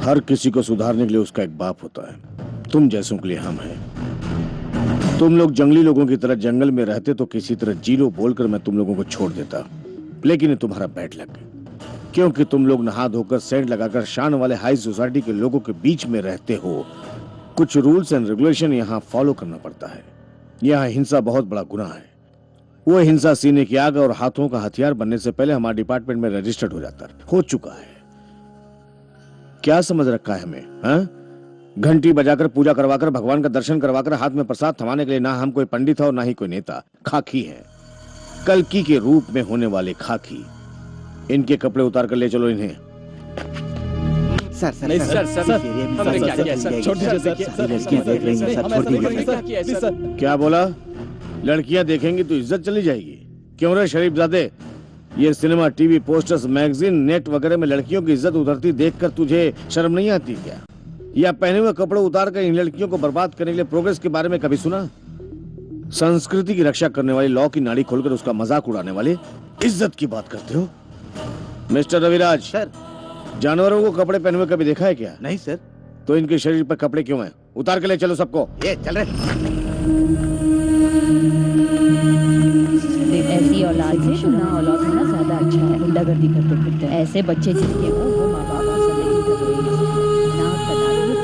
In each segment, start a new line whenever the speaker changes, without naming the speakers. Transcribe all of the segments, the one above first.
हर किसी को सुधारने के लिए उसका एक बाप होता है। तुम जैसों के लिए हम हैं। तुम लोग जंगली लोगों की तरह जंगल में रहते तो किसी तरह जी लो बोलकर मैं तुम लोगों को छोड़ देता, लेकिन ये तुम्हारा बैड लक है, क्योंकि तुम लोग नहा धोकर सेंट लगाकर शान वाले हाई सोसाइटी के लोगों के बीच में रहते हो। कुछ रूल्स एंड रेगुलेशन यहाँ फॉलो करना पड़ता है। यहाँ हिंसा बहुत बड़ा गुनाह है। वो हिंसा सीने की आग और हाथों का हथियार बनने से पहले हमारे डिपार्टमेंट में रजिस्टर्ड हो चुका है। क्या समझ रखा है हमें? हाँ? घंटी बजाकर पूजा करवाकर भगवान का दर्शन करवाकर हाथ में प्रसाद थमाने के लिए ना हम कोई पंडित है और ना ही कोई नेता। खाकी है, कल्कि के रूप में होने वाले खाकी। इनके कपड़े उतार कर ले चलो इन्हें।
सर सर सर सर हमने क्या किया सर? छोड़ दीजिए सर, लड़कियां देख रही हैं सर, छोड़ दीजिए सर।
क्या बोला? लड़कियां देखेंगी तो इज्जत चली जाएगी? क्यों रे शरीफजादे? ये cinema, TV, posters, magazine, net वगैरह में लड़कियों की इज्जत उतरती देखकर तुझे शर्म नहीं आती क्या? या पहने हुए कपड़े उतार कर इन लड़कियों को बर्बाद करने के लिए प्रोग्रेस के बारे में कभी सुना? संस्कृति की रक्षा करने वाली लॉ की नाड़ी खोलकर उसका मजाक उड़ाने वाले इज्जत की बात करते हो? मिस्टर रविराज सर, जानवरों को कपड़े पहने हुए कभी देखा है क्या?
नहीं सर।
तो इनके शरीर पर कपड़े क्यों हैं? उतार के ले चलो सबको।
ये चल रहे।
ऐसी औलाद से ना औलाद होना ज्यादा अच्छा है। गुंडागर्दी करते फिरते ऐसे बच्चे जिनके हो वो माँ बाप सब नहीं कर रहे हैं। नाक कटा रही है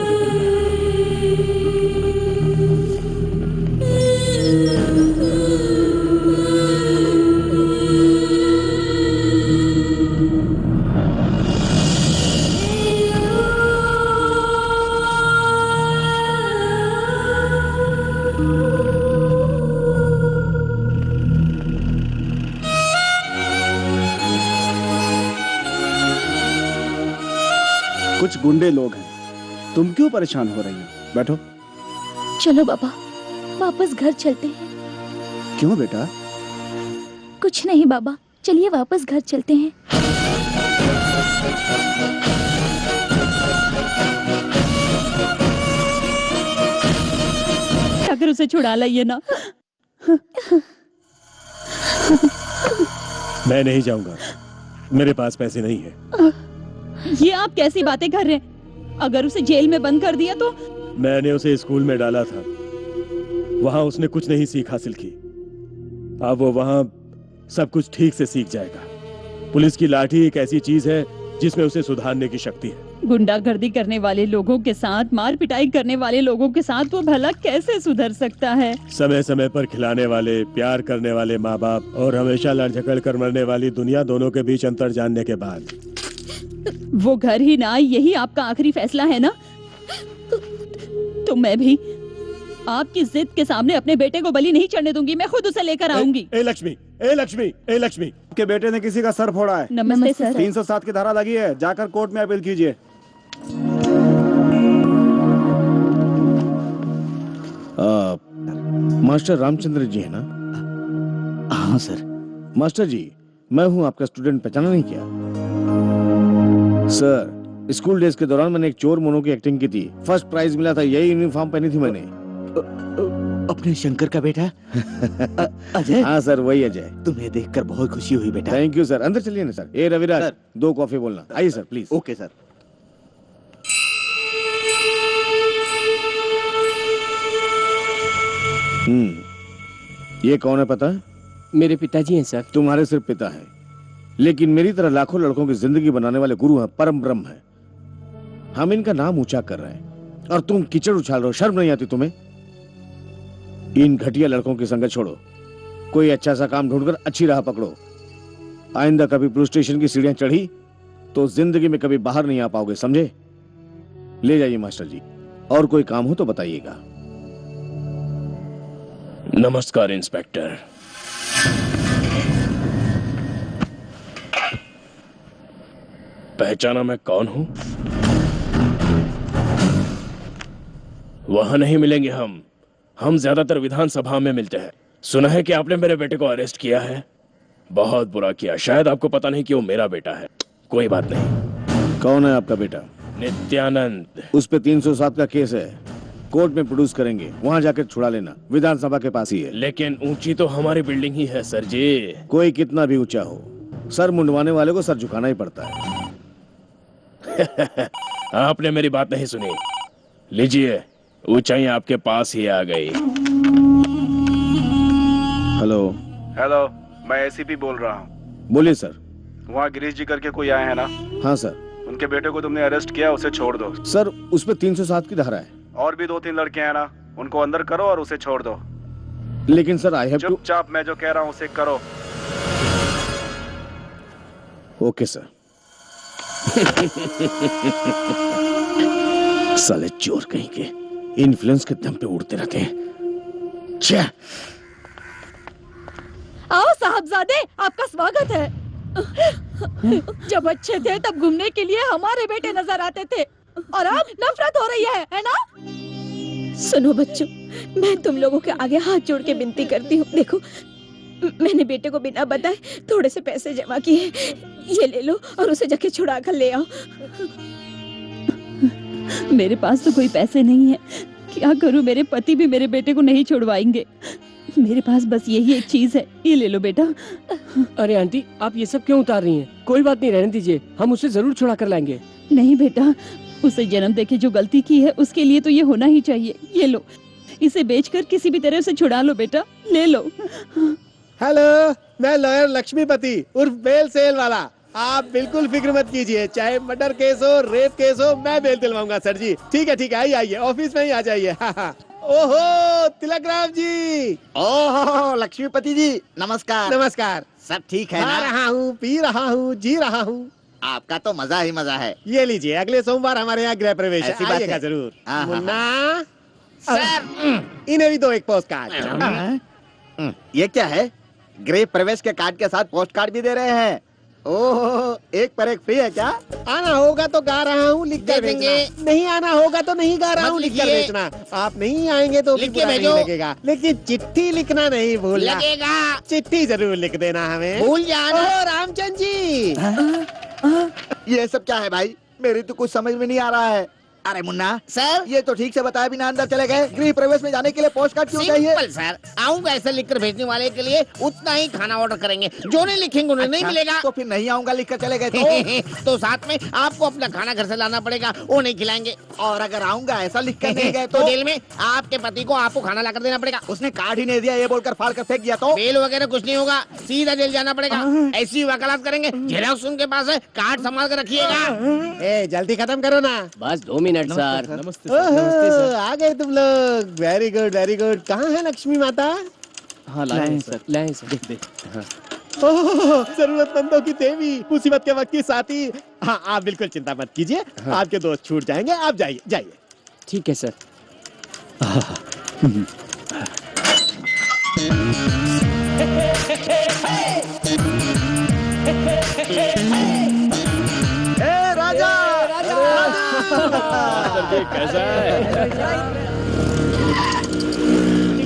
कुछ गुंडे लोग हैं, तुम क्यों परेशान हो रही हो? बैठो।
चलो बाबा, वापस घर चलते हैं।
क्यों बेटा?
कुछ नहीं बाबा, चलिए वापस घर चलते हैं।
अगर उसे छुड़ा लाइए ना।
मैं नहीं जाऊंगा, मेरे पास पैसे नहीं है।
ये आप कैसी बातें कर रहे हैं? अगर उसे जेल में बंद कर दिया तो?
मैंने उसे स्कूल में डाला था, वहां उसने कुछ नहीं सीख हासिल की। अब वो वहां सब कुछ ठीक से सीख जाएगा। पुलिस की लाठी एक ऐसी चीज है जिसमें उसे सुधारने की शक्ति है।
गुंडागर्दी करने वाले लोगों के साथ, मार पिटाई करने वाले लोगों के साथ वो भला कैसे सुधर सकता है?
समय समय पर खिलाने वाले, प्यार करने वाले माँ बाप और हमेशा लड़ झगड़ कर मरने वाली दुनिया, दोनों के बीच अंतर जानने के बाद
वो घर ही ना, यही आपका आखिरी फैसला है ना? तो मैं भी आपकी जिद के सामने अपने बेटे को बलि नहीं चढ़ने दूंगी। मैं खुद उसे लेकर आऊंगी।
ए लक्ष्मी, ए लक्ष्मी, ए लक्ष्मी,
आपके बेटे ने किसी का सर फोड़ा है।
नमस्ते सर।
307 की धारा लगी है, जाकर कोर्ट में अपील कीजिए।
मास्टर रामचंद्र जी है ना?
हाँ सर।
मास्टर जी, मैं हूं आपका स्टूडेंट, पहचाना नहीं क्या? सर, स्कूल डेज के दौरान मैंने एक चोर मोनो की एक्टिंग की थी, फर्स्ट प्राइज मिला था। यही यूनिफॉर्म पहनी थी मैंने।
अपने शंकर का बेटा अजय?
हाँ सर, वही अजय।
तुम्हें देखकर बहुत खुशी हुई बेटा।
Thank you sir. अंदर चलिए ना सर। ए रविराज,
सर।
2 कॉफी बोलना। आइए सर प्लीज।
Okay sir.
ये कौन है पता है?
मेरे पिताजी हैं सर।
तुम्हारे सिर्फ पिता हैं, लेकिन मेरी तरह लाखों लड़कों की जिंदगी बनाने वाले गुरु हैं, परम ब्रह्म हैं। हम इनका नाम ऊंचा कर रहे हैं और तुम कीचड़ उछाल रहे हो। शर्म नहीं आती तुम्हें? इन घटिया लड़कों की संगत छोड़ो, कोई अच्छा सा काम ढूंढकर अच्छी राह पकड़ो। आइंदा कभी पुलिस स्टेशन की सीढ़ियां चढ़ी तो जिंदगी में कभी बाहर नहीं आ पाओगे, समझे? ले जाइए मास्टर जी, और कोई काम हो तो बताइएगा।
नमस्कार इंस्पेक्टर। पहचाना मैं कौन हूं? वहां नहीं मिलेंगे हम ज्यादातर विधानसभा में मिलते हैं। सुना है कि आपने मेरे बेटे को अरेस्ट किया है। बहुत बुरा किया। शायद आपको पता नहीं कि वो मेरा बेटा है। कोई बात नहीं।
कौन है आपका बेटा?
नित्यानंद।
उस पे 307 का केस है, कोर्ट में प्रोड्यूस करेंगे, वहां जाकर छुड़ा लेना। विधानसभा के पास ही है।
लेकिन ऊंची तो हमारी बिल्डिंग ही है सर जी।
कोई कितना भी ऊंचा हो, सर मुंडवाने वाले को सर झुकाना ही पड़ता है।
आपने मेरी बात नहीं सुनी। लीजिए, ऊंचाई आपके पास ही आ गई।
हेलो।
हेलो, मैं एसीपी बोल रहा हूँ।
बोलिए सर।
वहाँ गिरीश जी करके कोई आए हैं ना?
हाँ सर।
उनके बेटे को तुमने अरेस्ट किया, उसे छोड़ दो।
सर उस पर 307 की धारा है।
और भी 2-3 लड़के हैं ना, उनको अंदर करो और उसे छोड़ दो।
लेकिन सर आई हैव टू।
चुपचाप मैं जो कह रहा हूँ उसे करो।
Okay sir. साले चोर कहीं के इन्फ्लुएंस के दम पे उड़ते रहते हैं। छे।
आओ साहबजादे, आपका स्वागत है। जब अच्छे थे तब घूमने के लिए हमारे बेटे नजर आते थे, और अब नफरत हो रही है ना? सुनो बच्चों, मैं तुम लोगों के आगे हाथ जोड़ के विनती करती हूँ। देखो, मैंने बेटे को बिना बताए थोड़े से पैसे जमा किए, ये ले लो और उसे जाके छुड़ा कर ले आओ। मेरे पास तो कोई पैसे नहीं है, क्या करूं? मेरे पति भी मेरे बेटे को नहीं छुड़वाएंगे। मेरे पास बस यही एक चीज है, ये ले लो बेटा।
अरे आंटी, आप ये सब क्यों उतार रही हैं? कोई बात नहीं, रहने दीजिए, हम उसे जरूर छुड़ा कर लाएंगे।
नहीं बेटा, उसे जन्म देके जो गलती की है उसके लिए तो ये होना ही चाहिए। ये लो, इसे बेचकर किसी भी तरह से छुड़ा लो बेटा, ले लो।
हेलो, मैं लॉयर लक्ष्मीपति उर्फ बेल सेल वाला। आप बिल्कुल फिक्र मत कीजिए, चाहे मर्डर केस हो, रेप केस हो, मैं बेल दिलवाऊंगा सर जी। ठीक है, आइए आइए, ऑफिस में ही आ जाइए। ओहो तिलक राम जी।
ओहो लक्ष्मीपति जी, नमस्कार।
नमस्कार।
सब ठीक है
खा
ना?
रहा हूँ, पी रहा हूँ, जी रहा हूँ।
आपका तो मजा ही मजा है।
ये लीजिए, अगले सोमवार हमारे यहाँ गृह प्रवेश है,
ऐसी बात
आइएगा
है।
जरूर।
हाँ, हाँ,
मुन्ना
सर,
इन्हें भी दो एक पोस्ट कार्ड।
ये क्या है? गृह प्रवेश के कार्ड के साथ पोस्ट कार्ड भी दे रहे हैं। ओह, एक पर एक फ्री है क्या?
आना होगा तो गा रहा हूँ, लिख कर
दे देंगे।
भेजना। नहीं आना होगा तो नहीं गा रहा
मत
हूँ, लिख कर
लिखिए।
भेजना। आप नहीं आएंगे तो भी
लिख के
बुरा नहीं
भेजो।
लगेगा, लेकिन चिट्ठी लिखना नहीं भूलना।
लगेगा।
चिट्ठी जरूर लिख देना हमें।
भूल जाना।
ओह रामचंद्र जी।
ये सब क्या है भाई? मेरी तो कुछ समझ में नहीं आ रहा है। अरे मुन्ना सर, ये तो ठीक से बताया बिना अंदर चले गए। गृह प्रवेश में जाने के लिए पोस्ट कार्ड क्यों चाहिए?
सिंपल सर, आऊंगा ऐसे लिखकर भेजने वाले के लिए उतना ही खाना ऑर्डर करेंगे। जो नहीं लिखेंगे उन्हें नहीं मिलेगा।
तो फिर नहीं आऊंगा लिख कर चले गए
तो साथ में आपको अपना खाना घर से लाना पड़ेगा, वो नहीं खिलाएंगे।
और अगर आऊंगा ऐसा लिख कर नहीं गए
तो जेल में आपके पति को आपको खाना लाकर देना पड़ेगा।
उसने कार्ड ही नहीं दिया ये बोलकर फाड़ कर फेंक दिया तो?
बेल वगैरह कुछ नहीं होगा, सीधा जेल जाना पड़ेगा। ऐसी वकालत करेंगे। जेलॉक्स उनके पास है, कार्ड संभाल कर रखिएगा।
ए जल्दी खत्म करो ना।
बस 2 मिनट सर।
ओह, आ गए तुम लोग। Very good very good. कहाँ है लक्ष्मी माता?
हाँ लाएं सर, लाएं सर। देख।
ओह, जरूरतमंदों की देवी, मुसीबत के वक्त की साथी। हाँ, आप बिल्कुल चिंता मत कीजिए, आपके दोस्त छूट जाएंगे। आप जाइए जाइए।
ठीक है सर।
राजा
कैसा है?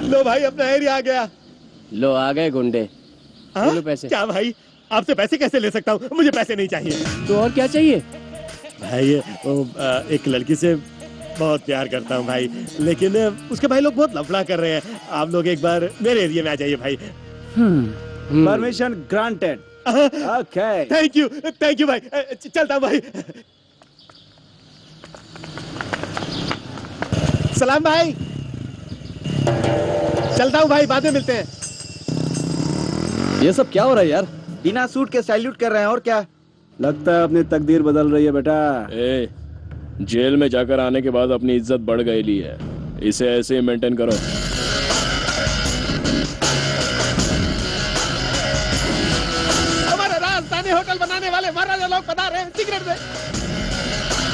लो भाई, अपना एरिया आ गया।
लो आ गए गुंडे।
हाँ?
लो पैसे।
क्या भाई, आपसे पैसे कैसे ले सकता हूँ? मुझे पैसे नहीं चाहिए।
तो और क्या चाहिए?
भाई एक लड़की से बहुत प्यार करता हूँ भाई, लेकिन उसके भाई लोग बहुत लफड़ा कर रहे हैं। आप लोग एक बार मेरे एरिया में आ जाइए भाई।
Permission granted. Okay.
Thank you भाई। चलता हूँ भाई। सलाम भाई। चलता हूँ भाई, बाद में मिलते हैं।
ये सब क्या हो रहा है यार?
बिना सूट के सैल्यूट कर रहे हैं और क्या?
लगता है अपनी तकदीर बदल रही है बेटा।
ए, जेल में जाकर आने के बाद अपनी इज्जत बढ़ गई है, इसे ऐसे ही मेंटेन करो।
हमारा राजधानी होटल बनाने वाले महाराजा लोग बता रहे हैं, सिगरेट दे।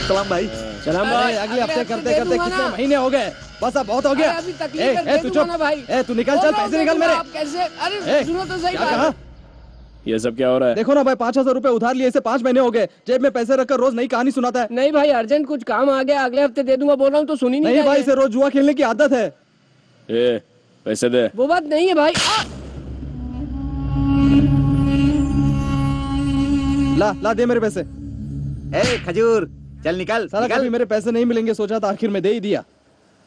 सलाम भाई।
सलाम भाई, अगले हफ्ते करते करते कितने महीने हो गए? बस अब बहुत हो गया। तू चुप। तू निकल, चल पैसे निकल मेरे।
कैसे? अरे सुनो तो सही।
क्या कहा?
ये सब क्या हो रहा है?
देखो ना भाई, 5,000 रुपए उधार लिए इसे 5 महीने हो गए। जेब में पैसे रखकर रोज नई कहानी सुनाता है।
नहीं भाई, अर्जेंट कुछ काम आ गया, अगले हफ्ते दे दूंगा बोल रहा हूँ तो सुनी नहीं।
नहीं भाई, इसे रोज जुआ खेलने की आदत है।
ए, पैसे दे।
वो बात नहीं है भाई।
ला दे मेरे पैसे।
ए खजूर, चल निकल।
साला कभी मेरे पैसे नहीं मिलेंगे सोचा था, आखिर में दे ही दिया।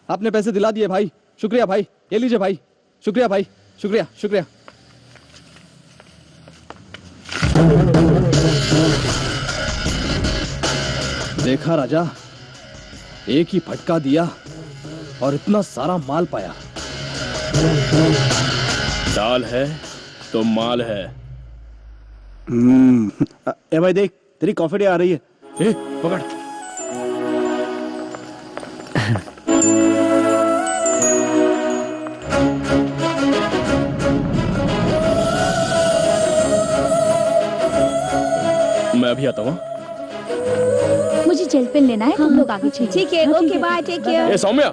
आपने पैसे दिला दिए भाई, शुक्रिया भाई। ये लीजिए भाई, शुक्रिया भाई, शुक्रिया शुक्रिया। देखा राजा, एक ही फटका दिया और इतना सारा माल पाया।
दाल है तो माल है।
ए भाई देख, तेरी कॉफी आ रही है।
ए, पकड़। मैं अभी आता हूँ।
मुझे जेल पेन लेना है, तुम लोग आगे चलिए।
ठीक है, ओके बाय, टेक केयर।
ए सौम्या,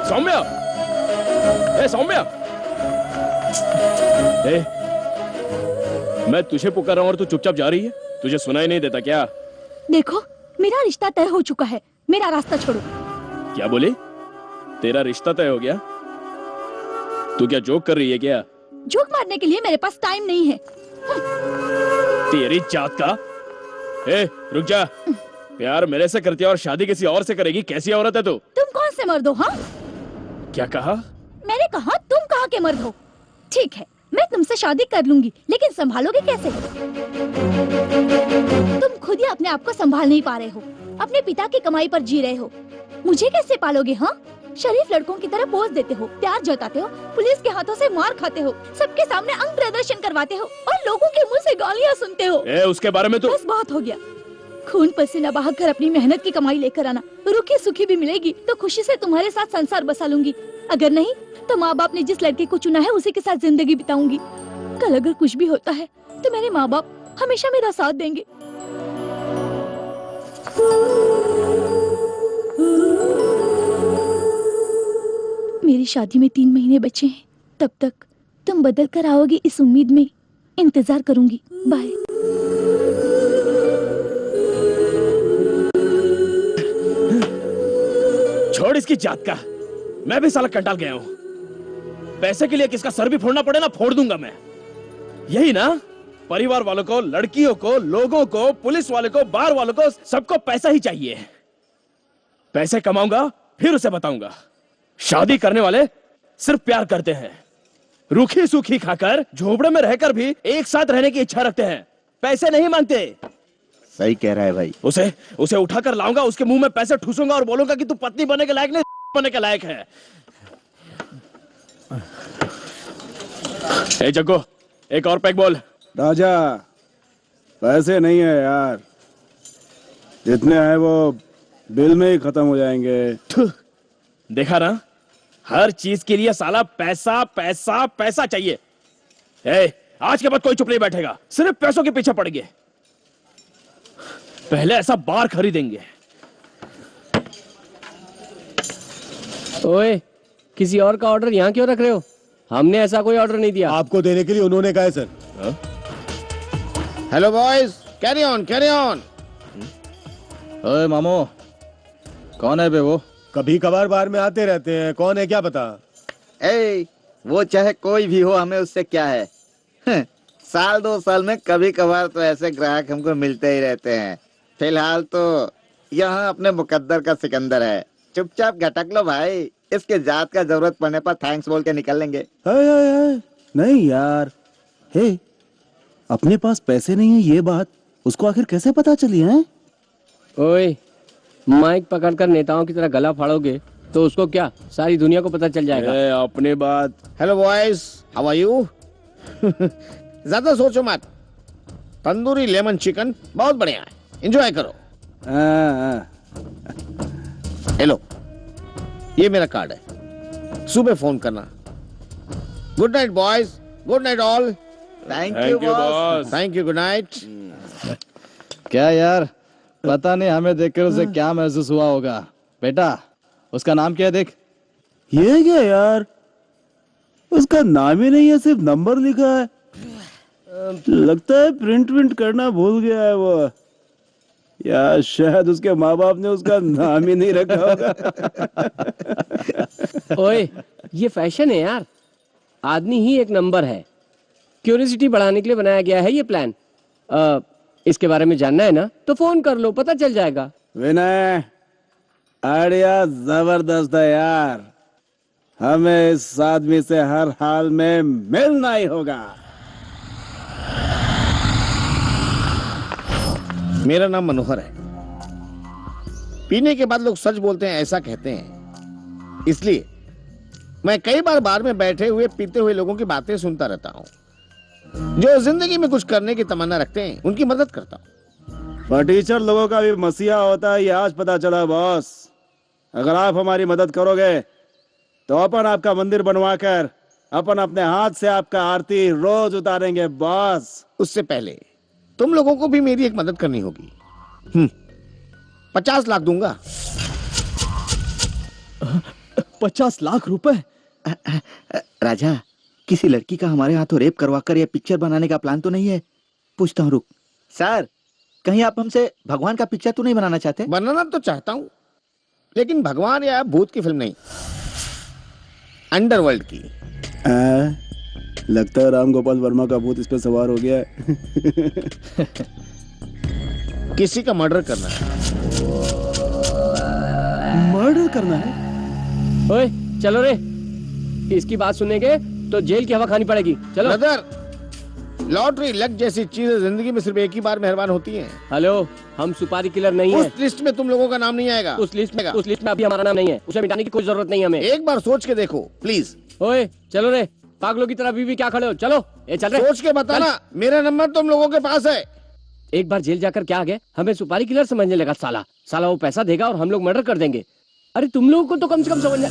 सौम्या, ए सौम्या, ए, मैं तुझे पुकार रहा हूँ और तू चुपचाप जा रही है। तुझे सुनाई नहीं देता क्या?
देखो, मेरा रिश्ता तय हो चुका है, मेरा रास्ता छोड़ो।
क्या बोली? तेरा रिश्ता तय हो गया? तू क्या जोक कर रही है क्या?
जोक मारने के लिए मेरे पास टाइम नहीं है।
तेरी जात का। ए, रुक जा। प्यार मेरे से करती है और शादी किसी और से करेगी? कैसी औरत है तू?
तुम कौन से मर्द हो? हाँ,
क्या कहा?
मैंने कहा तुम कहाँ के मर्द हो। ठीक है, मैं तुमसे शादी कर लूंगी, लेकिन संभालोगे कैसे? तुम खुद ही अपने आप को संभाल नहीं पा रहे हो, अपने पिता की कमाई पर जी रहे हो। मुझे कैसे पालोगे? हाँ, शरीफ लड़कों की तरह पोज देते हो, प्यार जताते हो, पुलिस के हाथों से मार खाते हो, सबके सामने अंग प्रदर्शन करवाते हो और लोगों के मुंह से गालियाँ सुनते हो।
उसके बारे में तो
बस बहुत हो गया। खून पसीना बहाकर अपनी मेहनत की कमाई लेकर आना। रूखी सूखी भी मिलेगी तो खुशी से तुम्हारे साथ संसार बसा लूंगी। अगर नहीं तो माँ बाप ने जिस लड़के को चुना है उसी के साथ जिंदगी बिताऊंगी। कल अगर कुछ भी होता है तो मेरे माँ बाप हमेशा मेरा साथ देंगे। मेरी शादी में 3 महीने बचे हैं, तब तक तुम बदल कर आओगे इस उम्मीद में इंतजार करूंगी। बाय।
छोड़ इसकी जात का। मैं भी साला कंटाल गया हूँ। पैसे के लिए किसका सर भी फोड़ना पड़े ना, फोड़ दूंगा मैं। यही ना, परिवार वालों को, लड़कियों को, लोगों को, पुलिस वालों को, बार वालों को, सबको पैसा ही चाहिए। पैसे कमाऊंगा फिर उसे बताऊंगा। शादी करने वाले सिर्फ प्यार करते हैं, रूखी सूखी खाकर, झोपड़े में रहकर भी एक साथ रहने की इच्छा रखते हैं, पैसे नहीं मांगते।
सही कह रहा है भाई।
उसे उठाकर लाऊंगा, उसके मुंह में पैसे ठूसूंगा और बोलूंगा कि तू पत्नी बनने के लायक नहीं, बनने के लायक है। ए जग्गू, एक और पैक बोल।
राजा, पैसे नहीं है यार, जितने हैं वो बिल में ही खत्म हो जाएंगे।
देखा ना, हर चीज के लिए साला पैसा पैसा पैसा चाहिए। ए, आज के बाद कोई चुप नहीं बैठेगा, सिर्फ पैसों के पीछे पड़ेंगे। पहले ऐसा बार खरीदेंगे।
ओए, किसी और का ऑर्डर यहाँ क्यों रख रहे हो? हमने ऐसा कोई ऑर्डर नहीं दिया।
आपको देने के लिए उन्होंने कहा है sir.
Hello boys, carry on carry on.
ओए मामो, कौन है बे वो?
कभी कभार बार में आते रहते हैं, कौन है क्या पता।
ए, वो चाहे कोई भी हो, हमें उससे क्या है। साल 2 साल में कभी कभार तो ऐसे ग्राहक हमको मिलते ही रहते हैं। फिलहाल तो यहाँ अपने मुकद्दर का सिकंदर है, चुपचाप घटक लो भाई। इसके जात का जरूरत पड़ने पर थैंक्स बोल के निकल लेंगे।
नहीं यार, हे, अपने पास पैसे नहीं है ये बात उसको आखिर कैसे पता चली है?
ओए, माइक पकड़कर नेताओं की तरह गला फाड़ोगे तो उसको क्या, सारी दुनिया को पता चल जाएगा।
अपने बात।
Hello boys, how are you? ज्यादा सोचो मत, तंदूरी लेमन चिकन बहुत बढ़िया है, एंजॉय करो। हेलो, ये मेरा कार्ड है, सुबह फोन करना। Good night boys, good night all.
Thank you boss.
Thank you, good night.
क्या यार, पता नहीं हमें देखकर उसे क्या महसूस हुआ होगा। बेटा, उसका नाम क्या है देख।
ये क्या यार, उसका नाम ही नहीं है, सिर्फ नंबर लिखा है। लगता है प्रिंट करना भूल गया है वो, या शायद उसके माँ बाप ने उसका नाम ही नहीं रखा होगा।
ओए, ये फैशन है यार, आदमी ही एक नंबर है। क्यूरियोसिटी बढ़ाने के लिए बनाया गया है ये प्लान। इसके बारे में जानना है ना तो फोन कर लो, पता चल जाएगा।
विनय, आइडिया जबरदस्त है यार, हमें इस आदमी से हर हाल में मिलना ही होगा।
मेरा नाम मनोहर है, पीने के बाद लोग सच बोलते हैं ऐसा कहते हैं, इसलिए मैं कई बार बार में बैठे हुए पीते हुए लोगों की बातें सुनता रहता हूँ। जो जिंदगी में कुछ करने की तमन्ना रखते हैं उनकी मदद करता हूँ।
पर टीचर लोगों का भी मसीहा होता है, ये आज पता चला बॉस। अगर आप हमारी मदद करोगे तो अपन आपका मंदिर बनवा कर अपन अपने हाथ से आपका आरती रोज उतारेंगे बॉस।
उससे पहले तुम लोगों को भी मेरी एक मदद करनी होगी। 50 लाख दूंगा।
50 लाख रुपए?
राजा, किसी लड़की का हमारे हाथों रेप करवाकर यह पिक्चर बनाने का प्लान तो नहीं है? पूछता हूँ, रुक। सर, कहीं आप हमसे भगवान का पिक्चर तो नहीं बनाना चाहते?
बनाना तो चाहता हूँ, लेकिन भगवान या भूत की फिल्म नहीं, अंडरवर्ल्ड की।
लगता है राम गोपाल वर्मा का भूत इस पे सवार हो गया है।
किसी का मर्डर करना है।
मर्डर करना है?
ओए चलो रे, इसकी बात सुनेंगे तो जेल की हवा खानी पड़ेगी। चलो
ब्रदर, लॉटरी लक जैसी चीजें जिंदगी में सिर्फ एक ही बार मेहरबान होती हैं।
हेलो, हम सुपारी किलर नहीं है।
उस लिस्ट में तुम लोगों का नाम नहीं आएगा।
उस लिस्ट में अभी हमारा नाम नहीं है। उसे मिटाने की कोई जरूरत नहीं हमें।
एक बार सोच के देखो प्लीज।
ओए चलो रे, पागलों की तरह भी क्या खड़े हो? चलो ये चल रहे।
सोच के बताना, मेरा नंबर तुम लोगों के पास है।
एक बार जेल जाकर क्या आ गए, हमें सुपारी किलर समझने लगा। साला वो पैसा देगा और हम लोग मर्डर कर देंगे। अरे तुम लोगों को तो कम से कम समझना।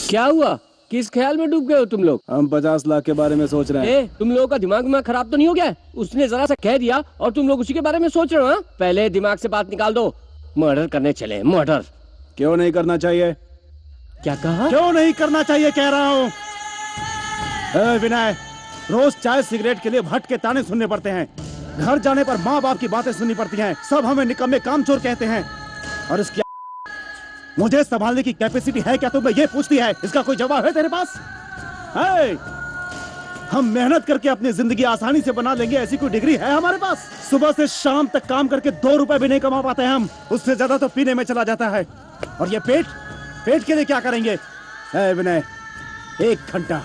क्या हुआ? किस ख्याल में डूब गए हो तुम लोग?
हम 50 लाख के बारे में सोच रहे हैं।
तुम लोगों का दिमाग में खराब तो नहीं हो गया? उसने जरा सा कह दिया और तुम लोग उसी के बारे में सोच रहे हो? हाँ? पहले दिमाग से बात निकाल दो। मर्डर करने चले। मर्डर
क्यों नहीं करना चाहिए?
क्या कहा?
क्यों नहीं करना चाहिए कह रहा हूँ। विनय, रोज चाय सिगरेट के लिए भट्ट के ताने सुनने पड़ते हैं। घर जाने पर माँ बाप की बातें सुननी पड़ती हैं। सब हमें निकम्मे कामचोर कहते हैं। और इसकी मुझे संभालने की कैपेसिटी है क्या? तुम्हें ये पूछती है, इसका कोई जवाब है तेरे पास? है? हम मेहनत करके अपनी जिंदगी आसानी से बना लेंगे, ऐसी कोई डिग्री है हमारे पास? सुबह से शाम तक काम करके 2 रुपए भी नहीं कमा पाते हम। उससे ज्यादा तो पीने में चला जाता है। और ये पेट के लिए क्या करेंगे? विनय, 1 घंटा,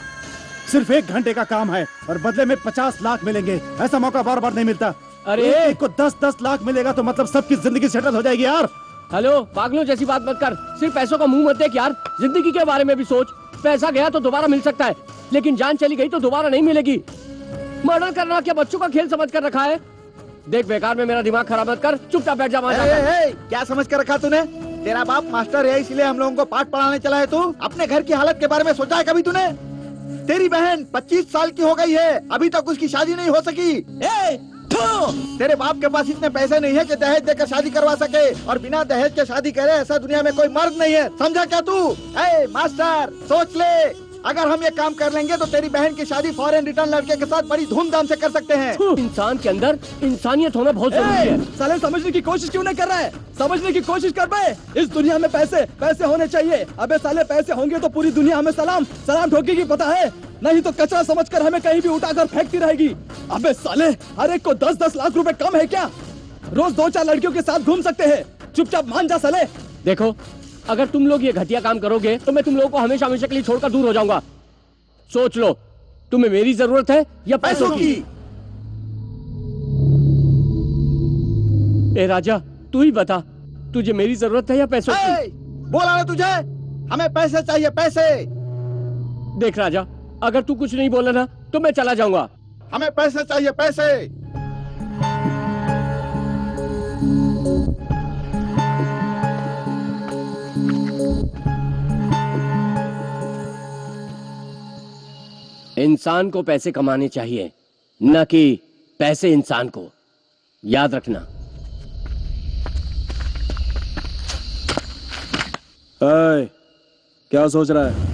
सिर्फ 1 घंटे का काम है और बदले में 50 लाख मिलेंगे। ऐसा मौका बार बार नहीं मिलता।
अरे
एक को 10-10 लाख मिलेगा तो मतलब सबकी जिंदगी सेटल हो जाएगी यार।
हेलो, पागलों जैसी बात मत कर। सिर्फ पैसों का मुंह मत देख यार, जिंदगी के बारे में भी सोच। पैसा गया तो दोबारा मिल सकता है, लेकिन जान चली गई तो दोबारा नहीं मिलेगी। मर्डर करना क्या बच्चों का खेल समझ कर रखा है? देख, बेकार में मेरा दिमाग खराब मत कर, चुपचाप बैठ जा।
क्या समझ कर रखा तूने? तेरा बाप मास्टर है, इसलिए हम लोगों को पाठ पढ़ाने चला है। तू अपने घर की हालत के बारे में सोचा है कभी तूने? तेरी बहन 25 साल की हो गई है, अभी तक उसकी शादी नहीं हो सकी। तेरे बाप के पास इतने पैसे नहीं है कि दहेज देकर शादी करवा सके, और बिना दहेज के शादी करे ऐसा दुनिया में कोई मर्द नहीं है। समझा क्या तू? मास्टर, सोच ले, अगर हम ये काम कर लेंगे तो तेरी बहन की शादी फॉरेन रिटर्न लड़के के साथ बड़ी धूमधाम से कर सकते हैं।
इंसान के अंदर इंसानियत होना बहुत जरूरी है।
साले समझने की कोशिश क्यों नहीं कर रहा है? समझने की कोशिश कर बे। इस दुनिया में पैसे होने चाहिए। अबे साले, पैसे होंगे तो पूरी दुनिया हमें सलाम ठोकेगी, पता है? नहीं तो कचरा समझकर हमें कहीं भी उठाकर फेंकती रहेगी। अबे साले, हर एक को 10-10 लाख रुपए कम है क्या? रोज 2-4 लड़कियों के साथ घूम सकते हैं। चुपचाप मान जा साले।
देखो, अगर तुम लोग ये घटिया काम करोगे तो मैं तुम लोगों को हमेशा हमेशा के लिए छोड़कर दूर हो जाऊंगा। सोच लो, तुम्हें मेरी जरूरत है या पैसों की? ए राजा, तू ही बता, तुझे मेरी जरूरत है या पैसों की?
बोला ना तुझे, हमें पैसे चाहिए, पैसे।
देख राजा, अगर तू कुछ नहीं बोला ना तो मैं चला जाऊंगा।
हमें पैसे चाहिए, पैसे।
इंसान को पैसे कमाने चाहिए, न कि पैसे इंसान को। याद रखना।
क्या सोच रहा है?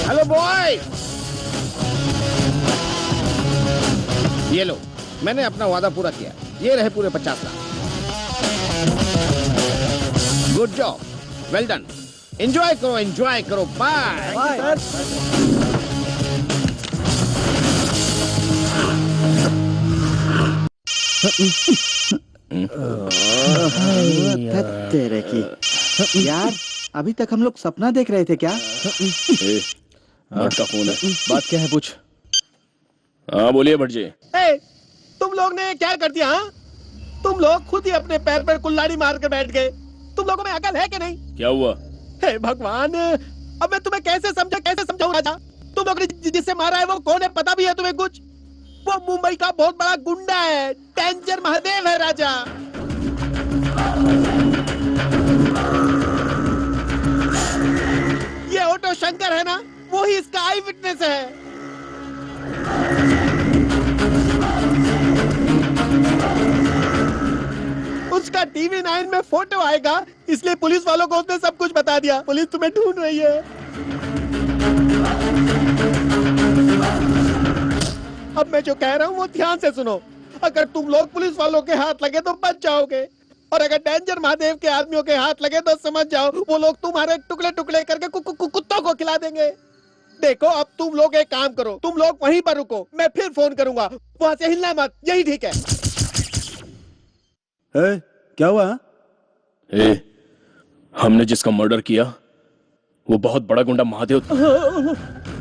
हेलो बॉय, ये लो, मैंने अपना वादा पूरा किया। ये रहे पूरे 50 lakh. Good job, well done. Enjoy करो। बाय।
तेरे की यार, अभी तक हम लोग सपना देख रहे थे क्या?
भट्ट का फोन है। बात क्या है पूछ। हाँ बोलिए भट्ट जी।
तुम लोग ने क्या कर दिया? हाँ, तुम लोग खुद ही अपने पैर पर कुल्हाड़ी मार कर बैठ गए। तुम लोगों में अकल है कि नहीं?
क्या हुआ?
हे भगवान, अब मैं तुम्हें कैसे समझाऊं राजा? तुम लोग ने जिसे मारा है वो कौन है, पता भी है तुम्हें कुछ? वो मुंबई का बहुत बड़ा गुंडा है, डेंजर महादेव है राजा। ये ऑटो शंकर है ना, वो ही इसका आई विटनेस है। उसका टीवी 9 में फोटो आएगा, इसलिए पुलिस वालों को उसने सब कुछ बता दिया। पुलिस तुम्हें ढूंढ रही है। अब मैं जो कह रहा हूँ वो ध्यान से सुनो। अगर तुम लोग पुलिस वालों के हाथ लगे तो बच जाओगे, और अगर डेंजर महादेव के आदमियों के हाथ लगे तो समझ जाओ वो लोग तुम्हारे टुकड़े टुकड़े करके कुत्तों को खिला देंगे। देखो, अब तुम लोग एक काम करो, तुम लोग वहीं पर रुको, मैं फिर फोन करूंगा। वहां से हिलना मत, यही ठीक है।
क्या हुआ?
हमने जिसका मर्डर किया वो बहुत बड़ा गुंडा महादेव था।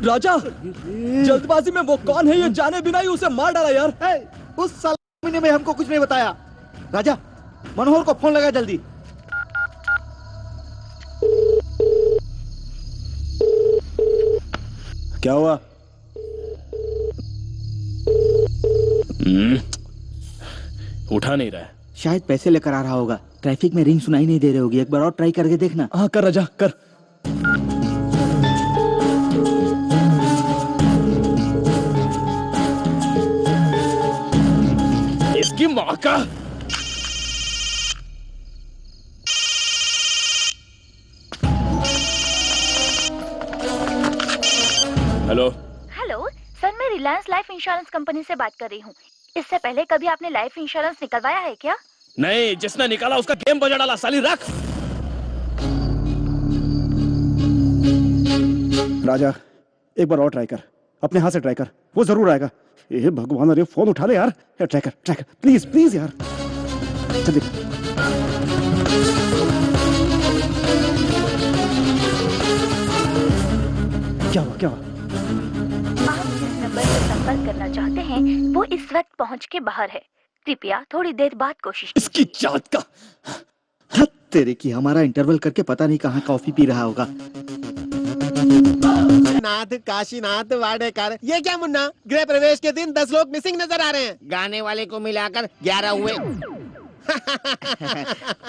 राजा, जल्दबाजी में वो कौन है ये जाने बिना ही उसे मार डाला यार।
उस साले में हमको कुछ नहीं बताया। राजा, मनोहर को फोन लगा जल्दी।
क्या हुआ?
उठा नहीं रहा है।
शायद पैसे लेकर आ रहा होगा। ट्रैफिक में रिंग सुनाई नहीं दे रही होगी। एक बार और ट्राई करके देखना।
हाँ कर राजा, कर।
इसकी माँ का। हेलो
सर, मैं रिलायंस लाइफ इंश्योरेंस कंपनी से बात कर रही हूँ। इससे पहले कभी आपने लाइफ इंश्योरेंस निकलवाया है क्या?
नहीं, जिसने निकाला उसका गेम बजा डाला। साली रख।
राजा, एक बार और ट्राई कर, अपने हाथ से ट्राई कर, वो जरूर आएगा। ये भगवान, अरे फोन उठा ले यार। ट्राई कर प्लीज यार। चल क्या हुआ?
आप जिस नंबर से संपर्क करना चाहते हैं वो इस वक्त पहुंच के बाहर है। कृपया थोड़ी देर बाद कोशिश।
इसकी जात का।
तेरे की, हमारा इंटरवल करके पता नहीं कहाँ कॉफी पी रहा होगा।
नाथ काशीनाथ वाडेकर। ये क्या मुन्ना, गृह प्रवेश के दिन 10 लोग मिसिंग नजर आ रहे हैं।
गाने वाले को मिलाकर 11 हुए।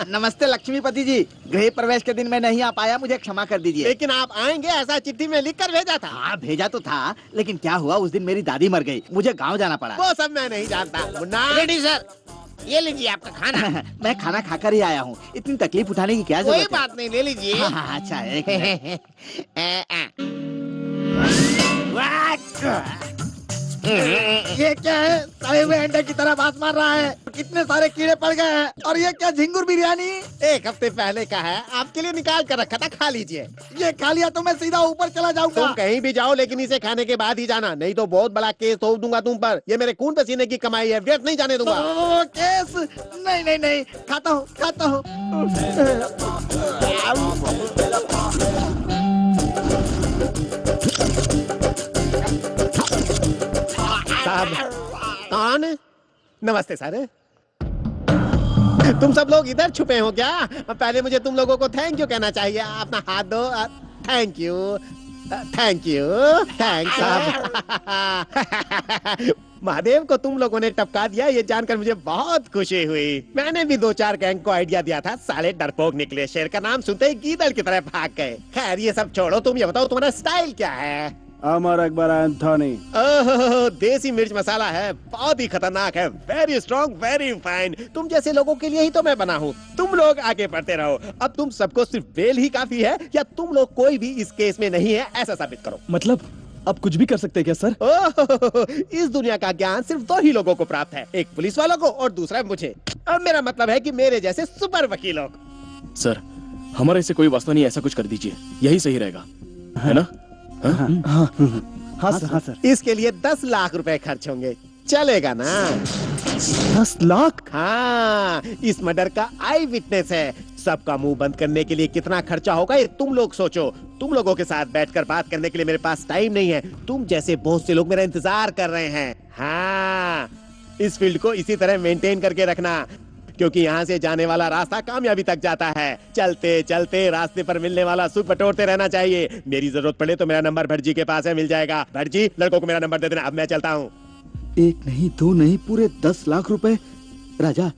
नमस्ते लक्ष्मीपति जी, गृह प्रवेश के दिन मैं नहीं आ पाया, मुझे क्षमा कर दीजिए।
लेकिन आप आएंगे ऐसा चिट्ठी में लिख कर भेजा था।
हाँ भेजा तो था, लेकिन क्या हुआ उस दिन मेरी दादी मर गई, मुझे गांव जाना पड़ा।
वो सब मैं नहीं जानता मुन्ना।
रेडी सर, ये लीजिए आपका खाना।
मैं खाना खाकर ही आया हूँ, इतनी तकलीफ उठाने की क्या
कोई
जरूरत है?
बात नहीं, ले लीजिए।
हाँ, अच्छा एक ये क्या है? तले हुए अंडे की तरह बात मार रहा है। कितने सारे कीड़े पड़ गए हैं। और ये क्या झिंगुर बिरयानी?
1 हफ्ते पहले का है, आपके लिए निकाल कर रखा था, खा लीजिए।
ये खा लिया तो मैं सीधा ऊपर चला जाऊंगा।
तुम कहीं भी जाओ लेकिन इसे खाने के बाद ही जाना, नहीं तो बहुत बड़ा केस ठोक दूंगा तुम पर। ये मेरे खून पसीने की कमाई है, व्यर्थ नहीं जाने दूंगा।
ओ, केस नहीं नहीं नहीं, खाता हूँ खाता हूँ।
साहब कौन? नमस्ते सर। तुम सब लोग इधर छुपे हो क्या? पहले मुझे तुम लोगों को थैंक यू कहना चाहिए। अपना हाथ दो। Thank you thank you thank साहब। महादेव को तुम लोगों ने टपका दिया, ये जानकर मुझे बहुत खुशी हुई। मैंने भी 2-4 गैंग को आइडिया दिया था, साले डरपोक निकले, शेर का नाम सुनते ही गीदड़ की तरह भाग गए। खैर ये सब छोड़ो, तुम ये बताओ तुम्हारा स्टाइल क्या है?
अमर अकबर एंथोनी।
ओह, देसी मिर्च मसाला है, बहुत ही खतरनाक है। Very strong, very fine. तुम जैसे लोगों के लिए ही तो मैं बना हूँ। तुम लोग आगे बढ़ते रहो। अब तुम सबको सिर्फ बेल ही काफी है, या तुम लोग कोई भी इस केस में नहीं है ऐसा साबित करो।
मतलब अब कुछ भी कर सकते हैं क्या सर?
ओह, इस दुनिया का ज्ञान सिर्फ 2 ही लोगों को प्राप्त है, एक पुलिस वालों को और दूसरा मुझे। अब मेरा मतलब है कि मेरे जैसे सुपर वकीलों को।
सर हमारा इससे कोई वास्ता नहीं, ऐसा कुछ कर दीजिए, यही सही रहेगा, है ना?
हाँ सर।
इसके लिए 10 लाख रुपए खर्च होंगे, चलेगा ना?
10 लाख?
हाँ, इस मर्डर का आई विटनेस है। सबका मुंह बंद करने के लिए कितना खर्चा होगा ये तुम लोग सोचो। तुम लोगों के साथ बैठकर बात करने के लिए मेरे पास टाइम नहीं है। तुम जैसे बहुत से लोग मेरा इंतजार कर रहे हैं। हाँ, इस फील्ड को इसी तरह मेंटेन करके रखना, क्योंकि यहाँ से जाने वाला रास्ता कामयाबी तक जाता है। चलते चलते रास्ते पर मिलने वाला सुख बटोरते रहना चाहिए। मेरी जरूरत पड़े तो मेरा नंबर भटजी के पास है, मिल जाएगा। भटजी, लड़कों को मेरा नंबर दे देना। अब मैं चलता हूँ।
1 नहीं 2 नहीं, पूरे 10 लाख रुपए राजा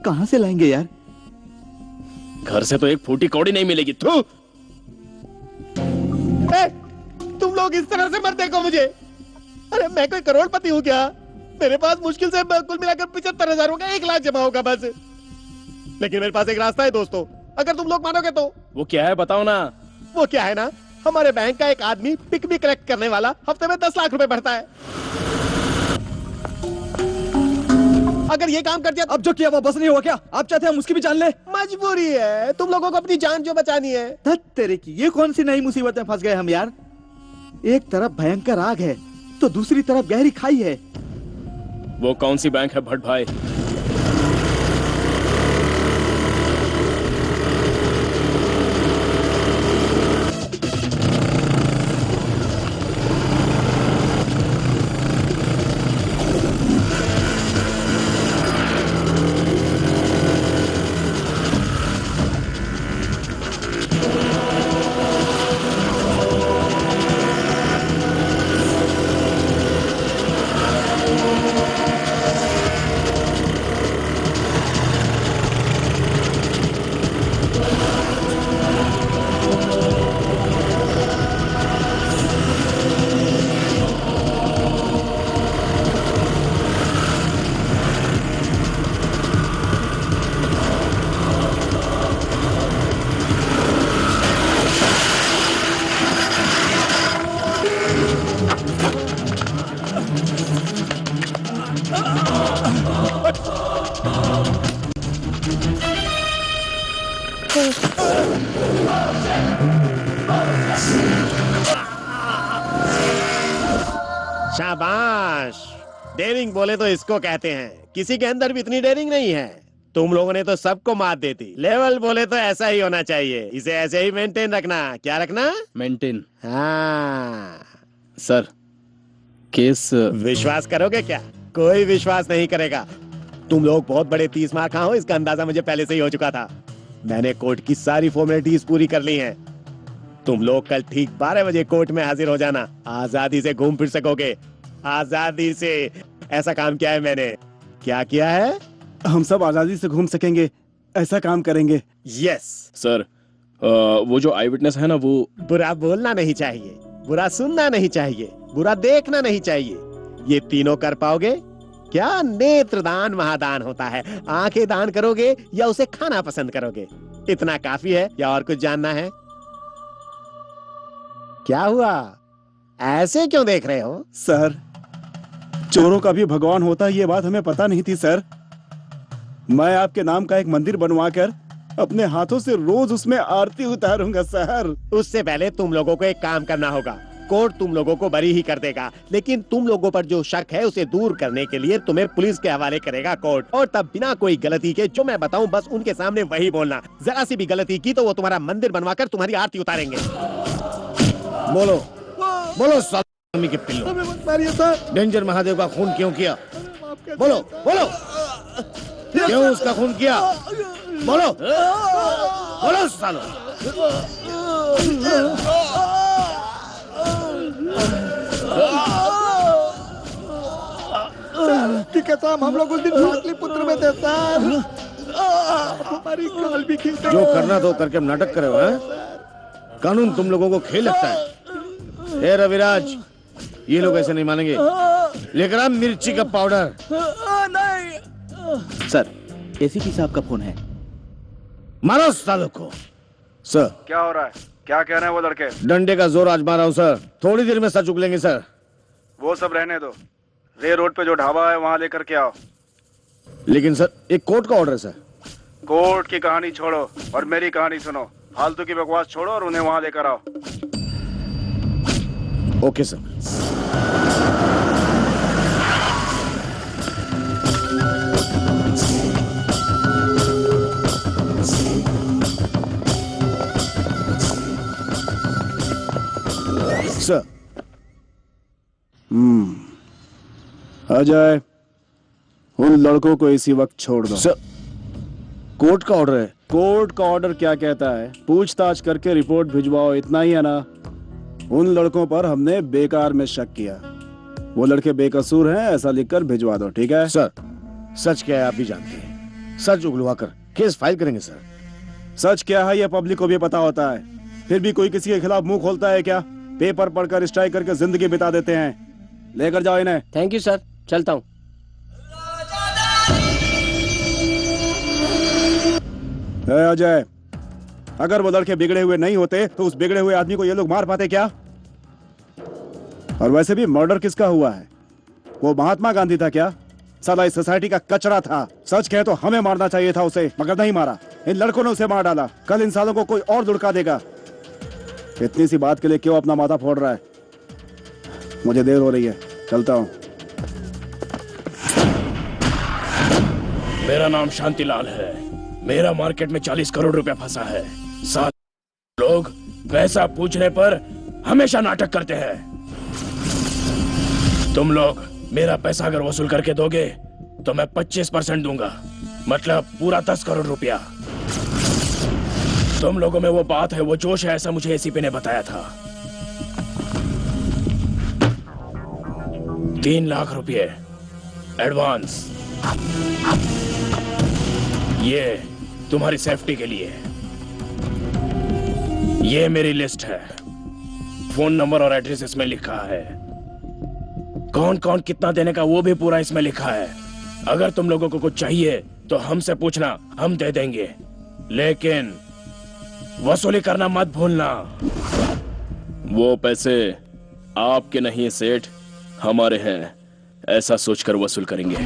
कहाँ से लाएंगे यार?
घर से तो एक फूटी कौड़ी नहीं मिलेगी। थू!
तुम लोग इस तरह से मत देखो मुझे। अरे मैं कोई करोड़पति हूँ क्या? मेरे पास मुश्किल से कुल मिलाकर 75,000 होगा, 1 लाख जमा होगा बस। लेकिन मेरे पास एक रास्ता है दोस्तों, अगर तुम लोग मानोगे तो।
वो क्या है बताओ ना।
वो क्या है ना, हमारे बैंक का एक आदमी पिकनिक कलेक्ट करने वाला हफ्ते में 10 लाख रुपए भरता है। अगर ये काम कर दिया,
अब जो किया वो बस नहीं हुआ क्या? आप चाहते हैं हम उसकी भी जान ले?
मजबूरी है, तुम लोगों को अपनी जान जो बचानी है।
धत तेरे की, ये कौन सी नई मुसीबत में फंस गए हम यार? एक तरफ भयंकर आग है तो दूसरी तरफ गहरी खाई है।
वो कौन सी बैंक है भट्ट भाई?
शाबाश, डेयरिंग बोले तो इसको कहते हैं। किसी के अंदर भी इतनी डेयरिंग नहीं है। तुम लोगों ने तो सबको मात देती। लेवल बोले तो ऐसा ही होना चाहिए, इसे ऐसे ही मेंटेन रखना। क्या रखना?
मेंटेन।
हाँ
सर केस
विश्वास करोगे क्या? कोई विश्वास नहीं करेगा। तुम लोग बहुत बड़े 30 मार खा हो, इसका अंदाजा मुझे पहले से ही हो चुका था। मैंने कोर्ट की सारी फॉर्मेलिटीज पूरी कर ली हैं। तुम लोग कल ठीक 12 बजे कोर्ट में हाजिर हो जाना। आजादी से घूम फिर सकोगे, आजादी से। ऐसा काम किया है मैंने। क्या किया है?
हम सब आजादी से घूम सकेंगे, ऐसा काम करेंगे।
Yes
sir. वो जो आई विटनेस है ना, वो
बुरा बोलना नहीं चाहिए, बुरा सुनना नहीं चाहिए, बुरा देखना नहीं चाहिए। ये तीनों कर पाओगे क्या? नेत्रदान महादान होता है। आंखें दान करोगे या उसे खाना पसंद करोगे? इतना काफी है या और कुछ जानना है? क्या हुआ? ऐसे क्यों देख रहे हो?
सर
चोरों का भी भगवान होता है, ये बात हमें पता नहीं थी सर। मैं आपके नाम का एक मंदिर बनवाकर अपने हाथों से रोज उसमें आरती उतारूंगा सर।
उससे पहले तुम लोगों को एक काम करना होगा। कोर्ट तुम लोगों को बरी ही कर देगा, लेकिन तुम लोगों पर जो शक है उसे दूर करने के लिए तुम्हें पुलिस के हवाले करेगा कोर्ट। और तब बिना कोई गलती के जो मैं बताऊं बस उनके सामने वही बोलना। जरा सी भी गलती की तो वो तुम्हारा मंदिर बनवाकर तुम्हारी आरती उतारेंगे।
बोलो बोलो स्वामी के पिल्लो, डेंजर महादेव का खून क्यों किया? बोलो बोलो, क्यों उसका खून किया? बोलो बोलो सालो।
हम लोग उस दिन पाटलिपुत्र में थे सर। हमारी काल भी खींच।
जो करना तो करके हम नाटक करे हो, हैं? कानून तुम लोगों को खेल लगता है। हे रविराज, ये लोग ऐसे नहीं मानेंगे। लेकर आ मिर्ची का पाउडर।
नहीं
सर, एसीपी साहब का फोन है।
मारो सालों को। सर
क्या हो रहा है? क्या कह रहे हैं वो लड़के?
डंडे का जोर आजमा रहा हूँ सर, थोड़ी देर में सच उगलेंगे सर।
वो सब रहने दो, रे रोड पे जो ढाबा है वहाँ लेकर के आओ।
लेकिन सर एक कोर्ट का ऑर्डर है सर।
कोर्ट की कहानी छोड़ो और मेरी कहानी सुनो। फालतू की बकवास छोड़ो और उन्हें वहाँ लेकर आओ।
Okay sir. सर
अजय, उन लड़कों को इसी वक्त छोड़ दो।
सर कोर्ट का ऑर्डर है।
कोर्ट का ऑर्डर क्या कहता है? पूछताछ करके रिपोर्ट भिजवाओ, इतना ही है ना? उन लड़कों पर हमने बेकार में शक किया, वो लड़के बेकसूर हैं ऐसा लिखकर भिजवा दो, ठीक है?
सर सच क्या है आप भी जानते हैं, सच उगलवाकर केस फाइल करेंगे सर।
सच क्या है ये पब्लिक को भी पता होता है, फिर भी कोई किसी के खिलाफ मुंह खोलता है क्या? पेपर पढ़कर स्ट्राइक करके जिंदगी बिता देते हैं। लेकर जाओ इन्हें।
थैंक यू सर, चलता हूँ।
अजय, अगर वो लड़के बिगड़े हुए नहीं होते तो उस बिगड़े हुए आदमी को ये लोग मार पाते क्या? और वैसे भी मर्डर किसका हुआ है? वो महात्मा गांधी था क्या? साला इस सोसाइटी का कचरा था। सच कहे तो हमें मारना चाहिए था उसे, मगर नहीं मारा। इन लड़कों ने उसे मार डाला। कल इन सालों को कोई और लुढ़का देगा। इतनी सी बात के लिए क्यों अपना माथा फोड़ रहा है? मुझे देर हो रही है, चलता हूँ।
मेरा नाम शांतिलाल है। मेरा मार्केट में 40 करोड़ रुपया फंसा है। सात लोग पैसा पूछने पर हमेशा नाटक करते हैं। तुम लोग मेरा पैसा अगर वसूल करके दोगे तो मैं 25% दूंगा, मतलब पूरा 10 करोड़ रुपया। तुम लोगों में वो बात है, वो जोश है, ऐसा मुझे एसीपी ने बताया था। 3 लाख रुपये एडवांस, ये तुम्हारी सेफ्टी के लिए। ये मेरी लिस्ट है, फोन नंबर और एड्रेस इसमें लिखा है। कौन कौन कितना देने का वो भी पूरा इसमें लिखा है। अगर तुम लोगों को कुछ चाहिए तो हमसे पूछना, हम दे देंगे, लेकिन वसूली करना मत भूलना। वो पैसे आपके नहीं सेठ, हमारे हैं, ऐसा सोचकर वसूल करेंगे।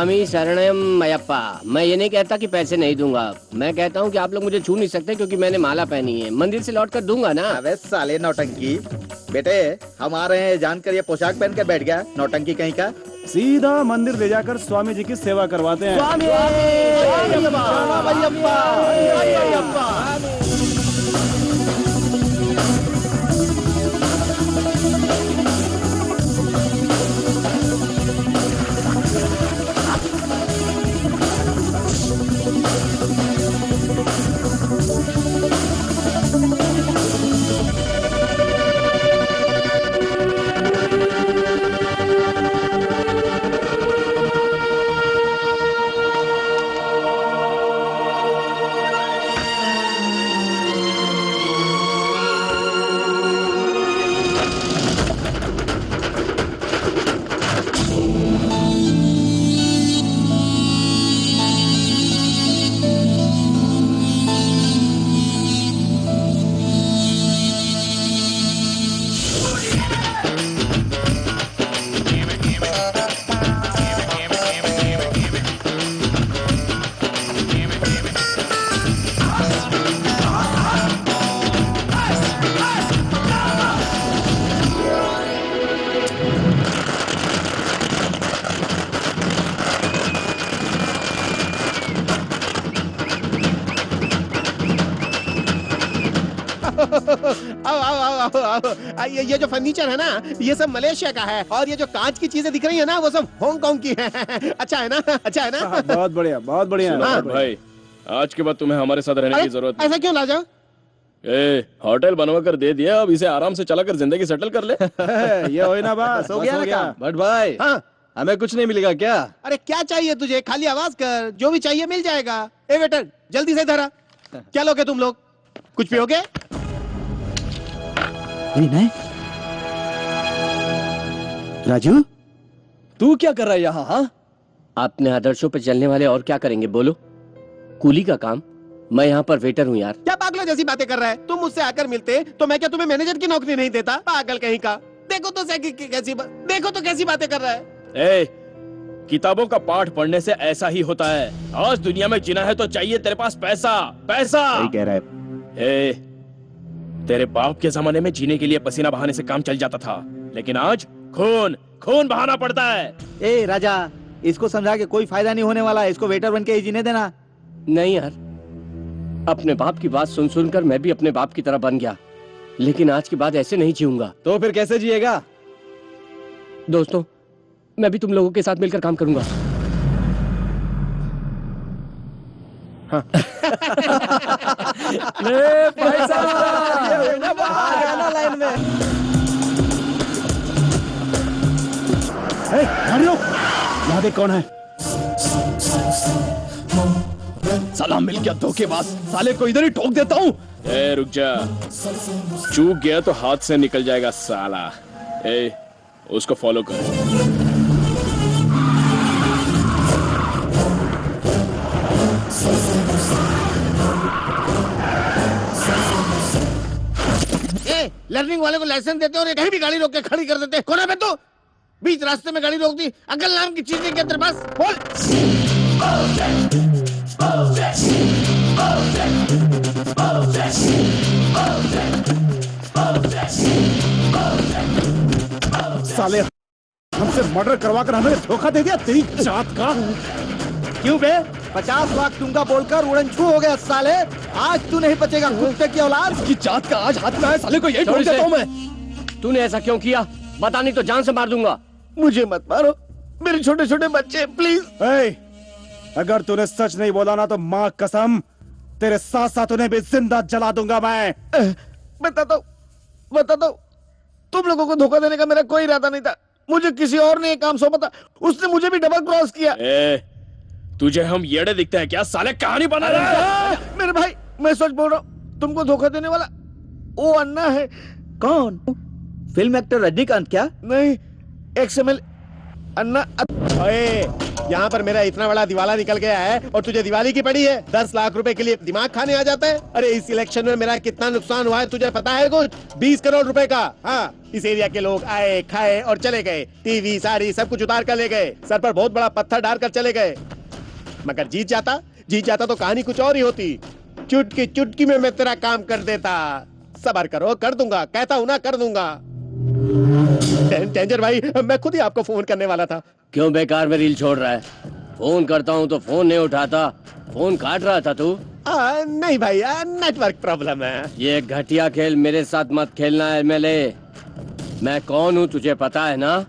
स्वामी शरणम अयप्पा। मैं ये नहीं कहता कि पैसे नहीं दूंगा, मैं कहता हूँ कि आप लोग मुझे छू नहीं सकते क्योंकि मैंने माला पहनी है। मंदिर से लौट कर दूंगा ना।
अबे साले नौटंकी, बेटे हम आ रहे हैं जानकर ये पोशाक पहन के बैठ गया नौटंकी कहीं का।
सीधा मंदिर ले जाकर स्वामी जी की सेवा करवाते हैं।
स्वामी
ये जो फर्नीचर है ना, ये सब मलेशिया का है, और ये जो कांच की चीजें दिख रही है ना, वो सब हांगकांग की है। अच्छा है ना, अच्छा है ना।
बहुत बढ़िया, बहुत बढ़िया।
सुनो भाई, आज के बाद तुम्हें हमारे साथ रहने की जरूरत नहीं।
ऐसा क्यों लाजा?
होटल बनवा कर दे दिया, अब इसे आराम से चला कर जिंदगी सेटल कर ले।
ये हो ना बस,
हो गया ना काम।
बट भाई,
हाँ
हमें कुछ नहीं मिलेगा क्या?
अरे क्या चाहिए तुझे, खाली आवाज कर, जो भी चाहिए मिल जाएगा। ए वेटर, जल्दी से धरा। क्या लोगे तुम लोग, कुछ पियोगे?
राजू, तू क्या कर रहा है यहाँ? हाँ,
अपने आदर्शों पे चलने वाले और क्या करेंगे बोलो? कूली का काम। मैं यहाँ पर वेटर हूँ यार।
क्या पागलों जैसी बातें कर रहा है? तुम मुझसे आकर मिलते तो मैं क्या तुम्हें मैनेजर की नौकरी नहीं देता? पागल कहीं का। देखो तो देखो तो कैसी बातें कर रहा है।
किताबों का पाठ पढ़ने से ऐसा ही होता है। आज दुनिया में जीना है तो चाहिए तेरे पास पैसा। पैसा
सही कह रहा है।
तेरे बाप के जमाने में जीने के लिए पसीना बहाने से काम चल जाता था, लेकिन आज खून खून बहाना पड़ता है।
ए राजा, इसको समझा के कोई फायदा नहीं होने वाला है, इसको वेटर बन के ही जीने देना।
नहीं यार, अपने बाप की बात सुन सुनकर मैं भी अपने बाप की तरह बन गया, लेकिन आज के बाद ऐसे नहीं जीऊंगा।
तो फिर कैसे जिएगा?
दोस्तों, मैं भी तुम लोगों के साथ मिलकर काम करूंगा।
हाँ। ले पैसा लाइन में।
यहाँ देख कौन है?
साला मिल गया धोखेबाज, साले को इधर ही ठोक देता हूँ।
रुक जा, चूक गया तो हाथ से निकल जाएगा साला। उसको फॉलो कर।
लर्निंग वाले को लाइसेंस देते और कहीं भी गाड़ी रोक के खड़ी कर देते। कौन है बे तू? बीच रास्ते में गाड़ी रोक दी। अकल नाम की चीज नहीं क्या तेरे पास? बोल।
साले हमसे मर्डर करवा कर हमें धोखा दे दिया, तेरी जात का।
क्यों बे? 50 लाख दूंगा बोलकर उड़नछू हो गया साले। आज तू नहीं बचेगा, कुत्ते की औलाद की जात का आज हाथ में है। साले को यही ठोक देता हूं मैं।
तूने ऐसा क्यों किया? बता नहीं तो जान से मार दूंगा।
मुझे मत मारो, मेरे छोटे छोटे बच्चे, प्लीज।
अगर तूने सच नहीं बोला ना तो माँ कसम तेरे साथ साथ उन्हें भी जिंदा जला दूंगा मैं।
बताता हूँ, तुम लोगों को धोखा देने का मेरा कोई इरादा नहीं था। मुझे किसी और ने ये काम सौंपा था, उसने मुझे भी डबल क्रॉस किया।
तुझे हम येड़े दिखते हैं क्या? साले कहानी बना रहे हैं।
मेरे भाई, मैं सच बोल रहा हूँ, तुमको धोखा देने वाला वो अन्ना है।
कौन? फिल्म एक्टर रजनीकांत क्या?
नहीं, XML अन्ना।
यहाँ पर मेरा इतना बड़ा दिवाला निकल गया है और तुझे दिवाली की पड़ी है। 10 लाख रुपए के लिए दिमाग खाने आ जाता है। अरे इस इलेक्शन में मेरा कितना नुकसान हुआ है तुझे पता है कुछ? 20 करोड़ रुपए का। हाँ, इस एरिया के लोग आए, खाए और चले गए। टीवी सारी सब कुछ उतार कर ले गए, सर पर बहुत बड़ा पत्थर डालकर चले गए। मगर जीत जाता तो कहानी कुछ और ही होती। चुटकी में मैं तेरा काम कर देता। सब्र करो, कर दूंगा, कहता हूँ ना, कर दूंगा। डेंजर भाई, मैं खुद ही आपको फोन करने वाला था।
क्यों बेकार में रील छोड़ रहा है? फोन करता हूँ तो फोन नहीं उठाता, फोन काट रहा था तू?
नहीं भाई, नेटवर्क प्रॉब्लम है।
ये घटिया खेल मेरे साथ मत खेलना है एमएलए। मैं कौन हूँ तुझे पता है ना?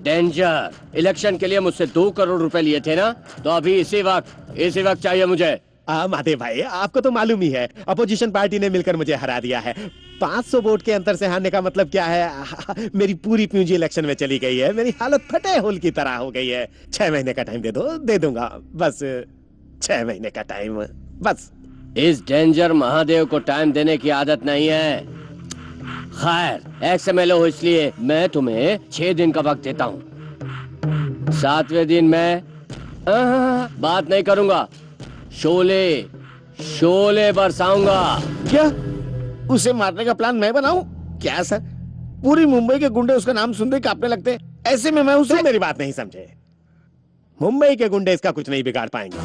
डेंजर। इलेक्शन के लिए मुझसे 2 करोड़ रुपए लिए थे ना, तो अभी इसी वक्त चाहिए मुझे।
महादेव भाई, आपको तो मालूम ही है, अपोजिशन पार्टी ने मिलकर मुझे हरा दिया है। 500 वोट के अंतर से हारने का मतलब क्या है? मेरी पूरी पूंजी इलेक्शन में चली गई है। मेरी हालत फटे होल की तरह हो गई है। 6 महीने का टाइम दे दूंगा बस। 6 महीने का टाइम बस।
इस डेंजर महादेव को टाइम देने की आदत नहीं है। खैर, एक्स-एमएलए हो इसलिए मैं तुम्हें 6 दिन का वक्त देता हूँ। 7वें दिन मैं बात नहीं करूंगा, शोले बरसाऊंगा।
क्या उसे मारने का प्लान मैं बनाऊं? क्या सर, पूरी मुंबई के गुंडे उसका नाम सुनते कांपने लगते। ऐसे में मैं उसे...
तुम मेरी बात नहीं समझे। मुंबई के गुंडे इसका कुछ नहीं बिगाड़ पाएंगे।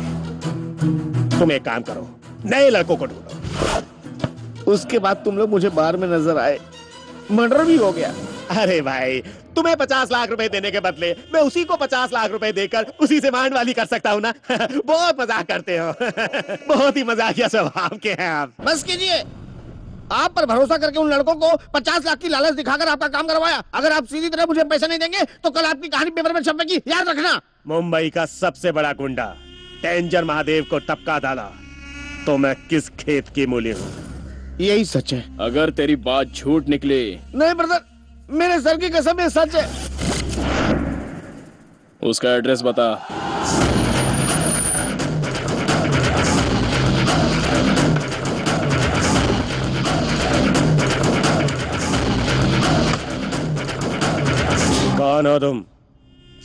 तुम एक काम करो, नए लड़कों को ढूंढो।
उसके बाद तुम लोग मुझे बार में नजर आए, मर्डर भी हो गया।
अरे भाई, तुम्हें 50 लाख रुपए देने के बदले मैं उसी को 50 लाख रुपए देकर उसी से मांड वाली कर सकता हूँ ना। बहुत मजाक करते हो। बहुत ही मजाकिया स्वभाव के हैं आप।
बस कीजिए, आप पर भरोसा करके उन लड़कों को 50 लाख की लालच दिखाकर आपका काम करवाया। अगर आप सीधी तरह मुझे पैसे नहीं देंगे तो कल आपकी कहानी पेपर में छपेगी, याद रखना।
मुंबई का सबसे बड़ा गुंडा डेंजर महादेव को टपका डाला तो मैं किस खेत की मूली हूँ?
यही सच है।
अगर तेरी बात झूठ निकले...
नहीं ब्रदर, मेरे सर की कसम ये सच है।
उसका एड्रेस बता।
कौन हो तुम?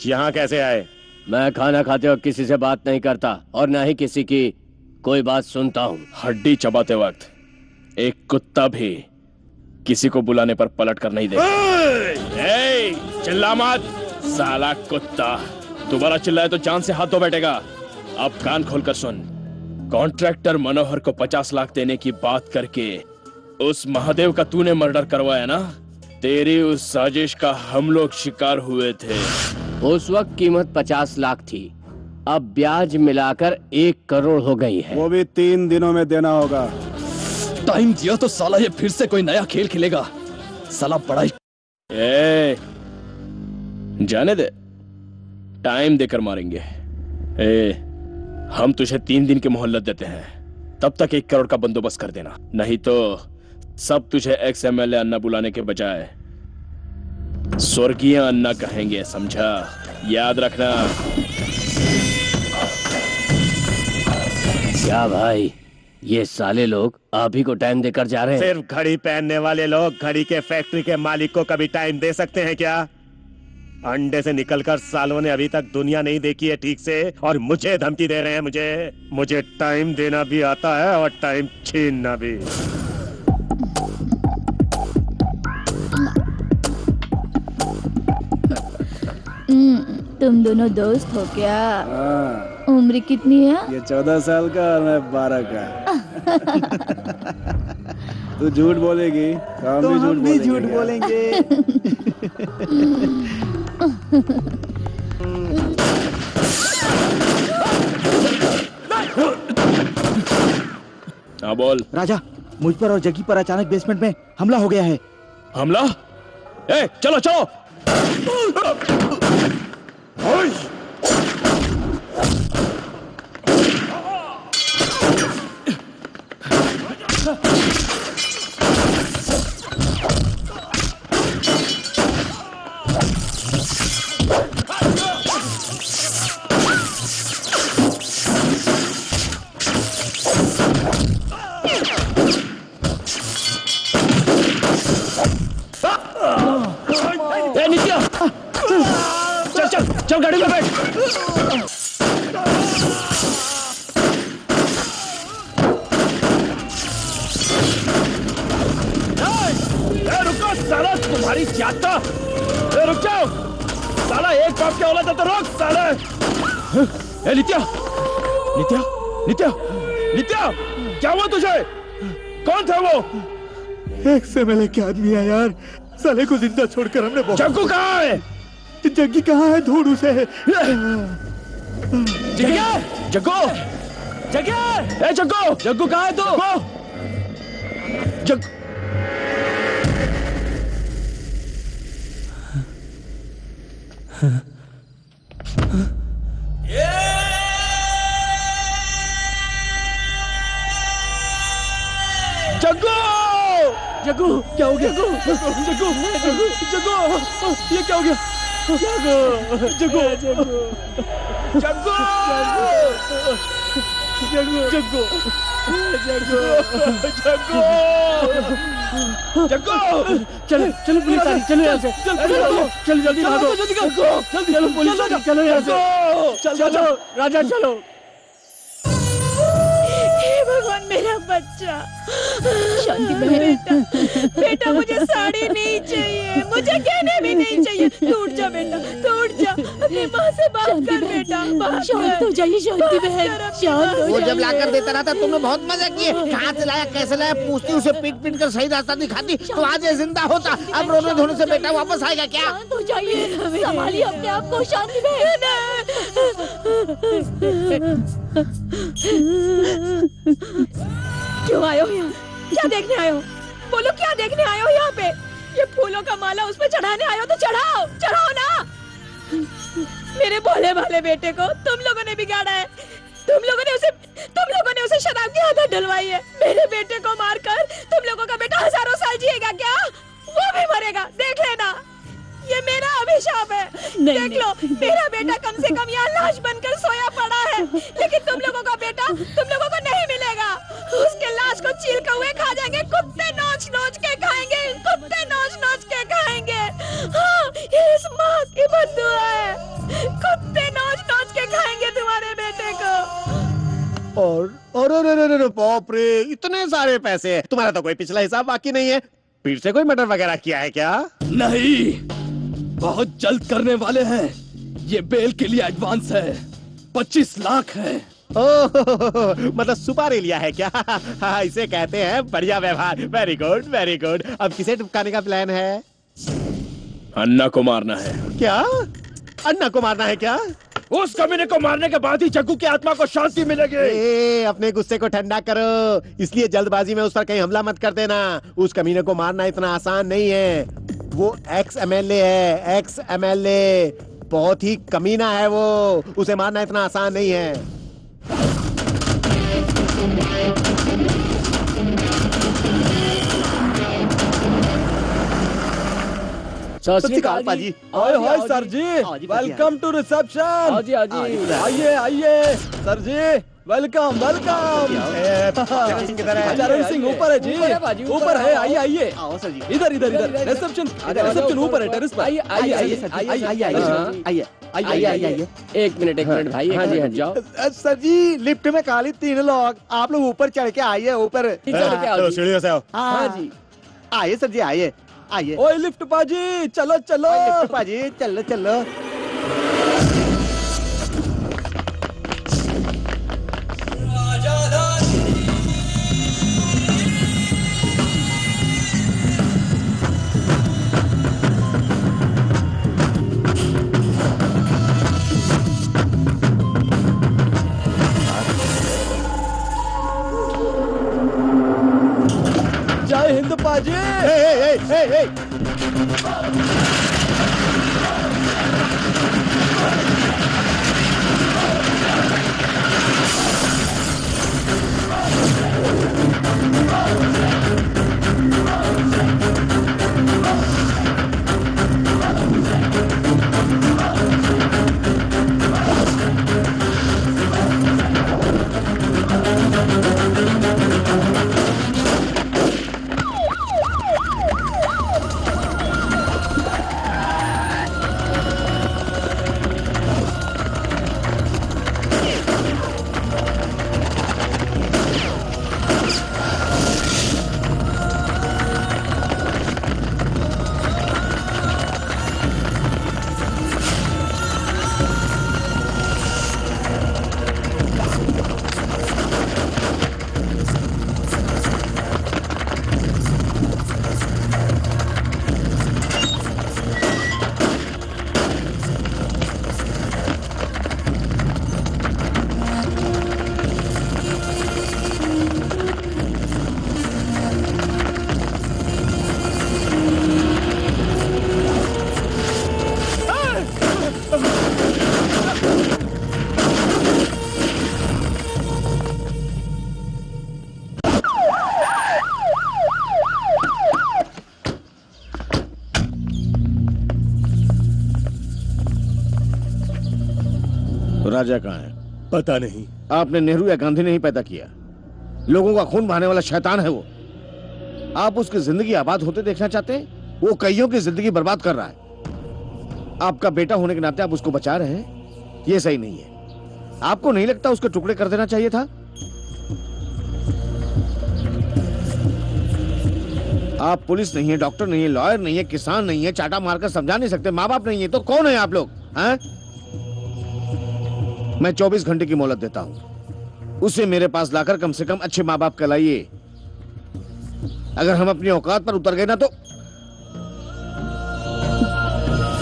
यहाँ कैसे आए?
मैं खाना खाते वक्त किसी से बात नहीं करता और ना ही किसी की कोई बात सुनता हूँ।
हड्डी चबाते वक्त एक कुत्ता भी किसी को बुलाने पर पलट कर नहीं देगा। चिल्ला मत साला कुत्ता। दोबारा चिल्लाए तो जान से हाथ धो बैठेगा। अब कान खोलकर सुन। कॉन्ट्रैक्टर मनोहर को 50 लाख देने की बात करके उस महादेव का तूने मर्डर करवाया ना? तेरी उस साजिश का हम लोग शिकार हुए थे।
उस वक्त कीमत 50 लाख थी, अब ब्याज मिलाकर 1 करोड़ हो गई है।
वो भी 3 दिनों में देना होगा।
टाइम दिया तो साला ये फिर से कोई नया खेल खेलेगा। साला बड़ा ही...
जाने दे, टाइम देकर मारेंगे। हम तुझे 3 दिन की मोहलत देते हैं, तब तक 1 करोड़ का बंदोबस्त कर देना, नहीं तो सब तुझे एक्स-एमएलए अन्ना बुलाने के बजाय स्वर्गीय अन्ना कहेंगे, समझा? याद रखना।
क्या भाई, ये साले लोग आप ही को टाइम देकर जा रहे हैं?
सिर्फ घड़ी पहनने वाले लोग घड़ी के फैक्ट्री के मालिक को कभी टाइम दे सकते हैं क्या? अंडे से निकलकर सालों ने अभी तक दुनिया नहीं देखी है ठीक से, और मुझे धमकी दे रहे हैं। मुझे टाइम देना भी आता है और टाइम छीनना भी।
तुम दोनों दोस्त हो क्या? उम्र कितनी है?
ये 14 साल का और मैं 12 का। तू झूठ बोलेगी तो हम भी झूठ बोलेंगे।
हाँ बोल।
राजा, मुझ पर और जगी पर अचानक बेसमेंट में हमला हो गया है।
हमला? चलो चलो। चल गाड़ी में बैठ। तो रोक साले। ए नित्या, नित्या, नित्या, नित्या, क्या हुआ तुझे? कौन था वो?
एक से मिले क्या आदमी है यार, साले को जिंदा छोड़कर हमने बहुत।
जग्गू कहाँ है?
जग्गी कहाँ है? ढूंढ उसे।
जग्गा, जग्गू, जग्गा, ए जग्गू,
जग्गू कहाँ है तू?
जग जग्गू,
जग्गू क्या हो गया? जग्गू, जग्गू, जग्गू, जग्गू, ये क्या हो गया? जग्गू, जग्गू, जग्गू,
जग्गू,
जग्गू, जग्गू, जग्गू,
जग्गू,
चलो चलो पुलिस आ रही, चलो यहाँ से, चलो जल्दी भागो,
जल्दी करो, जल्दी
चलो पुलिस, चलो यहाँ से, चलो राजा चलो।
हे भगवान मेरा बच्चा। शांति बेटा, बेटा मुझे साड़ी नहीं चाहिए, मुझे गहने भी नहीं चाहिए। तू उठ जा बेटा, तू उठ जा, अपनी माँ से बात कर बेटा।
शांत हो जाइए शांति बहन, शांत हो
वो जब
जाइए।
लाकर देता रहा था तुमने बहुत मजा किए। कहाँ से लाया, कैसे लाया, पूछती, उसे पीट पीट कर सही रास्ता दिखाती तो आज ये जिंदा होता। अब रोने धोने से बेटा वापस आएगा क्या?
शांत हो जाइए, संभालिए अपने आप को शांति बहन।
क्यों आए हो यहाँ? क्या देखने आए हो? बोलो क्या देखने आए हो यहाँ पे? ये फूलों का माला उस पे चढ़ाने आए हो तो चढ़ाओ, चढ़ाओ ना। मेरे भोले भाले बेटे को तुम लोगों ने बिगाड़ा है। तुम लोगों ने उसे शराब की आदत डलवाई है। मेरे बेटे को मारकर तुम लोगों का बेटा हजारों साल जिएगा क्या? वो भी मरेगा, देख लेना। ये मेरा अभिशाप है। देख लो, मेरा बेटा कम से कम यहाँ लाश बनकर सोया पड़ा है, लेकिन तुम लोगों का बेटा तुम लोगों को नहीं मिलेगा। उसके लाश को चील कौवे खा जाएंगे, कुत्ते नोच नोच के खाएंगे, कुत्ते नोच नोच के खाएंगे। हाँ, ये इस माँ की बद्दुआ है। कुत्ते नोच नोच के खाएंगे तुम्हारे बेटे को।
और बाप रे, इतने सारे पैसे। तुम्हारा तो कोई पिछला हिसाब बाकी नहीं है। फिर से कोई मर्डर वगैरह किया है क्या?
नहीं, बहुत जल्द करने वाले हैं। ये बेल के लिए एडवांस है, 25 लाख है।
ओह, मतलब सुपारी लिया है क्या? हाँ, इसे कहते हैं बढ़िया व्यवहार। Very good, very good. अब किसे टपकाने का प्लान है?
अन्ना को मारना है।
क्या? अन्ना को मारना है क्या?
उस कमीने को मारने के बाद ही जग्गू की आत्मा को शांति मिलेगी।
अपने गुस्से को ठंडा करो, इसलिए जल्दबाजी में उस पर कहीं हमला मत कर देना। उस कमीने को मारना इतना आसान नहीं है। वो एक्स एमएलए है, एक्स एमएलए। बहुत ही कमीना है वो, उसे मारना इतना आसान नहीं है।
सत श्री अकाल
पाजी।
हाय सर जी, वेलकम टू रिसेप्शन।
हाजी हाजी,
आइए आइए सर जी, वेलकम वेलकम। चरण सिंह ऊपर है जी, ऊपर है। आइए आइए, इधर इधर इधर, रिसेप्शन ऊपर है, टेरेस पर। आइए आइए आइए
आइए आइए। एक मिनट भाई। हाँ जी हाँ जाओ।
सर जी, लिफ्ट में खाली 3 लोग, आप लोग ऊपर चढ़ के आइए। ऊपर
चलो सीढ़ियों से आओ।
हाँ जी, आइए सर जी, आइए आइए।
ओए लिफ्ट पाजी, चलो चलो।
लिफ्ट पाजी, चलो चलो।
जय हिंद पाजी।
राजा कहाँ है?
पता नहीं।
आपने नेहरू या गांधी नहीं पैदा किया, लोगों का खून बहाने वाला शैतान है वो। आप उसकी जिंदगी आबाद होते देखना चाहते हैं? वो कईयों की जिंदगी बर्बाद कर रहा है। आपका बेटा होने के नाते आप उसको बचा रहे हैं, ये सही नहीं है। आपको नहीं लगता उसके टुकड़े कर देना चाहिए था? आप पुलिस नहीं है, डॉक्टर नहीं है, लॉयर नहीं है, किसान नहीं है, चाटा मारकर समझा नहीं सकते, माँ बाप नहीं है, तो कौन है आप लोग? हैं? मैं 24 घंटे की मोहलत देता हूं, उसे मेरे पास लाकर कम से कम अच्छे माँ बाप कहलाइए। अगर हम अपनी औकात पर उतर गए ना तो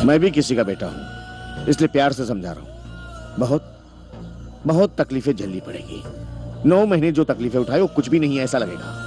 मैं भी किसी का बेटा हूं, इसलिए प्यार से समझा रहा हूं। बहुत तकलीफें झेलनी पड़ेगी। 9 महीने जो तकलीफें उठाए वो कुछ भी नहीं है ऐसा लगेगा।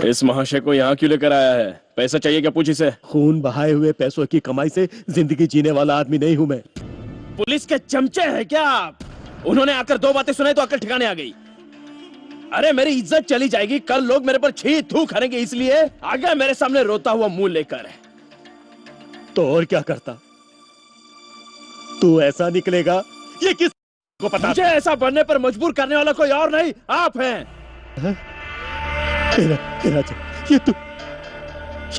इस महाशय को यहाँ क्यों लेकर आया है? पैसा चाहिए क्या? पूछ इसे।
खून बहाए हुए पैसों की कमाई से जिंदगी जीने वाला आदमी नहीं हूं मैं।
पुलिस के चमचे हैं क्या आप? उन्होंने आकर 2 बातें सुनाई तो अकल ठिकाने आ गई। अरे मेरी इज्जत चली जाएगी, कल लोग मेरे पर छी थू करेंगे, इसलिए आ गया मेरे सामने रोता हुआ मुंह लेकर।
तो और क्या करता? तू ऐसा निकलेगा ये किस को पता?
मुझे ऐसा बनने पर मजबूर करने वाला कोई और नहीं, आप हैं।
ये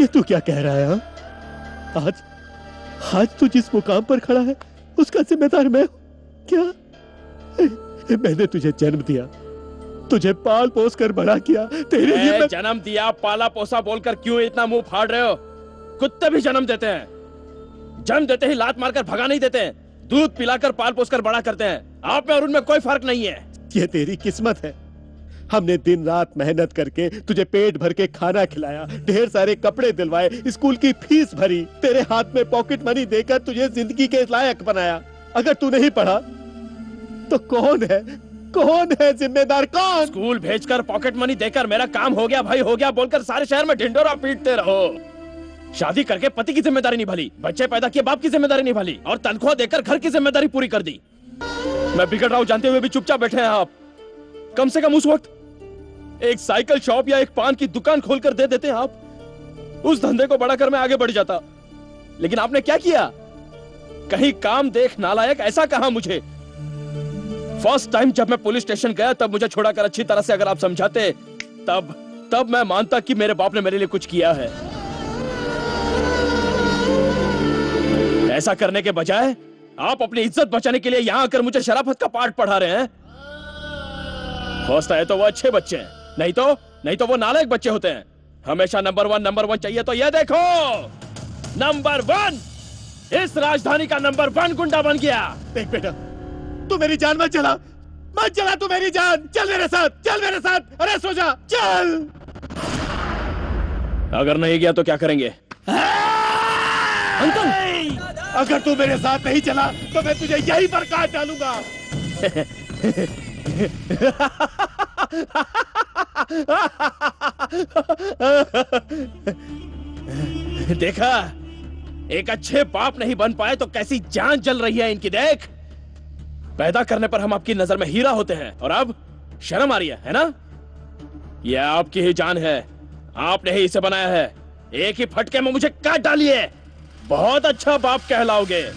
तू क्या कह रहा है? हा? आज तू जिस मुकाम पर खड़ा है उसका जिम्मेदार मैं हूं क्या? मैंने तुझे जन्म दिया, तुझे पाल पोस कर बड़ा किया, तेरे लिए मैं...
जन्म दिया पाला पोसा बोलकर क्यों इतना मुंह फाड़ रहे हो? कुत्ते भी जन्म देते हैं, जन्म देते ही लात मारकर भगा नहीं देते हैं, दूध पिलाकर पाल पोस कर बड़ा करते हैं। आप में और उनमें कोई फर्क नहीं है।
ये तेरी किस्मत है। हमने दिन रात मेहनत करके तुझे पेट भर के खाना खिलाया, ढेर सारे कपड़े दिलवाए, स्कूल की फीस भरी, तेरे हाथ में पॉकेट मनी देकर तुझे जिंदगी के लायक बनाया। अगर तू नहीं पढ़ा तो कौन है जिम्मेदार? कौन?
स्कूल भेजकर पॉकेट मनी देकर मेरा काम हो गया भाई हो गया बोलकर सारे शहर में ढिंडोरा पीटते रहो। शादी करके पति की जिम्मेदारी निभाली, बच्चे पैदा किए बाप की जिम्मेदारी निभाली, और तनख्वाह देकर घर की जिम्मेदारी पूरी कर दी। मैं बिगड़ रहा हूं जानते हुए भी चुपचाप बैठे हैं आप। कम से कम उस वक्त एक साइकिल शॉप या एक पान की दुकान खोलकर दे देते आप, उस धंधे को बढ़ाकर मैं आगे बढ़ जाता। लेकिन आपने क्या किया? कहीं काम देख नालायक ऐसा कहा मुझे। फर्स्ट टाइम जब मैं पुलिस स्टेशन गया तब मुझे छोड़ाकर अच्छी तरह से अगर आप समझाते तब मैं मानता कि मेरे बाप ने मेरे लिए कुछ किया है। ऐसा करने के बजाय आप अपनी इज्जत बचाने के लिए यहां आकर मुझे शराफत का पाठ पढ़ा रहे हैं। फर्स्ट आए तो वो अच्छे बच्चे हैं, नहीं तो वो नालायक बच्चे होते हैं। हमेशा नंबर वन चाहिए। तो ये देखो, नंबर 1 इस राजधानी का नंबर 1 गुंडा बन गया।
देख बेटा, तू मेरी जान मत जला तू मेरी जान। चल मेरे साथ। अरे सो जा, चल।
अगर नहीं गया तो क्या करेंगे?
अंकल, अगर तू मेरे साथ नहीं चला तो मैं तुझे यहीं पर काट डालूंगा।
देखा, एक अच्छे बाप नहीं बन पाए तो कैसी जान जल रही है इनकी। देख, पैदा करने पर हम आपकी नजर में हीरा होते हैं और अब शर्म आ रही है ना? यह आपकी ही जान है, आपने ही इसे बनाया है। एक ही फटके में मुझे काट डालिए, बहुत अच्छा बाप कहलाओगे।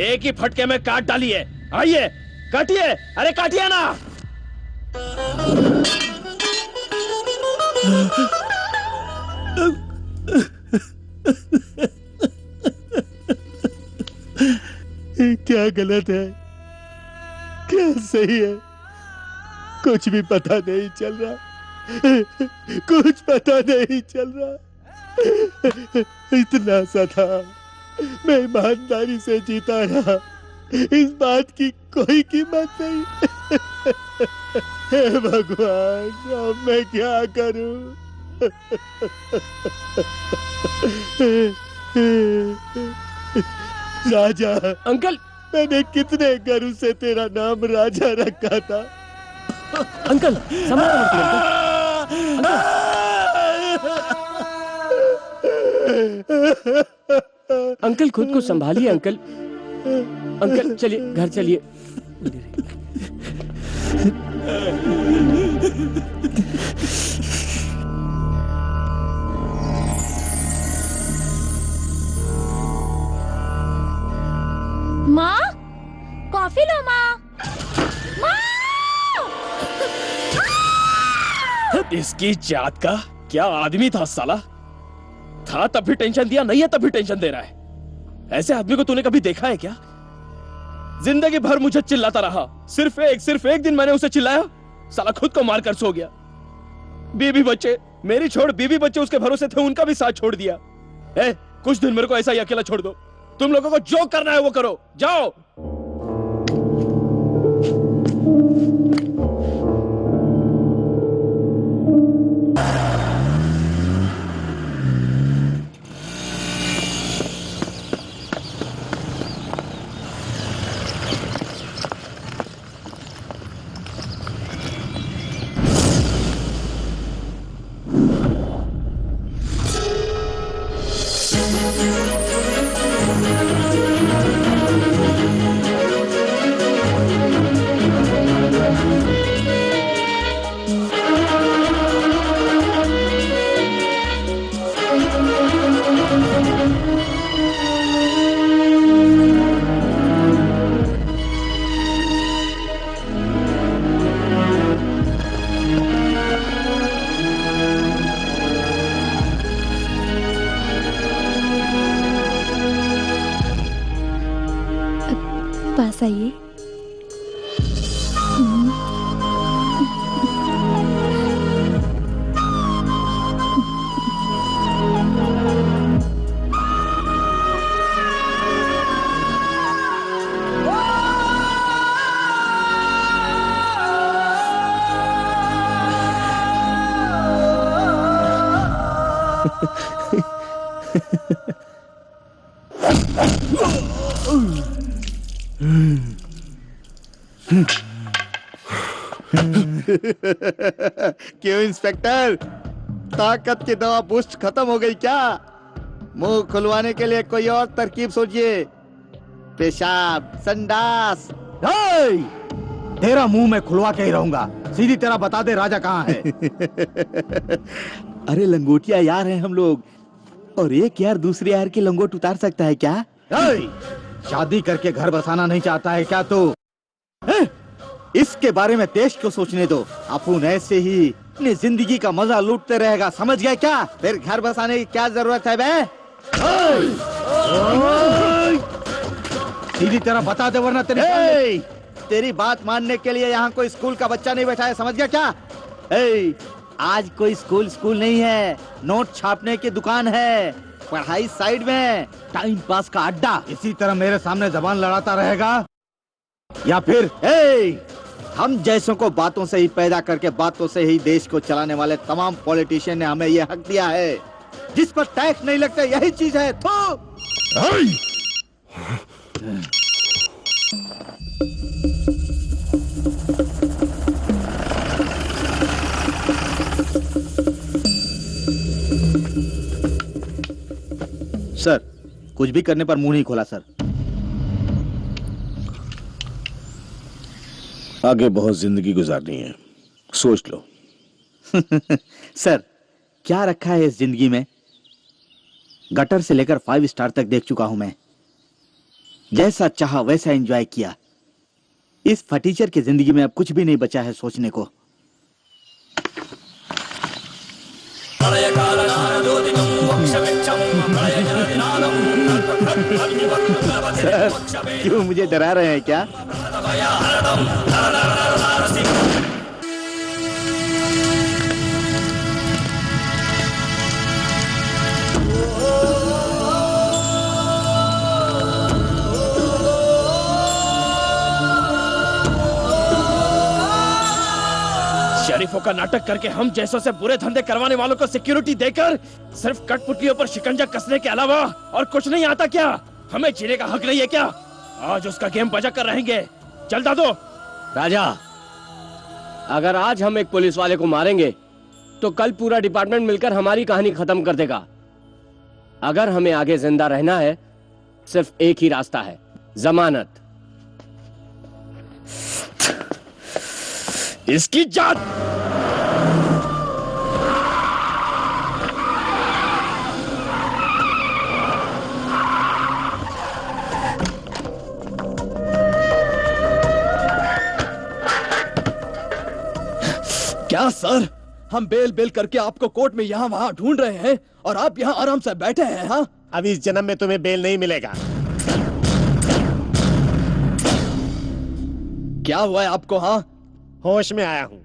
एक ही फटके में काट डालिए। आइए काटिए, अरे काटिए ना।
क्या गलत है, क्या सही है, कुछ भी पता नहीं चल रहा। कुछ पता नहीं चल रहा। इतना सा था, मैं ईमानदारी से जीता रहा, इस बात की कोई कीमत नहीं। हे भगवान, अब मैं क्या करूं? राजा।
अंकल,
मैंने कितने गर्व से तेरा नाम राजा रखा था,
अंकल संभाल अंकल। अंकल खुद को संभालिए अंकल। अंकल चलिए घर चलिए।
माँ कॉफी लो माँ।
इसकी जात का क्या आदमी था साला। था तब भी टेंशन दिया, नहीं है तब भी टेंशन दे रहा है। ऐसे आदमी को तूने कभी देखा है क्या? जिंदगी भर मुझे चिल्लाता रहा, सिर्फ एक दिन मैंने उसे चिल्लाया, साला खुद को मारकर सो गया। बीवी बच्चे, मेरी छोड़ बीवी बच्चे उसके भरोसे थे, उनका भी साथ छोड़ दिया। कुछ दिन मेरे को ऐसा ही अकेला छोड़ दो। तुम लोगों को जो करना है वो करो, जाओ।
पास आइए।
क्यों इंस्पेक्टर, ताकत की दवा बूस्ट खत्म हो गई क्या? मुंह खुलवाने के लिए कोई और तरकीब सोचिए। पेशाब, संडास।
तेरा मुंह मैं खुलवा के ही रहूंगा। सीधी तरह बता दे राजा कहाँ है।
अरे लंगोटिया यार हैं हम लोग, और एक यार दूसरे यार की लंगोट उतार सकता है क्या?
शादी करके घर बसाना नहीं चाहता है क्या तू?
इसके बारे में देश को सोचने दो। अपन ऐसे ही अपनी जिंदगी का मजा लूटते रहेगा, समझ गए क्या? फिर घर बसाने की क्या जरूरत है बे?
सीधी तरह बता दे वरना
तेरी बात मानने के लिए यहाँ कोई स्कूल का बच्चा नहीं बैठा है, समझ गया क्या? आज कोई स्कूल नहीं है, नोट छापने की दुकान है, पढ़ाई साइड में, टाइम पास का अड्डा।
इसी तरह मेरे सामने जबान लड़ाता रहेगा या फिर
हम जैसों को बातों से ही पैदा करके बातों से ही देश को चलाने वाले तमाम पॉलिटिशियन ने हमें यह हक दिया है। जिस पर टैक्स नहीं लगता यही चीज है।
सर, कुछ भी करने पर मुंह नहीं खोला सर।
आगे बहुत जिंदगी गुजारनी है, सोच लो।
सर, क्या रखा है इस जिंदगी में? गटर से लेकर 5 स्टार तक देख चुका हूं मैं। जैसा चाहा वैसा एंजॉय किया। इस फटीचर की जिंदगी में अब कुछ भी नहीं बचा है सोचने को। सर, क्यों मुझे डरा रहे हैं क्या?
शरीफों का नाटक करके हम जैसों से बुरे धंधे करवाने वालों को सिक्योरिटी देकर सिर्फ कठपुतलियों पर शिकंजा कसने के अलावा और कुछ नहीं आता क्या? हमें जीने का हक नहीं है क्या? आज उसका गेम बजा कर रहेंगे। चल दादो।
राजा,
अगर आज हम एक पुलिस वाले को मारेंगे तो कल पूरा डिपार्टमेंट मिलकर हमारी कहानी खत्म कर देगा। अगर हमें आगे जिंदा रहना है सिर्फ एक ही रास्ता है, जमानत।
इसकी जान।
क्या सर, हम बेल बेल करके आपको कोर्ट में यहाँ वहाँ ढूंढ रहे हैं और आप यहाँ आराम से बैठे हैं। हाँ,
अब इस जन्म में तुम्हें बेल नहीं मिलेगा।
क्या हुआ है आपको? हाँ,
होश में आया हूँ।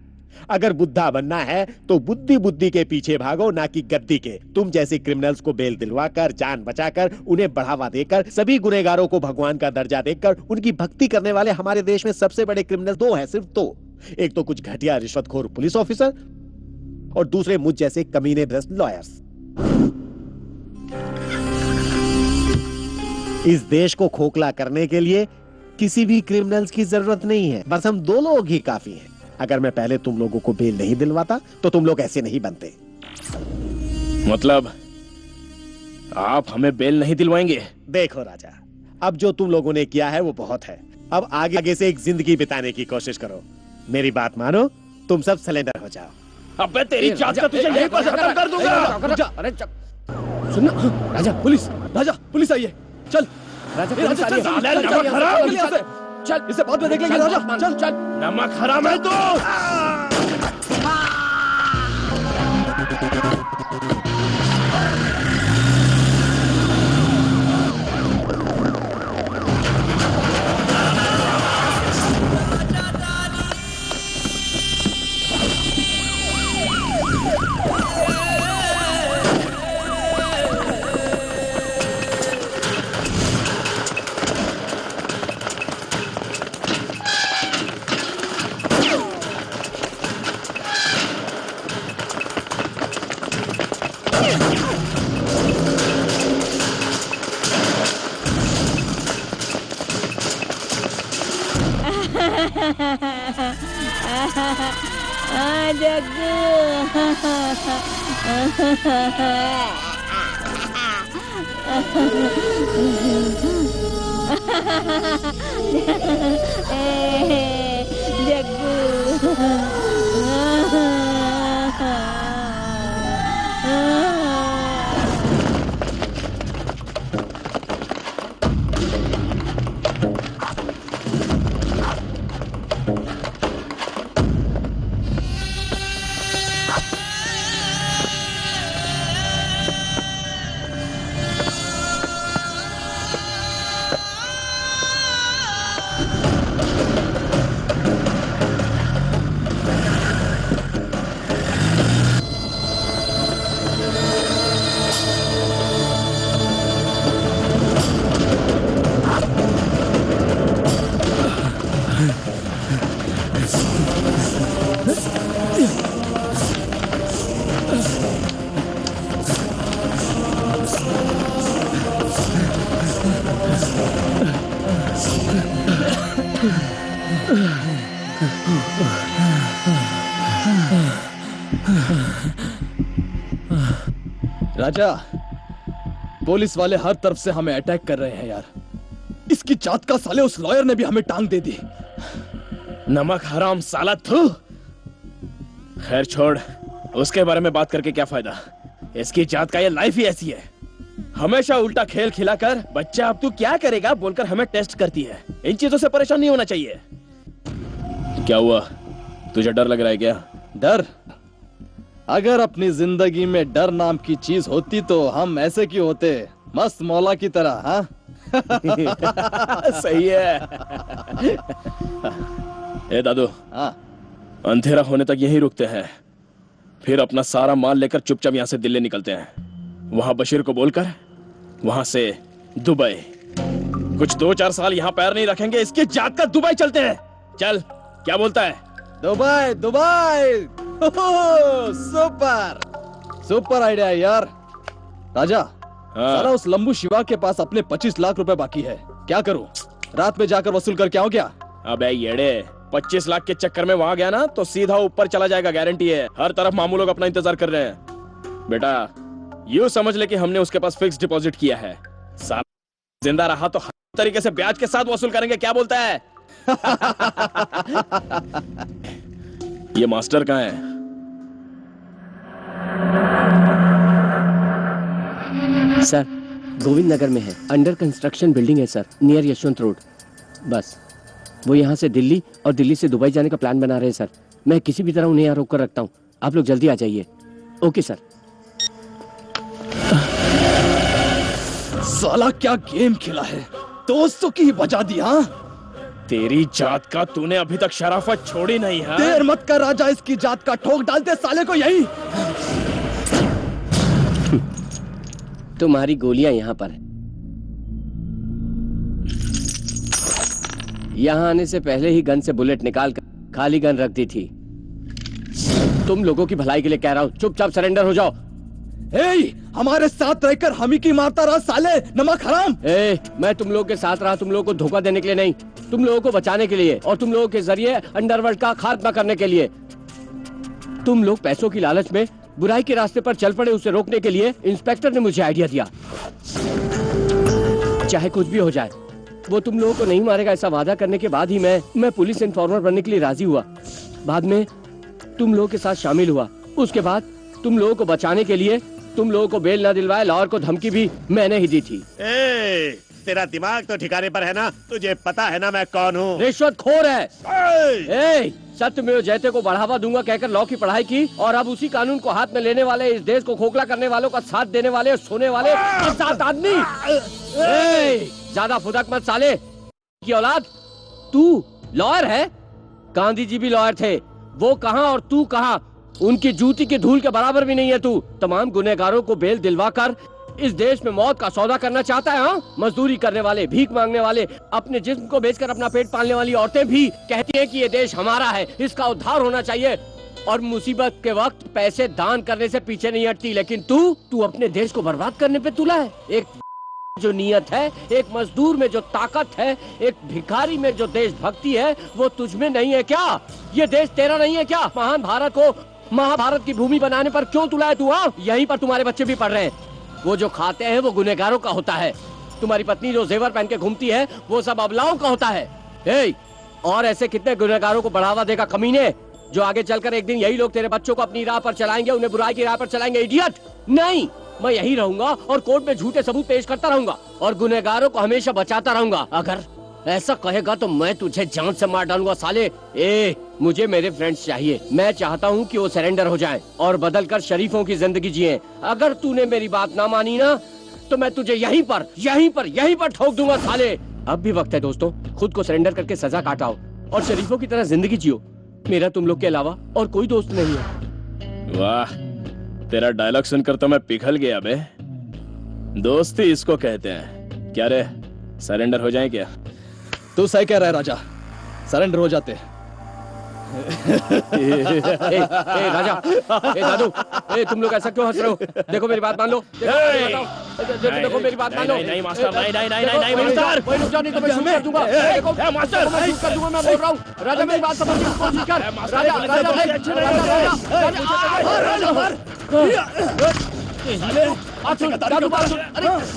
अगर बुद्धा बनना है तो बुद्धि बुद्धि के पीछे भागो, ना कि गद्दी के। तुम जैसे क्रिमिनल्स को बेल दिलवाकर, जान बचाकर, उन्हें बढ़ावा देकर, सभी गुनहगारों को भगवान का दर्जा देकर उनकी भक्ति करने वाले हमारे देश में सबसे बड़े क्रिमिनल दो हैं, सिर्फ दो। एक तो कुछ घटिया रिश्वतखोर पुलिस ऑफिसर और दूसरे मुझ जैसे कमीने भ्रष्ट लॉयर्स। इस देश को खोखला करने के लिए किसी भी क्रिमिनल्स की जरूरत नहीं है, बस हम दो लोग ही काफी हैं। अगर मैं पहले तुम लोगों को बेल नहीं दिलवाता तो तुम लोग ऐसे नहीं बनते।
मतलब आप हमें बेल नहीं दिलवाएंगे?
देखो राजा, अब जो तुम लोगों ने किया है वो बहुत है। अब आगे आगे से एक जिंदगी बिताने की कोशिश करो। मेरी बात मानो, तुम सब सरेंडर हो जाओ।
अबे तेरी जात का तुझे यहीं पर खत्म कर दूंगा।
अरे
सुनना राजा, पुलिस आई है। चल
राजा,
राजा चल,
नमक हराम।
चल, इसे बाद में देख लेंगे। राजा चल चल,
नमक हराम है तो।
राजा, पुलिस वाले हर तरफ से हमें अटैक कर रहे हैं यार। इसकी जात का साले उस लॉयर ने भी हमें टांग दे दी।
नमक हराम साला, थू। खैर छोड़, उसके बारे में बात करके क्या फायदा। इसकी जात का ये लाइफ ही ऐसी है, हमेशा उल्टा खेल खिलाकर बच्चा अब तू क्या करेगा बोलकर हमें टेस्ट करती है। इन चीजों से परेशान नहीं होना चाहिए। क्या हुआ, तुझे डर लग रहा है क्या?
डर? अगर अपनी जिंदगी में डर नाम की चीज होती तो हम ऐसे क्यों होते, मस्त मौला की तरह। हाँ
सही है। ए दादू,
हाँ,
अंधेरा होने तक यहीं रुकते हैं, फिर अपना सारा माल लेकर चुपचाप यहाँ से दिल्ली निकलते हैं। वहां बशीर को बोलकर वहां से दुबई। कुछ 2-4 साल यहाँ पैर नहीं रखेंगे, इसकी जात का दुबई चलते हैं। चल, क्या बोलता है?
Dubai Dubai. Super super idea है यार। राजा, सारा उस लंबू शिवा के पास अपने 25 लाख रुपए बाकी है। क्या करूं? रात में जाकर वसूल करके आऊं क्या?
अबे येड़े, 25 लाख के चक्कर में वहां गया ना तो सीधा ऊपर चला जाएगा, गारंटी है। हर तरफ मामू लोग अपना इंतजार कर रहे हैं। बेटा यूं समझ ले कि हमने उसके पास फिक्स डिपॉजिट किया है। साला जिंदा रहा तो हर तरीके से ब्याज के साथ वसूल करेंगे। क्या बोलता है? ये मास्टर कहाँ है?
सर गोविंद नगर में है, अंडर कंस्ट्रक्शन बिल्डिंग है सर, नियर यशवंत रोड। बस वो यहाँ से दिल्ली और दिल्ली से दुबई जाने का प्लान बना रहे हैं सर। मैं किसी भी तरह उन्हें यहाँ रोक कर रखता हूँ, आप लोग जल्दी आ जाइए। Okay sir.
साला क्या गेम खेला है, दोस्तों की ही बचा दिया।
तेरी जात का तूने अभी तक शराफत छोड़ी नहीं है।
देर मत कर राजा, इसकी जात का ठोक डालते साले को यही।
तुम्हारी गोलियां यहाँ पर है। यहाँ आने से पहले ही गन से बुलेट निकाल कर खाली गन रख दी थी। तुम लोगों की भलाई के लिए कह रहा हूँ, चुपचाप सरेंडर हो जाओ।
हमारे साथ रहकर हम ही की मारता रहा साले, नमक हराम।
मैं तुम लोगों के साथ रहा तुम लोगों को धोखा देने के लिए नहीं, तुम लोगों को बचाने के लिए और तुम लोगों के जरिए अंडरवर्ल्ड का खात्मा करने के लिए। तुम लोग पैसों की लालच में बुराई के रास्ते पर चल पड़े, उसे रोकने के लिए इंस्पेक्टर ने मुझे आइडिया दिया। चाहे कुछ भी हो जाए वो तुम लोगों को नहीं मारेगा, ऐसा वादा करने के बाद ही मैं पुलिस इन्फॉर्मर बनने के लिए राजी हुआ। बाद में तुम लोगों के साथ शामिल हुआ। उसके बाद तुम लोगों को बचाने के लिए तुम लोगों को बेल न दिलवाए लाहौर को धमकी भी मैंने ही दी थी।
तेरा दिमाग तो ठिकाने पर है ना? तुझे पता है ना मैं कौन हूँ?
रिश्वतखोर है। सत्यमेव जयते को बढ़ावा दूंगा कहकर लॉ की पढ़ाई की और अब उसी कानून को हाथ में लेने वाले, इस देश को खोखला करने वालों का साथ देने वाले, सोने वाले 7 आदमी। ज्यादा फुदक मत साले की औलाद। तू लॉयर है? गांधी जी भी लॉयर थे, वो कहाँ और तू कहाँ? उनकी जूती की धूल के बराबर भी नहीं है तू। तमाम गुनहगारों को बेल दिलवाकर इस देश में मौत का सौदा करना चाहता है। हाँ, मजदूरी करने वाले, भीख मांगने वाले, अपने जिस्म को बेचकर अपना पेट पालने वाली औरतें भी कहती हैं कि ये देश हमारा है, इसका उद्धार होना चाहिए और मुसीबत के वक्त पैसे दान करने से पीछे नहीं हटती। लेकिन तू अपने देश को बर्बाद करने पे तुला है। एक जो नियत है, एक मजदूर में जो ताकत है, एक भिखारी में जो देशभक्ति है, वो तुझ में नहीं है क्या? ये देश तेरा नहीं है क्या? महान भारत को महाभारत की भूमि बनाने पर क्यों तुला है तू? हाँ, यहीं पर तुम्हारे बच्चे भी पढ़ रहे हैं। वो जो खाते हैं वो गुनहगारों का होता है। तुम्हारी पत्नी जो जेवर पहन के घूमती है वो सब अबलाओं का होता है। और ऐसे कितने गुनहगारों को बढ़ावा देगा कमीने, जो आगे चलकर एक दिन यही लोग तेरे बच्चों को अपनी राह पर चलाएंगे, उन्हें बुराई की राह पर चलाएंगे। इडियट! नहीं, मैं यही रहूंगा और कोर्ट में झूठे सबूत पेश करता रहूंगा और गुनहगारों को हमेशा बचाता रहूंगा। अगर ऐसा कहेगा तो मैं तुझे जान से मार डालूंगा साले। मुझे मेरे फ्रेंड्स चाहिए। मैं चाहता हूँ कि वो सरेंडर हो जाएं और बदलकर शरीफों की जिंदगी जिए। अगर तूने मेरी बात ना मानी ना तो मैं तुझे यहीं पर ठोक दूंगा साले। अब भी वक्त है दोस्तों, खुद को सरेंडर करके सजा काटाओ और शरीफों की तरह जिंदगी जियो। मेरा तुम लोग के अलावा और कोई दोस्त नहीं है।
वाह, तेरा डायलॉग सुनकर तो मैं पिघल गया बे। दोस्ती इसको कहते हैं। क्या रे, सरेंडर हो जाए क्या?
तू सही कह रहा है राजा, सरेंडर हो जाते।
राजा, दादू, तुम लोग ऐसा क्यों हंस रहे हो? देखो मेरी बात मान लो। देखो मेरी बात मान लो।
नहीं मास्टर, नहीं मास्टर,
कोई रुक जाओ नहीं तो मैं शूट कर दूंगा। देखो मास्टर, मैं शूट कर दूंगा, मैं बोल रहा हूँ। राजा मेरी बात समझने की कोशिश कर।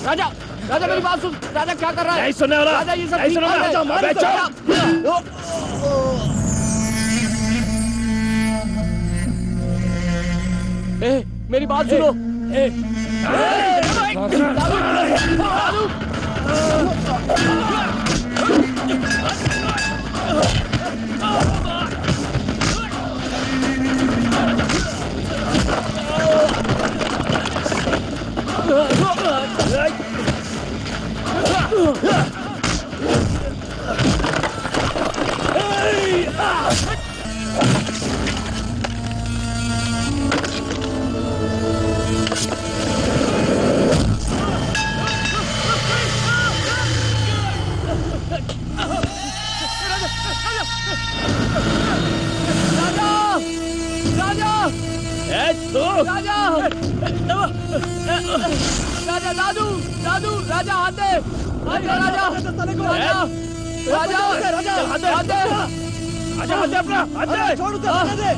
राजा राजा मेरी बात सुन। राजा क्या कर रहा है?
नहीं सुनने वाला।
राजा ये सब ठीक है। मेरी बात सुनो। राजा दादू दादू राजा हाथे राजा राजा राजा राजा
आजा आजा अपना आजा
छोड़ उसे, आने दे।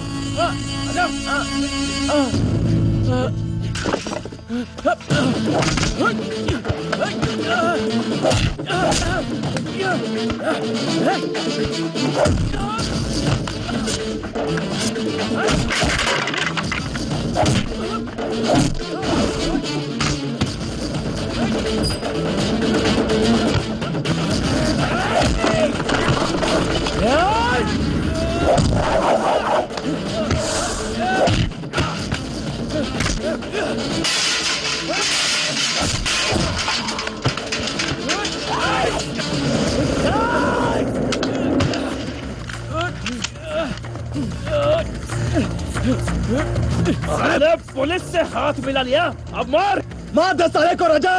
साले पुलिस से हाथ मिला लिया, अब मार
मार दे साले को राजा,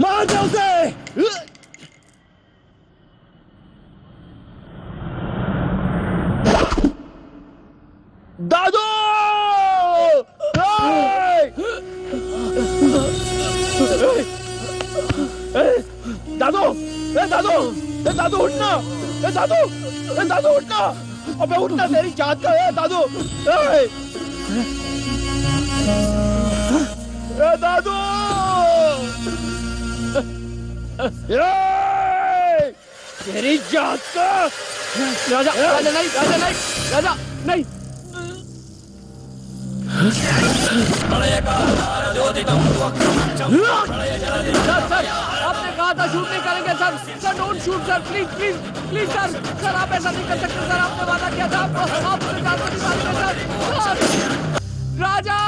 मार दे उसे।
दादू दादू दादू दादू उठना, दादू दादू उठना, अबे उठना, तेरी जात का है दादू। दादू तेरी जात का।
राजा राजा नहीं, राजा नहीं, राजा नहीं। सर आपने कहा था शूट नहीं करेंगे sir. Sir don't shoot sir, please please please sir. Sir आप ऐसा नहीं कर सकते सर, आपने वादा किया था। आप मुझे जान को नहीं मारेंगे सर। राजा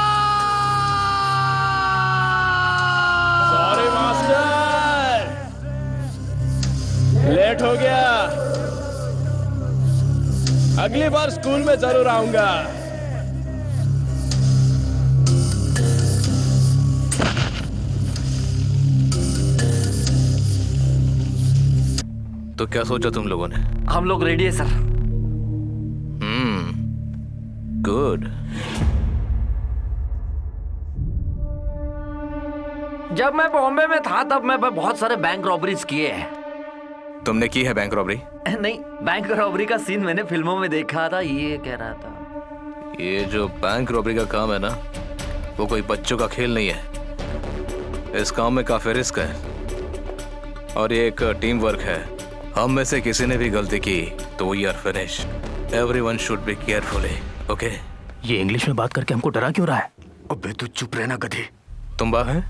सॉरी मास्टर, लेट हो गया। अगली बार स्कूल में जरूर आऊंगा।
तो क्या सोचा तुम लोगों ने?
हम लोग रेडी है सर।
गुड।
जब मैं बॉम्बे में था तब मैं बहुत सारे बैंक रॉबरीज किए हैं।
तुमने की है बैंक रॉबरी?
नहीं, बैंक रॉबरी का सीन मैंने फिल्मों में देखा था, ये कह रहा था।
ये जो बैंक रॉबरी का काम है ना, वो कोई बच्चों का खेल नहीं है। इस काम में काफी रिस्क है और ये एक टीम वर्क है। हम में से किसी ने भी गलती की तो we are finish. Everyone should be carefully, okay?
ये इंग्लिश में बात करके हमको डरा क्यों रहा है? अबे तू चुप रहना गधे।
तुम बात है?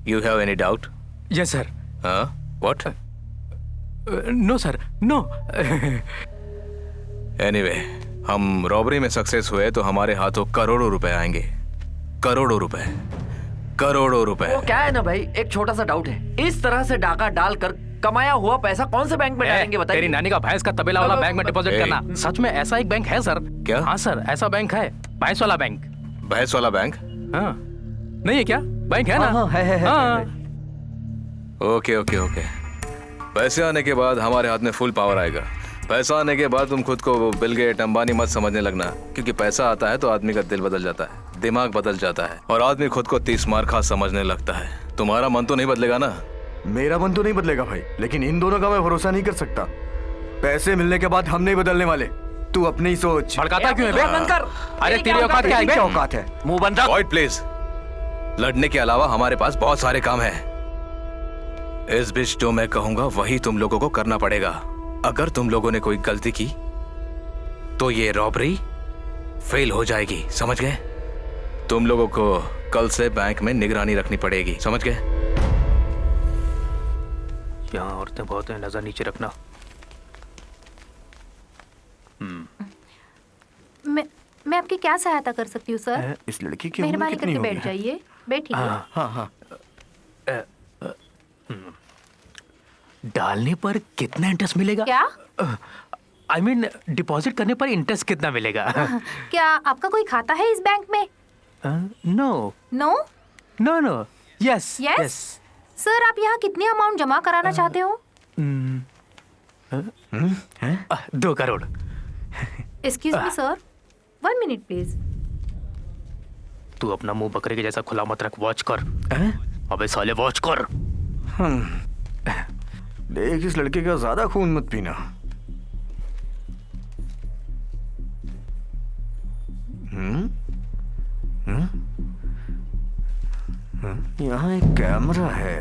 You have any doubt?
Yes sir.
हाँ, what?
No sir, no.
Anyway, हम रॉबरी में सक्सेस हुए तो हमारे हाथों करोड़ों रुपए आएंगे। करोड़ों रुपए, करोड़ों रुपए।
वो क्या है ना भाई, एक छोटा सा डाउट है। इस तरह से डाका डालकर कमाया हुआ पैसा कौन से बैंक में डालेंगे बताइए?
तेरी नानी का भैंस का तबेला वाला बैंक में डिपॉजिट करना। सच में ऐसा एक बैंक है सर?
क्या?
हाँ सर, ऐसा बैंक है, भैंस वाला बैंक।
भैंस वाला बैंक?
हाँ, नहीं है क्या? बैंक है ना?
हाँ, है।
Okay okay okay. पैसे आने के बाद हमारे हाथ में फुल पावर आएगा। पैसा आने के बाद तुम खुद को बिल गेट, अंबानी मत समझने लगना, क्योंकि पैसा आता है तो आदमी का दिल बदल जाता है, दिमाग बदल जाता है और आदमी खुद को 30 मार खा समझने लगता है। तुम्हारा मन तो नहीं बदलेगा ना?
मेरा मन तो नहीं बदलेगा भाई, लेकिन इन दोनों का मैं भरोसा नहीं कर सकता। पैसे मिलने के बाद हम नहीं बदलने वाले। तू अपनी ही सोच।
भड़काता क्यों है बे? अरे तेरी औकात क्या है?
क्या औकात है?
मुंह बंद रख।
Avoid please. लड़ने के अलावा हमारे पास बहुत सारे काम हैं। इस बीच जो मैं कहूंगा वही तुम लोगों को करना पड़ेगा। अगर तुम लोगों ने कोई गलती की तो ये रॉबरी फेल हो जाएगी, समझ गए? तुम लोगों को कल से बैंक में निगरानी रखनी पड़ेगी, समझ गए?
यहाँ औरतें बहुत हैं, नजर नीचे रखना।
मैं आपकी क्या सहायता कर सकती हूँ सर?
इस लड़की की
मेहरबानी करके बैठ जाइए। बैठिए।
हाँ।
डालने पर कितना इंटरेस्ट मिलेगा?
क्या?
I mean, डिपॉजिट करने पर इंटरेस्ट कितना मिलेगा?
क्या आपका कोई खाता है इस बैंक में?
No
no.
यस।
सर आप यहाँ कितनी अमाउंट जमा कराना चाहते हो?
2 crore.
Excuse me sir, 1 minute please.
तू अपना मुंह बकरे के जैसा खुला मत रख, वॉच कर। अबे साले वॉच कर।
देख, इस लड़के का ज्यादा खून मत पीना। यहाँ एक कैमरा है,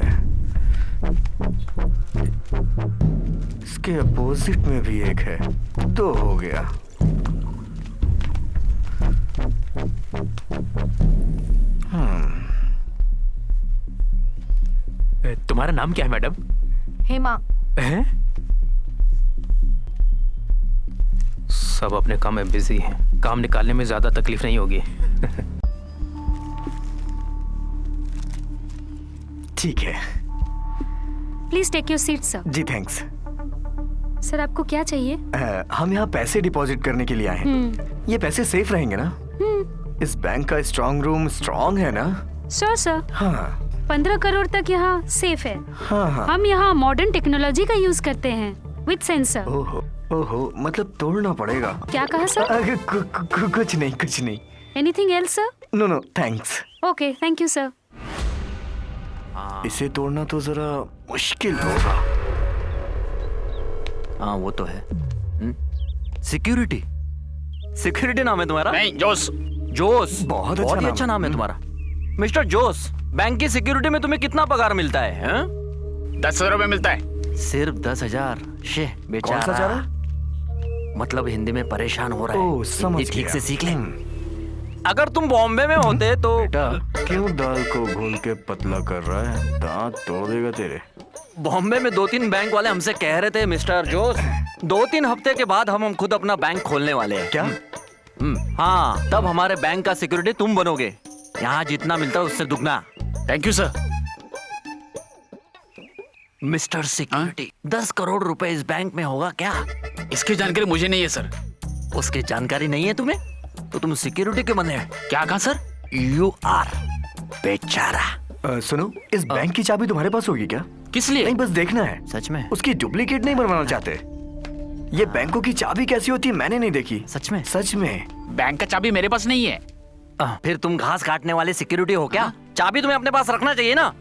इसके अपोजिट में भी एक है, 2 हो गया।
तुम्हारा नाम क्या है मैडम?
हेमा।
हैं? सब अपने काम में बिजी हैं। काम निकालने में ज्यादा तकलीफ नहीं होगी।
ठीक है।
Please take your seat sir.
जी थैंक्स।
सर आपको क्या चाहिए?
हम यहाँ पैसे डिपॉजिट करने के लिए आए हैं। ये पैसे सेफ रहेंगे ना? इस बैंक का स्ट्रॉन्ग रूम स्ट्रॉन्ग है ना?
Sure sir.
हाँ
15 करोड़ तक यहाँ सेफ है।
हाँ हाँ।
हम यहाँ मॉडर्न टेक्नोलॉजी का यूज करते हैं विद सेंसर।
ओहो ओहो, मतलब तोड़ना पड़ेगा।
क्या कहा सर?
कुछ नहीं।
Anything else sir?
No thanks.
Okay thank you sir.
इसे तोड़ना तो जरा मुश्किल होगा।
हाँ वो तो है। सिक्योरिटी नाम है तुम्हारा?
नहीं, जोस।
जोस
बहुत
ही अच्छा नाम है तुम्हारा। मिस्टर जोस, बैंक की सिक्योरिटी में तुम्हें कितना पगार मिलता है?
10,000 रुपए मिलता है।
सिर्फ 10,000? शेह बेचारा।
कौन सा चारा?
मतलब हिंदी में परेशान हो रहा है।
ओह, समझ
ठीक
गया।
से सीख ले। अगर तुम बॉम्बे में होते तो
क्यों दाल को घोल के पतला कर रहा है? दांत तोड़ देगा तेरे।
बॉम्बे में 2-3 बैंक वाले हमसे कह रहे थे मिस्टर जोस, 2-3 हफ्ते के बाद हम खुद अपना बैंक खोलने वाले हैं।
क्या?
हाँ, तब हमारे बैंक का सिक्योरिटी तुम बनोगे। यहाँ जितना मिलता है उससे दुगना।
Thank you sir.
Mister security, 10 crore रुपए इस बैंक में होगा क्या?
इसकी जानकारी मुझे नहीं है सर।
उसकी जानकारी नहीं है तुम्हें? तो तुम सिक्योरिटी के बने?
क्या कहा सर?
यू आर बेचारा।
सुनो, इस बैंक की चाबी तुम्हारे पास होगी क्या?
किस लिए?
नहीं, बस देखना है।
सच में?
उसकी डुप्लीकेट नहीं बनवाना चाहते। ये बैंकों की चाबी कैसी होती है मैंने नहीं देखी।
सच में?
सच में।
बैंक का चाबी मेरे पास नहीं है।
फिर तुम घास काटने वाले सिक्योरिटी हो क्या? चाबी तुम्हें अपने पास रखना चाहिए ना।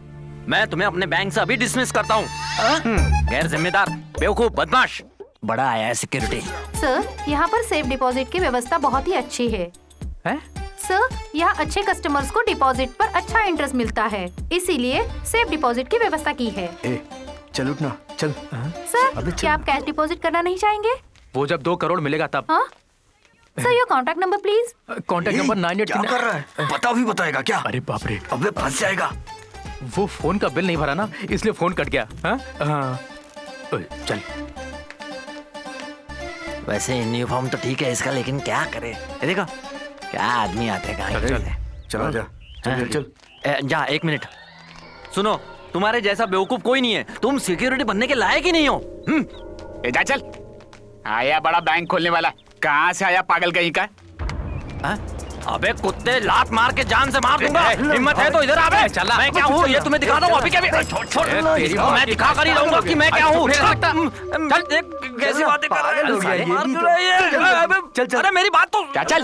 मैं तुम्हें अपने बैंक से अभी डिसमिस करता हूँ। गैर जिम्मेदार, बेवकूफ, बदमाश। बड़ा आया है सिक्योरिटी।
सर, यहाँ पर सेफ डिपॉजिट की व्यवस्था बहुत ही अच्छी है। सर, यहाँ अच्छे कस्टमर्स को डिपॉजिट पर अच्छा इंटरेस्ट मिलता है, इसीलिए सेफ डिपॉजिट की व्यवस्था की है।
चल उठना, चल।
सर, क्या आप कैश डिपॉजिट करना नहीं चाहेंगे?
वो जब 2 करोड़ मिलेगा तब।
हाँ? Sir, your contact number please.
Contact number 98।
क्या कर रहा है? पता भी बताएगा क्या?
अरे बाप रे,
अबे फंस जाएगा।
वो फोन का बिल नहीं भरा ना, इसलिए फोन कट गया। हाँ? चल।
वैसे यूनिफॉर्म तो ठीक है इसका, लेकिन क्या करे? ये देखो क्या आदमी आते हैं।
चलो जा, चल।
जा 1 मिनट। सुनो, तुम्हारे जैसा बेवकूफ कोई नहीं है। तुम सिक्योरिटी बनने के लायक ही नहीं हो।
जा चल। आया बड़ा बैंक खोलने वाला, कहाँ से आया पागल कहीं का?
अबे कुत्ते, लात मार के जान से मार दूंगा। हिम्मत है तो इधर आ बे। चला, मैं क्या हूँ ये तुम्हें दिखाता हूँ अभी। क्या छोड़, मैं दिखा कर ही रहूंगा कि मैं क्या हूँ। चल देख कैसी बातें कर रहे हैं।
चल। अरे मेरी बात तो क्या? चल,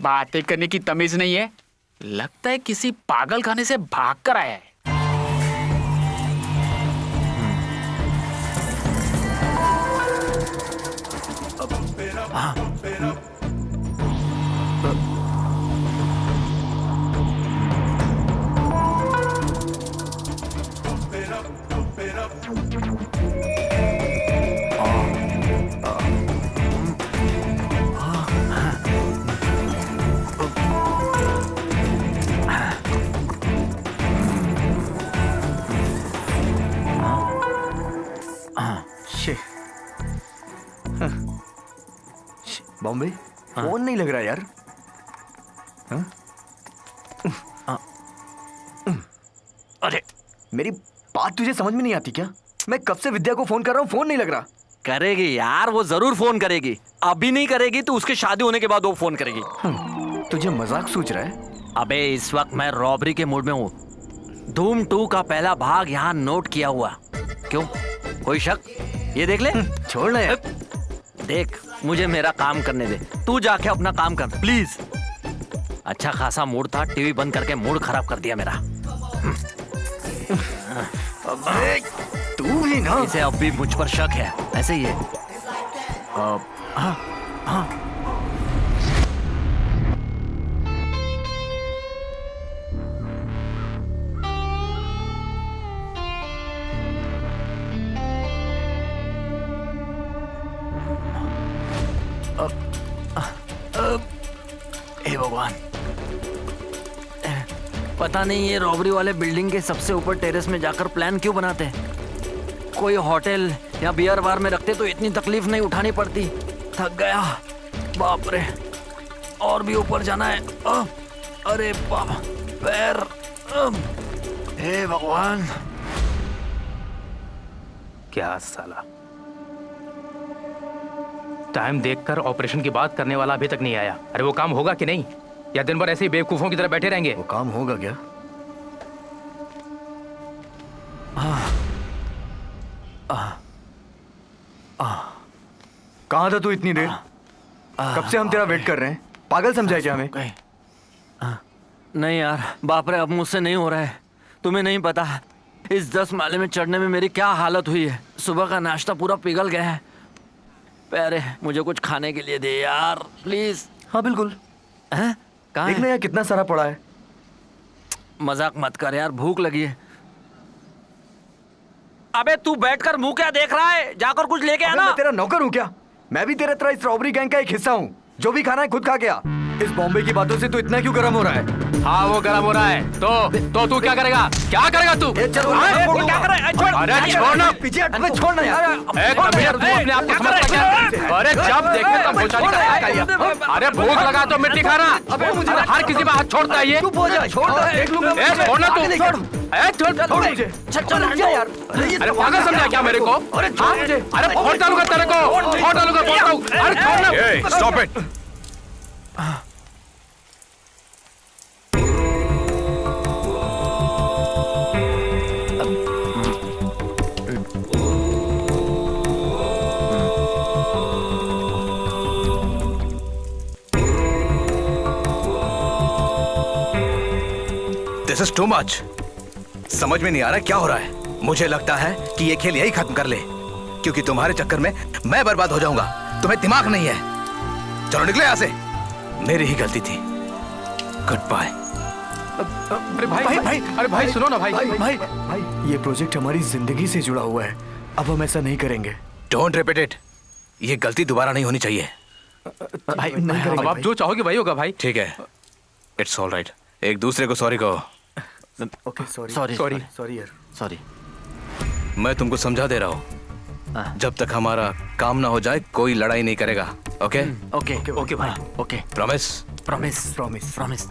बातें करने की तमीज नहीं है। लगता है किसी पागल खाने से भाग कर आया है।
बॉम्बे, फोन नहीं लग रहा यार।
अरे
मेरी बात तुझे समझ में नहीं आती क्या? मैं कब से विद्या को फोन कर रहा हूँ, फोन नहीं लग रहा।
करेगी यार, वो जरूर फोन करेगी। अभी नहीं करेगी तो उसके शादी होने के बाद वो फोन करेगी।
तुझे मजाक सूझ रहा है?
अबे इस वक्त मैं रॉबरी के मूड में हूँ। धूम 2 का पहला भाग यहाँ नोट किया हुआ। क्यों, कोई शक? ये देख ले।
छोड़ ना यार।
देख, मुझे मेरा काम करने दे। तू जाके अपना काम कर प्लीज। अच्छा खासा मूड था, टीवी बंद करके मूड खराब कर दिया मेरा।
अबे तू भी ना।
इसे अब भी मुझ पर शक है, ऐसे ही है। हाँ। पता नहीं ये रॉबरी वाले बिल्डिंग के सबसे ऊपर टेरेस में जाकर प्लान क्यों बनाते हैं। कोई होटल या बियर बार में रखते तो इतनी तकलीफ नहीं उठानी पड़ती। थक गया, बाप रे, और भी ऊपर जाना है। अरे बाप, पैर, हे भगवान।
क्या साला, टाइम देखकर ऑपरेशन की बात करने वाला अभी तक नहीं आया। अरे वो काम होगा कि नहीं, या दिन भर ऐसे ही बेवकूफों की तरह बैठे रहेंगे?
वो काम होगा क्या? कहाँ था तू इतनी देर? कब से हम तेरा वेट कर रहे हैं। पागल समझा है क्या हमें?
नहीं यार, बाप रे, अब मुझसे नहीं हो रहा है। तुम्हें नहीं पता इस 10 माले में चढ़ने में मेरी क्या हालत हुई है। सुबह का नाश्ता पूरा पिघल गया है। प्यारे, मुझे कुछ खाने के लिए दे यार, प्लीज।
हाँ बिल्कुल।
हैं? कहाँ
देखना यार कितना सारा पड़ा है।
मजाक मत कर यार, भूख लगी है। अबे तू बैठकर मुंह क्या देख रहा है? जाकर कुछ लेके आना।
मैं तेरा नौकर हूँ क्या? मैं भी तेरे तरह इस रॉबरी गैंग का एक हिस्सा हूँ। जो भी खाना है खुद खा के आ। इस बॉम्बे की बातों से तू इतना क्यों गर्म हो रहा है?
हाँ वो गर्म हो रहा है। तो तू क्या करेगा? क्या करेगा तू?
क्या कर रहा है?
अरे छोड़ना,
पीछे हट, अबे छोड़ना यार।
अपने आप को समझता क्या? अरे जब देखे तब भोजन करता। अरे भूख लगा तो मिट्टी खाना। अरे हर किसी पर हाथ छोड़ता है ये। छोड़ना तू। छोड़ मुझे।
चल यार।
अरे पागल समझा क्या मेरे को? अरे फोड़ डालूंगा तेरे को, फोड़ डालूंगा, बोलता हूँ। अरे छोड़ना।
Stop it. This is too much. समझ में नहीं आ रहा क्या हो रहा है। मुझे लगता है कि ये खेल यही खत्म कर ले, क्योंकि तुम्हारे चक्कर में मैं बर्बाद हो जाऊंगा। तुम्हें दिमाग नहीं है। चलो निकले यहाँ से। मेरी ही गलती थी। Good bye.
अरे भाई, अरे भाई सुनो ना भाई।
भाई ये प्रोजेक्ट हमारी जिंदगी से जुड़ा हुआ है। अब हम ऐसा नहीं करेंगे।
Don't repeat it. ये गलती दोबारा नहीं होनी चाहिए।
भाई नहीं करेंगे। अब आप जो चाहोगे वही होगा भाई।
ठीक है, इट्स ऑल राइट। एक दूसरे को सॉरी कहो।
ओके सॉरी यार,
सॉरी।
मैं तुमको समझा दे रहा हूँ, जब तक हमारा काम ना हो जाए कोई लड़ाई नहीं करेगा। ओके
ओके भाई, ओके।
प्रॉमिस?
प्रॉमिस।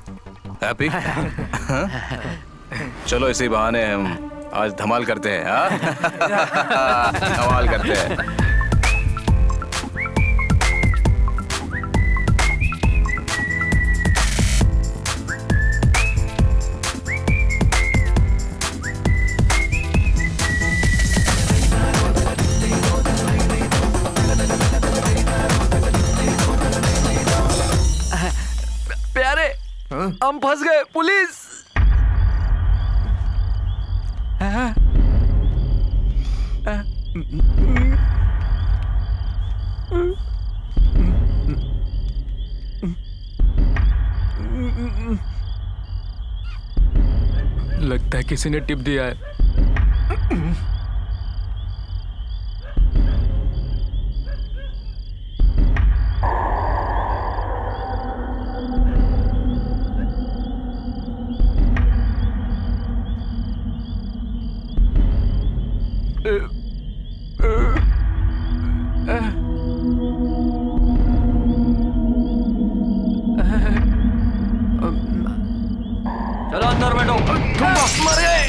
हैप्पी? चलो इसी बहाने हम आज धमाल करते हैं। हाँ? धमाल करते हैं।
प्यारे, हम फंस गए। पुलिस।
लगता है किसी ने टिप दिया है।
चलो अंदर बैठो। मर गए।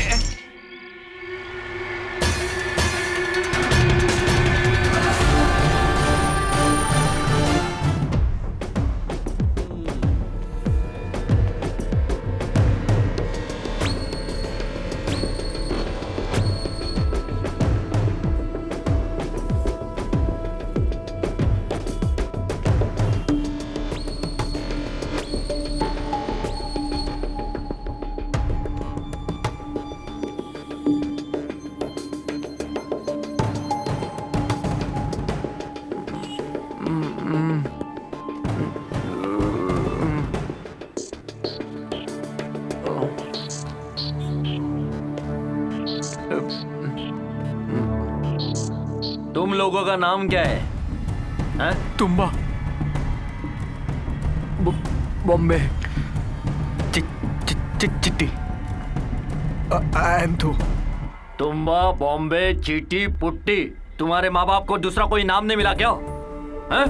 तुम लोगों का नाम क्या है?
तुम्बा।
बॉम्बे। चिट्टी।
तुम्बा, बॉम्बे, चीटी, पुट्टी, तुम्हारे माँ बाप को दूसरा कोई नाम नहीं मिला क्या? हैं?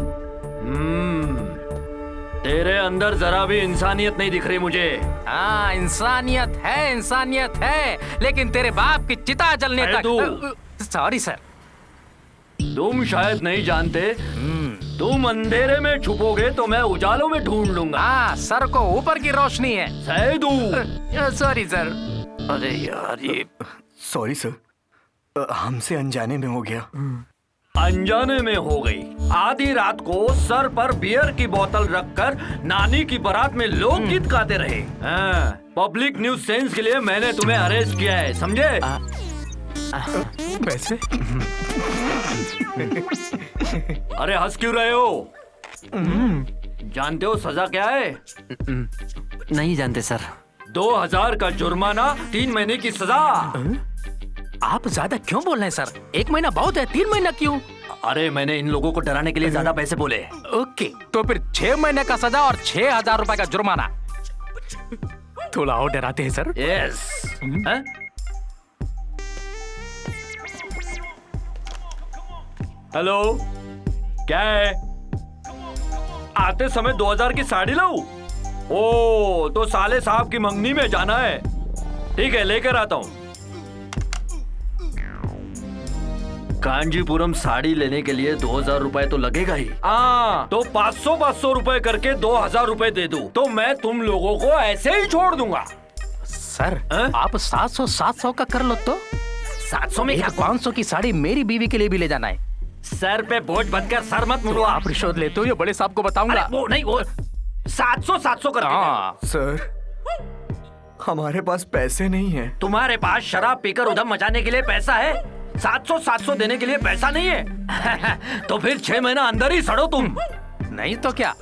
तेरे अंदर जरा भी इंसानियत नहीं दिख रही मुझे।
हाँ, इंसानियत है, लेकिन तेरे बाप की चिता जलने तक। Sorry sir.
तुम शायद नहीं जानते, तुम अंधेरे में छुपोगे तो मैं उजालों में ढूंढ लूंगा।
हाँ, सर को ऊपर की रोशनी है।
सैदू।
Sorry sir.
अरे यार ये
सॉरी सर, हमसे अनजाने में हो गया।
अनजाने में हो गई। आधी रात को सर पर बियर की बोतल रखकर नानी की बारात में लोकगीत गाते रहे। पब्लिक न्यूज सेंस के लिए मैंने तुम्हें अरेस्ट किया है, समझे?
पैसे?
अरे हंस क्यों रहे हो? जानते हो सजा क्या है?
नहीं जानते सर।
2000 का जुर्माना, 3 महीने की सजा।
आप ज्यादा क्यों बोल रहे हैं सर? 1 महीना बहुत है, 3 महीना क्यों?
अरे मैंने इन लोगों को डराने के लिए ज्यादा पैसे बोले।
ओके, तो फिर 6 महीने का सजा और 6000 रुपए का जुर्माना। थोड़ा और डराते हैं सर।
यस। हेलो, क्या है? आते समय 2000 की साड़ी लाऊं? ओ, तो साले साहब की मंगनी में जाना है। ठीक है, लेकर आता हूं। कांजीपुरम साड़ी लेने के लिए 2000 रुपए तो लगेगा ही। तो 500 रुपए करके 2000 रुपए दे दूं तो मैं तुम लोगों को ऐसे ही छोड़ दूंगा।
सर आप 700 का कर लो तो।
700 में क्या?
500 की साड़ी मेरी बीवी के लिए भी ले जाना है।
सर पे बोझ बनकर सर मत मुड़ो।
आप रिश्वत लेते हो, ये बड़े साहब को बताऊंगा।
वो नहीं, वो 700 करके।
सर हमारे पास पैसे नहीं है।
तुम्हारे पास शराब पीकर उधम मचाने के लिए पैसा है, 700 देने के लिए पैसा नहीं है। तो फिर 6 महीना अंदर ही सड़ो तुम।
नहीं तो क्या?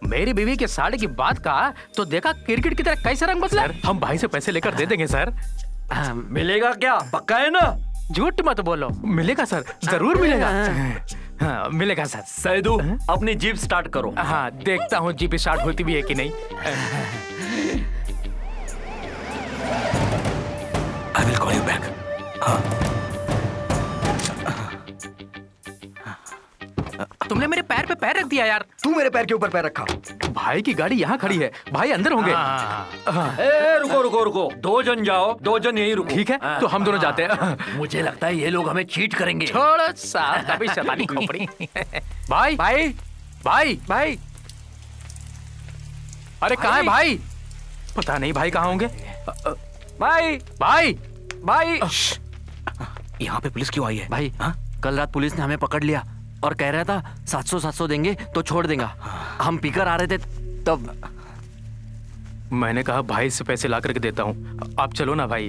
मेरी बीवी के साड़ी की बात कहा तो देखा क्रिकेट की तरह कैसे रंग बदला। हम भाई से पैसे लेकर दे देंगे सर।
मिलेगा क्या? पक्का है ना?
झूठ मत बोलो। मिलेगा सर, जरूर मिलेगा। हाँ, मिलेगा सर।
सैदू, अपनी जीप स्टार्ट करो।
हाँ, देखता हूँ जीप स्टार्ट होती भी है कि नहीं।
I will call you back.
तुमने मेरे पैर पे पैर रख दिया यार।
तू मेरे पैर के ऊपर पैर रखा।
भाई की गाड़ी यहाँ खड़ी है, भाई अंदर होंगे।
रुको, 2 जन जाओ, 2 जन यही रुको।
ठीक है, तो हम दोनों जाते हैं।
मुझे लगता है ये लोग हमें चीट करेंगे।
छोड़ो साहब, अभी शैतानी खोपड़ी। भाई भाई भाई भाई, अरे कहाँ है भाई? पता नहीं भाई कहाँ होंगे। भाई भाई भाई,
यहाँ पे पुलिस क्यों आई है? भाई कल रात पुलिस ने हमें पकड़ लिया और कह रहा था 700 देंगे तो छोड़ देगा। हम पीकर आ रहे थे तब।
मैंने कहा भाई से पैसे ला करके देता हूँ, आप चलो ना भाई।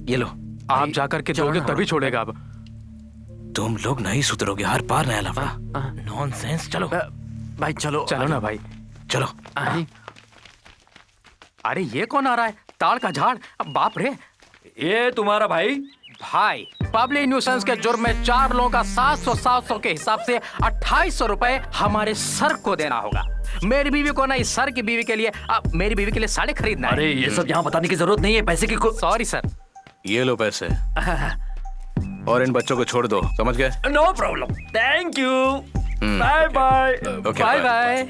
ये लो,
आप जाकर के दोगे तभी छोड़ेगा। अब
तुम लोग नहीं सुधरोगे, हर बार नया लफड़ा। नॉनसेंस। चलो भाई, चलो
ना भाई,
चलो।
अरे ये कौन आ रहा है? ताड़ का झाड़, बाप रे।
ये तुम्हारा भाई?
भाई पब्लिक न्यूसेंस के जुर्म में 4 लोगों का 700 के हिसाब से 2800 रुपए हमारे सर को देना होगा। मेरी बीवी को नहीं, सर की बीवी के लिए। अब मेरी बीवी के लिए साड़ी खरीदना है।
अरे ये सब यहाँ बताने की जरूरत नहीं है, पैसे की।
Sorry sir.
ये लो पैसे और इन बच्चों को छोड़ दो, समझ गए?
No problem, thank you, bye bye.
Bye bye.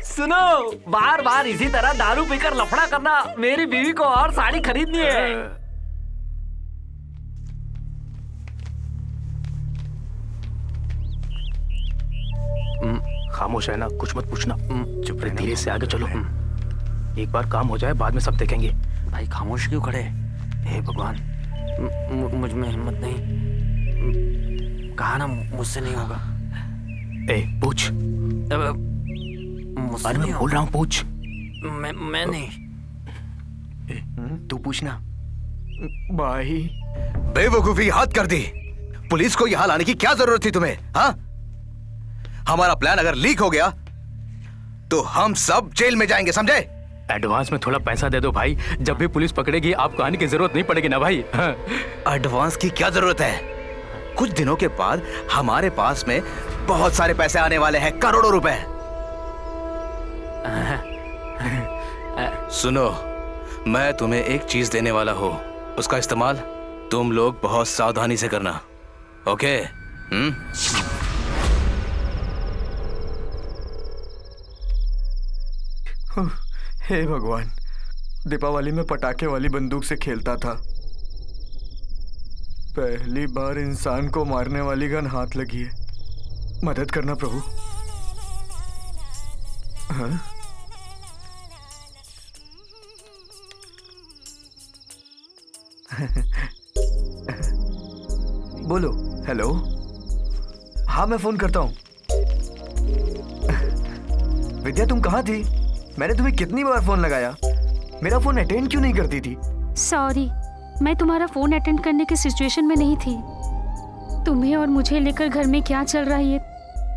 सुनो, बार बार इसी तरह दारू पीकर लफड़ा करना, मेरी बीवी को और साड़ी खरीदनी है।
खामोश है ना, कुछ मत पूछना, चुप रहे, धीरे से आगे चलो। एक बार काम हो जाए, बाद में सब देखेंगे।
भाई खामोश क्यों खड़े? हे भगवान, मुझ में हिम्मत नहीं। कहा ना मुझसे नहीं होगा।
ए पूछ।
मुझसे
मैं बोल रहा हूँ, पूछ।
मैं नहीं।
तू पूछना। भाई
बेवकूफी हाथ कर दी। पुलिस को यहाँ लाने की क्या जरूरत थी तुम्हें? हाँ, हमारा प्लान अगर लीक हो गया तो हम सब जेल में जाएंगे, समझे?
एडवांस में थोड़ा पैसा दे दो भाई, जब भी पुलिस पकड़ेगी आपको आने की जरूरत नहीं पड़ेगी ना भाई।
एडवांस की क्या जरूरत है? कुछ दिनों के बाद हमारे पास में बहुत सारे पैसे आने वाले हैं, करोड़ों रुपए। सुनो, मैं तुम्हें एक चीज देने वाला हूँ, उसका इस्तेमाल तुम लोग बहुत सावधानी से करना, ओके?
हे भगवान, दीपावली में पटाखे वाली बंदूक से खेलता था, पहली बार इंसान को मारने वाली गन हाथ लगी है। मदद करना प्रभु। हाँ? बोलो। हेलो। हाँ मैं फोन करता हूँ। विद्या तुम कहाँ थी? मैंने तुम्हें कितनी बार फोन लगाया, मेरा फोन अटेंड क्यों नहीं करती थी?
सॉरी, मैं तुम्हारा फोन अटेंड करने की सिचुएशन में नहीं थी। तुम्हें और मुझे लेकर घर में क्या चल रहा है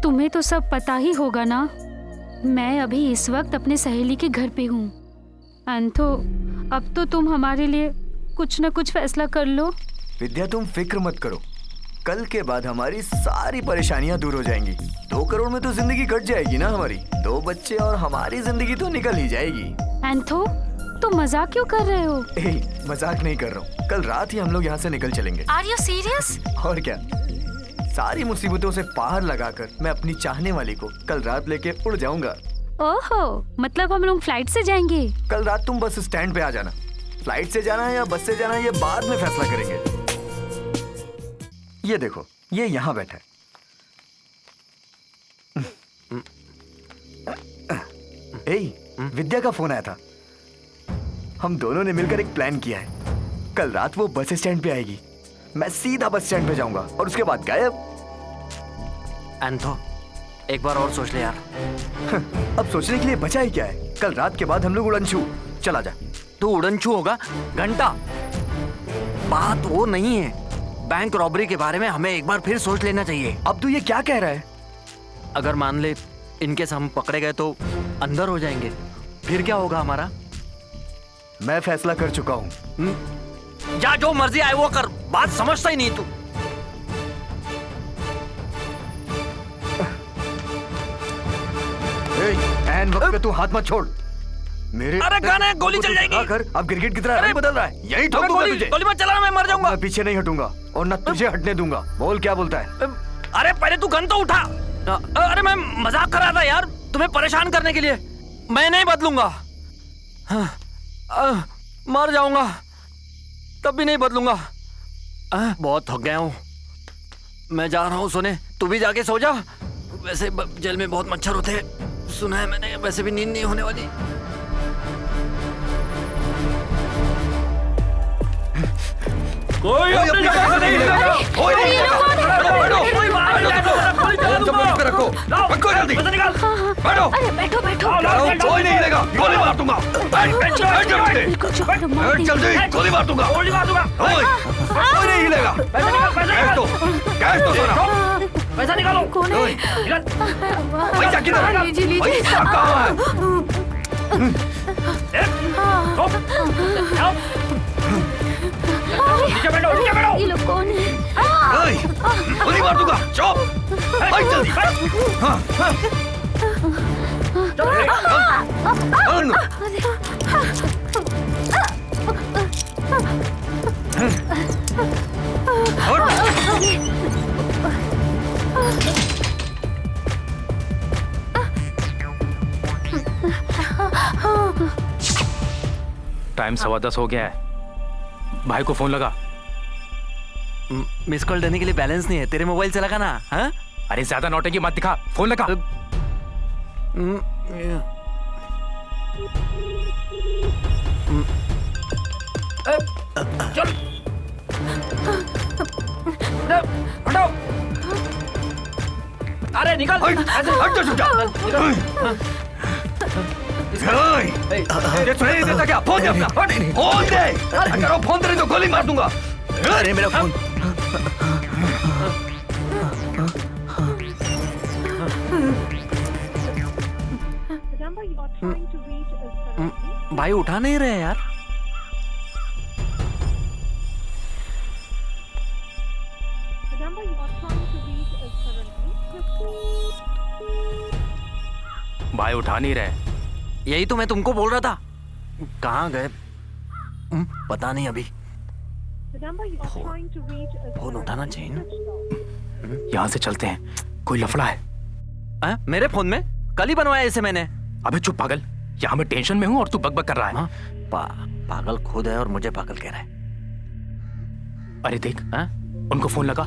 तुम्हें तो सब पता ही होगा ना। मैं अभी इस वक्त अपने सहेली के घर पे हूँ। अंतो, अब तो तुम हमारे लिए कुछ न कुछ फैसला कर लो।
विद्या तुम फिक्र मत करो, कल के बाद हमारी सारी परेशानियां दूर हो जाएंगी। 2 करोड़ में तो जिंदगी कट जाएगी ना हमारी। 2 बच्चे और हमारी जिंदगी तो निकल ही जाएगी।
एंथो, तुम मजाक क्यों कर रहे हो?
मजाक नहीं कर रहा हूँ, कल रात ही हम लोग यहाँ से निकल चलेंगे।
Are you serious?
और क्या, सारी मुसीबतों से पार लगाकर मैं अपनी चाहने वाली को कल रात लेके उड़ जाऊंगा।
ओहो, मतलब हम लोग फ्लाइट से जाएंगे?
कल रात तुम बस स्टैंड पे आ जाना। फ्लाइट से जाना है या बस से जाना है ये बाद में फैसला करेंगे। ये देखो, ये यहाँ बैठा है। विद्या का फोन आया था। हम दोनों ने मिलकर एक प्लान किया है। कल रात वो बस स्टैंड पे आएगी, मैं सीधा बस स्टैंड पे जाऊंगा और उसके बाद गायब।
एंथो, एक बार और सोच ले यार।
अब सोचने के लिए बचा ही क्या है? कल रात के बाद हम लोग उड़नछू। चला जा।
तू उड़नछू होगा? घंटा, बात वो नहीं है। बैंक रॉबरी के बारे में हमें एक बार फिर सोच लेना चाहिए।
अब तू ये क्या कह रहा है?
अगर मान ले इनकेस हम पकड़े गए तो अंदर हो जाएंगे, फिर क्या होगा हमारा?
मैं फैसला कर चुका हूँ।
जा, जो मर्जी आए वो कर, बात समझता ही नहीं तू।
एन वक्त पे तू हाथ मत छोड़ मेरे।
अरे गाने, गोली चल जाएगी।
अब क्रिकेट की तरह रंग बदल रहा है। यही ठोक दूंगा तुझे।
गोली मत चलाना, मैं मर जाऊंगा।
मैं पीछे नहीं हटूंगा और न तुझे हटने दूंगा। बोल क्या बोलता है?
अरे पहले तू गन तो उठा। अरे मैं मजाक कर रहा था यार, तुम्हें परेशान करने के लिए। मैं नहीं बदलूंगा। मर जाऊंगा तब भी नहीं बदलूंगा। बहुत थक गया हूँ, मैं जा रहा हूँ सोने। तू भी जाके सो जा। वैसे जेल में बहुत मच्छर होते हैं, सुना है मैंने। वैसे भी नींद नहीं होने वाली।
कोई अपनी जगह से नहीं हिलेगा। कोई नहीं रखो, रखो जल्दी। बैठो।
अरे बैठो बैठो।
कोई नहीं हिलेगा, गोली मार दूंगा। जल्दी, गोली मार दूंगा। कोई नहीं हिलेगा। कैश तो सोना।
पैसा निकालो। कौन है?
पैसा किधर है? पैसा कहाँ है? नीचे बैठो, नीचे बैठो।
ये लोग कौन है?
गोली मार दूंगा। चुप। जल्दी।
टाइम 10:15 हो गया है। भाई को फोन लगा।
मिस कॉल देने के लिए बैलेंस नहीं है, तेरे मोबाइल से लगा ना। हाँ?
अरे ज्यादा नौटंकी मत दिखा, फोन लगा।
चल। हटाओ।
अरे निकल।
हट जा, छुप जा। सुनाई नहीं देता क्या? फोन दे अपना। फोन दे। अगर फोन दे तो गोली मार दूंगा।
अरे मेरा फोन। भाई उठा नहीं रहे यार।
भाई उठा नहीं रहे।
यही तो मैं तुमको बोल रहा था। कहाँ गए? पता नहीं अभी फोन उठाना चाहिए ना।
यहाँ से चलते हैं, कोई लफड़ा है।
मेरे फोन में कल ही बनवाया इसे मैंने।
अबे चुप पागल, यहाँ मैं टेंशन में हूँ और तू बकबक कर रहा है।
पागल खुद है और मुझे पागल कह रहा है।
अरे देख, उनको फोन लगा।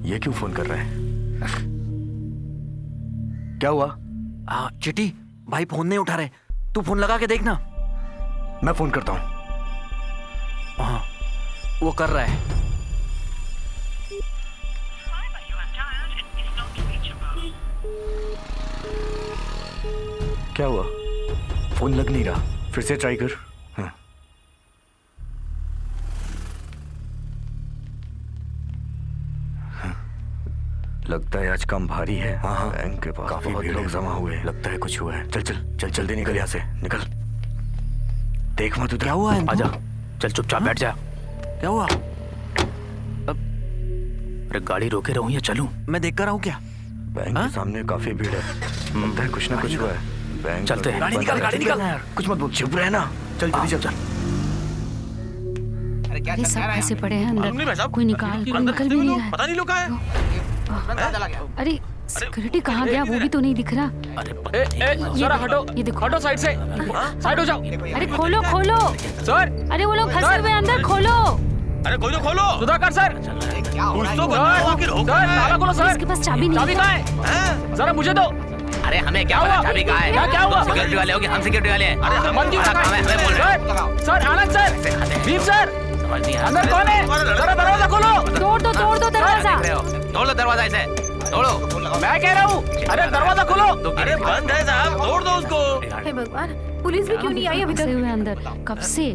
ये क्यों फोन कर रहा है? क्या हुआ?
चिटी भाई फोन नहीं उठा रहे, तू फोन लगा के देखना।
मैं फोन करता हूँ।
हाँ वो कर रहा है।
क्या हुआ? फोन लग नहीं रहा, फिर से ट्राई कर। हाँ। लगता है आज काम भारी है। हाँ, बैंक के पास काफी लोग जमा हुए हैं। लगता है कुछ हुआ है। चल चल चल जल्दी निकल यहाँ से, निकल। देख मत उधर।
क्या हुआ है?
आजा, चल चुपचाप बैठ जा।
क्या हुआ?
अरे गाड़ी रोके रहूं या चलूं?
मैं देख कर रहा हूँ क्या?
बैंक के सामने काफी भीड़ है। लगता है कुछ ना कुछ हुआ है। बैंक
चलते हैं।
गाड़ी निकाल, गाड़ी निकाल।
कुछ मत बोल, चुप रहे ना। चल जल्दी चल।
अरे सब फंसे पड़े हैं अंदर, कोई निकल भी नहीं रहा है।
पता नहीं लोग कहाँ हैं।
अरे सिक्योरिटी कहाँ गया वो भी तो नहीं दिख रहा।
जरा हटो,
ये देखो,
हटो साइड से, साइड हो जाओ।
अरे खोलो खोलो
सर,
अरे वो लोग फंसे हुए अंदर, खोलो।
अरे कोई तो खोलो। सुधाकर सर, कुछ तो करो। सर ताला खोलो सर।
इसके पास चाबी नहीं।
चाबी कहाँ है? जरा मुझे दो।
अरे हमें क्या पता चाबी कहाँ है?
क्या हुआ?
सिक्योरिटी वाले हो कि हम सिक्योरिटी वाले हैं?
अरे हम क्यों हमें बोल रहे हैं? सर आनंद सर, भीम सर, अंदर कौन है? जरा दरवाजा खोलो।
तोड़ दो दरवाजा।
तोड़ दो दरवाजा इसे, तोड़ो।
मैं कह रहा हूँ, अरे दरवाजा खोलो। अरे बंद है साहब, तोड़ दो उसको।
हे भगवान, पुलिस भी क्यों नहीं आई अभी तक?
फंसे हुए अंदर कब से।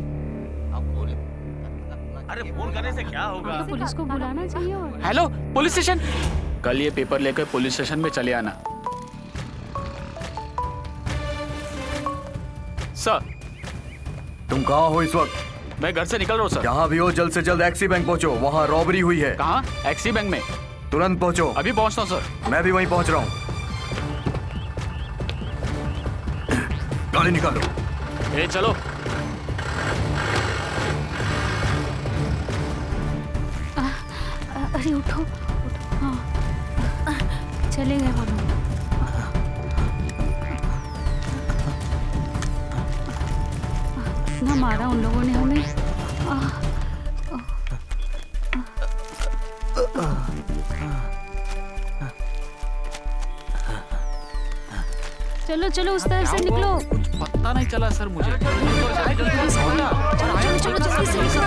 अरे फोन करने से क्या होगा?
तो पुलिस को बुलाना चाहिए। और
हेलो पुलिस स्टेशन, कल ये पेपर लेकर पुलिस स्टेशन में चले आना। सर,
तुम कहाँ हो इस वक्त?
मैं घर से निकल रहा हूँ सर।
जहाँ भी हो जल्द से जल्द एक्सी बैंक पहुँचो, वहाँ रॉबरी हुई है।
कहाँ? एक्सी बैंक में?
तुरंत पहुँचो।
अभी पहुँचता हूँ सर।
मैं भी वहीं पहुँच रहा हूँ। गाड़ी निकालो।
ए चलो।
अरे उठो, हाँ चले गए वो लोग। इतना मारा उन लोगों ने हमें। चलो चलो उस तरफ से निकलो।
कुछ पता नहीं चला सर मुझे।
चलो जल्दी से निकलो।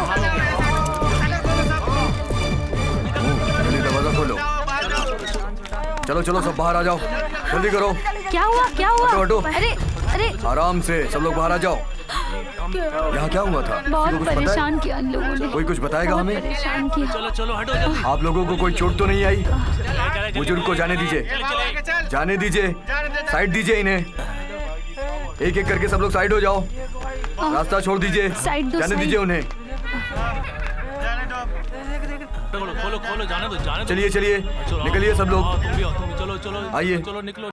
दरवाजा खोलो। चलो चलो सब बाहर आ जाओ, जल्दी करो।
क्या हुआ?
हटो हटो।
अरे
आराम से सब लोग बाहर आ जाओ। यहाँ क्या हुआ था?
बहुत
कुछ पता है?
परेशान किया इन लोगों ने।
कोई कुछ बताएगा हमें?
परेशान किया।
चलो चलो हटो जल्दी।
आप लोगों को कोई चोट तो नहीं आई? बुजुर्ग को जाने दीजिए, जाने दीजिए, साइड दीजिए इन्हें। एक एक करके सब लोग साइड हो जाओ, रास्ता छोड़ दीजिए, जाने दीजिए उन्हें।
खोलो खोलो, जाने दो जाने दो।
चलिए चलिए निकलिए सब लोग,
चलो चलो
आइए।
चलो निकलो।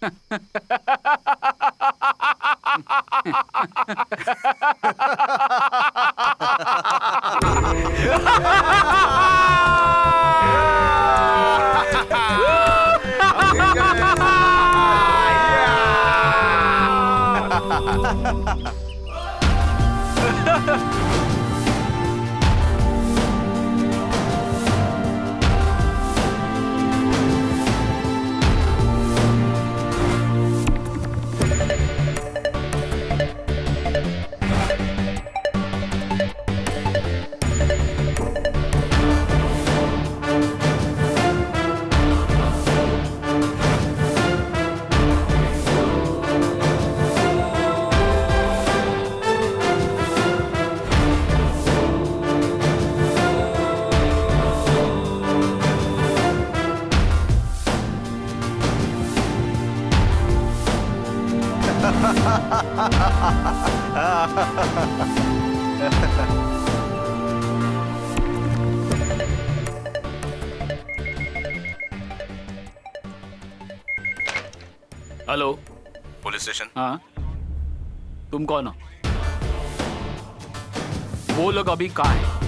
Hello,
police station.
हाँ, तुम कौन हो? वो लोग अभी कहाँ हैं?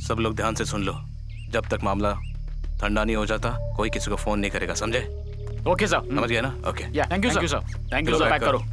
सब लोग ध्यान से सुन लो, जब तक मामला ठंडा नहीं हो जाता कोई किसी को फोन नहीं करेगा, समझे?
Okay sir.
समझ गया ना? Okay.
Thank you sir. Thank you sir. Pack करो।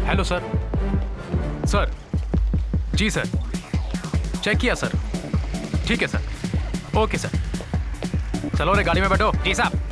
Hello sir. सर जी सर, चेक किया सर। ठीक है सर। ओके सर, चलो रे गाड़ी में बैठो।
जी साहब।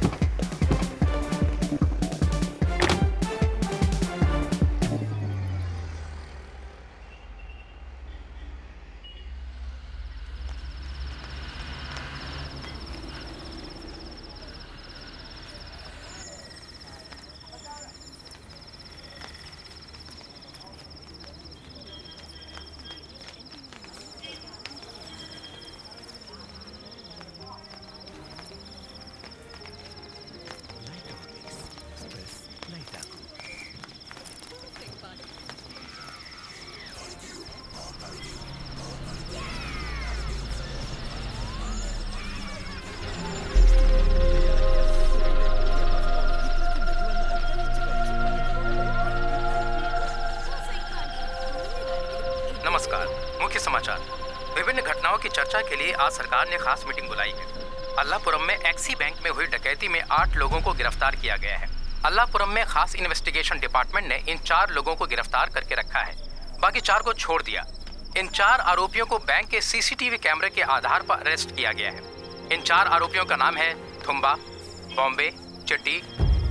मुख्य समाचार। विभिन्न घटनाओं की चर्चा के लिए आज सरकार ने खास मीटिंग बुलाई है। अल्लाहपुरम में एक्सी बैंक में हुई डकैती में 8 लोगों को गिरफ्तार किया गया है। अल्लाहपुरम में खास इन्वेस्टिगेशन डिपार्टमेंट ने इन 4 लोगों को गिरफ्तार करके रखा है, बाकी 4 को छोड़ दिया। इन 4 आरोपियों को बैंक के सीसीटीवी कैमरे के आधार पर अरेस्ट किया गया है। इन 4 आरोपियों का नाम है थुम्बा, बॉम्बे, चिट्टी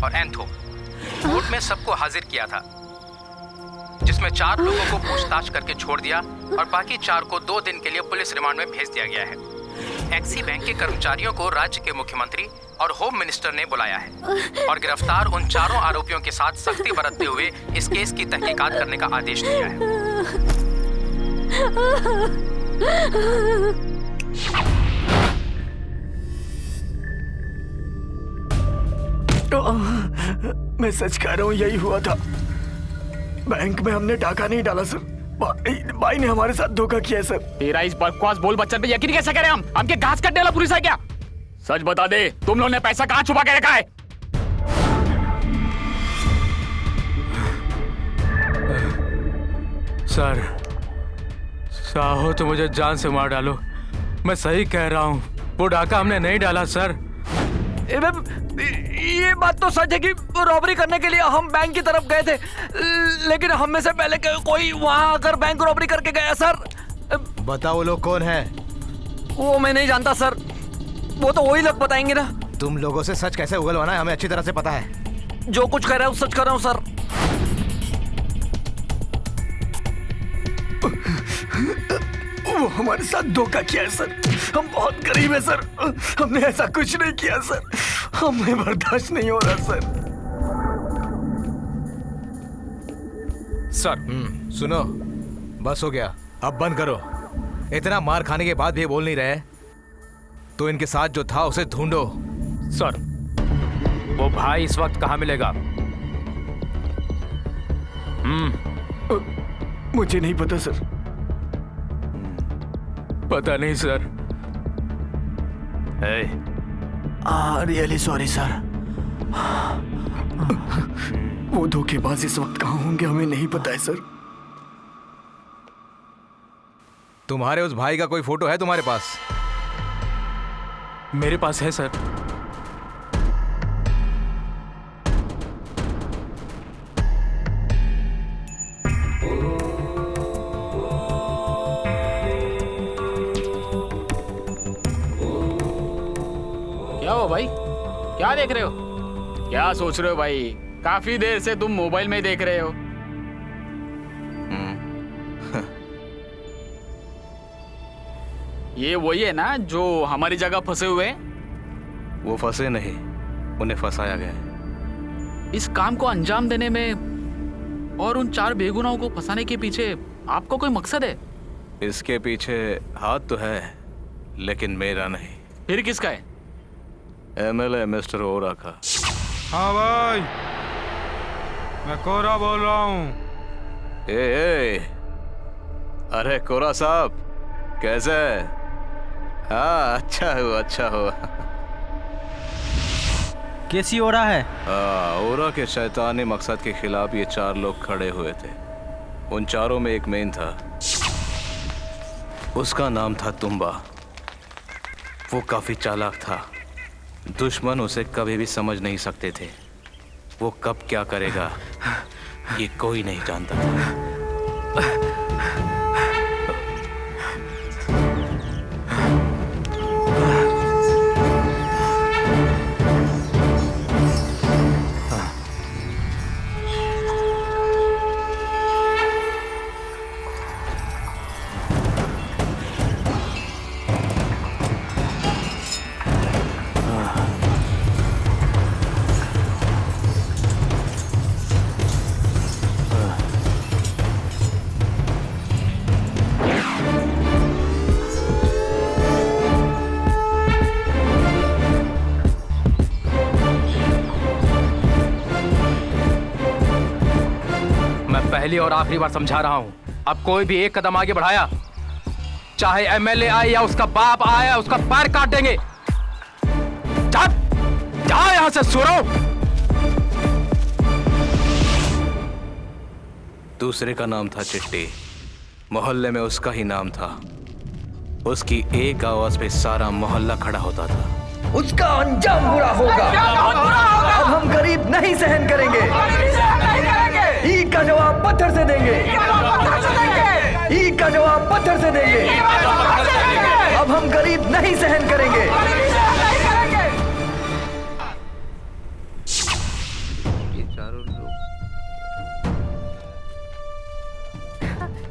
और एंथो। कोर्ट में सबको हाजिर किया था, जिसमें 4 लोगों को पूछताछ करके छोड़ दिया और बाकी 4 को 2 दिन के लिए पुलिस रिमांड में भेज दिया गया है। एक्सिस बैंक के कर्मचारियों को राज्य के मुख्यमंत्री और होम मिनिस्टर ने बुलाया है और गिरफ्तार उन 4 आरोपियों के साथ सख्ती बरतते हुए इस केस की तहकीकात करने का आदेश दिया है।
मैं सच कह रहा हूँ, यही हुआ था। बैंक में हमने डाका नहीं डाला सर, भाई ने हमारे साथ धोखा किया सर।
तेरा इस बकवास बोल बच्चन पे यकीन कैसे करें हम? हमके घास काटने वाला पुलिस है क्या? सच बता दे, तुम लोगों ने पैसा कहाँ छुपा के रखा है?
सर, चाहो तो मुझे जान से मार डालो, मैं सही कह रहा हूँ, वो डाका हमने नहीं डाला सर।
ये बात तो सच है कि रॉबरी करने के लिए हम बैंक की तरफ गए थे, लेकिन हम में से पहले कोई वहाँ आकर बैंक रॉबरी करके गया सर।
बताओ वो लोग कौन है?
वो मैं नहीं जानता सर, वो तो वही लोग बताएंगे ना।
तुम लोगों से सच कैसे उगलवाना है हमें अच्छी तरह से पता है।
जो कुछ कह रहा हूँ सच कर रहा हूँ सर।
वो हमारे साथ धोखा किया है सर, हम बहुत गरीब है सर, हमने ऐसा कुछ नहीं किया सर, हमें बर्दाश्त नहीं हो रहा सर।
सर सुनो, बस हो गया, अब बंद करो। इतना मार खाने के बाद भी बोल नहीं रहे, तो इनके साथ जो था उसे ढूंढो।
सर, वो भाई इस वक्त कहाँ मिलेगा?
मुझे नहीं पता सर।
पता नहीं सर।
Really sorry sir. वो धोखेबाज इस वक्त कहाँ होंगे हमें नहीं पता है सर।
तुम्हारे उस भाई का कोई फोटो है तुम्हारे पास?
मेरे पास है सर।
क्या हो भाई, क्या देख रहे हो? क्या सोच रहे हो भाई? काफी देर से तुम मोबाइल में देख रहे हो। ये वही है ना जो हमारी जगह फंसे हुए?
वो फंसे नहीं, उन्हें फंसाया गया है।
इस काम को अंजाम देने में और उन 4 बेगुनाहों को फंसाने के पीछे आपको कोई मकसद है?
इसके पीछे हाथ तो है, लेकिन मेरा नहीं।
फिर किसका है?
एमएलए मिस्टर ओरा का।
हाँ भाई, मैं कोरा बोल रहा हूँ।
अरे कोरा साहब, कैसे है? हाँ, अच्छा हुआ, अच्छा हुआ।
कैसी ओरा है?
ओरा के शैतानी मकसद के खिलाफ ये 4 लोग खड़े हुए थे। उन 4 में एक मेन था, उसका नाम था तुम्बा। वो काफी चालाक था, दुश्मन उसे कभी भी समझ नहीं सकते थे। वो कब क्या करेगा ये कोई नहीं जानता था।
पहली और आखिरी बार समझा रहा हूं, अब कोई भी एक कदम आगे बढ़ाया, चाहे एमएलए आए या उसका बाप आया, उसका पैर काट देंगे। जा यहां से सुरो।
दूसरे का नाम था चिट्टी, मोहल्ले में उसका ही नाम था। उसकी एक आवाज पे सारा मोहल्ला खड़ा होता था।
उसका अंजाम बुरा होगा।
अब हम गरीब नहीं सहन करेंगे। ईंट का जवाब पत्थर से देंगे। ईंट का जवाब पत्थर से देंगे। अब हम गरीब नहीं सहन करेंगे।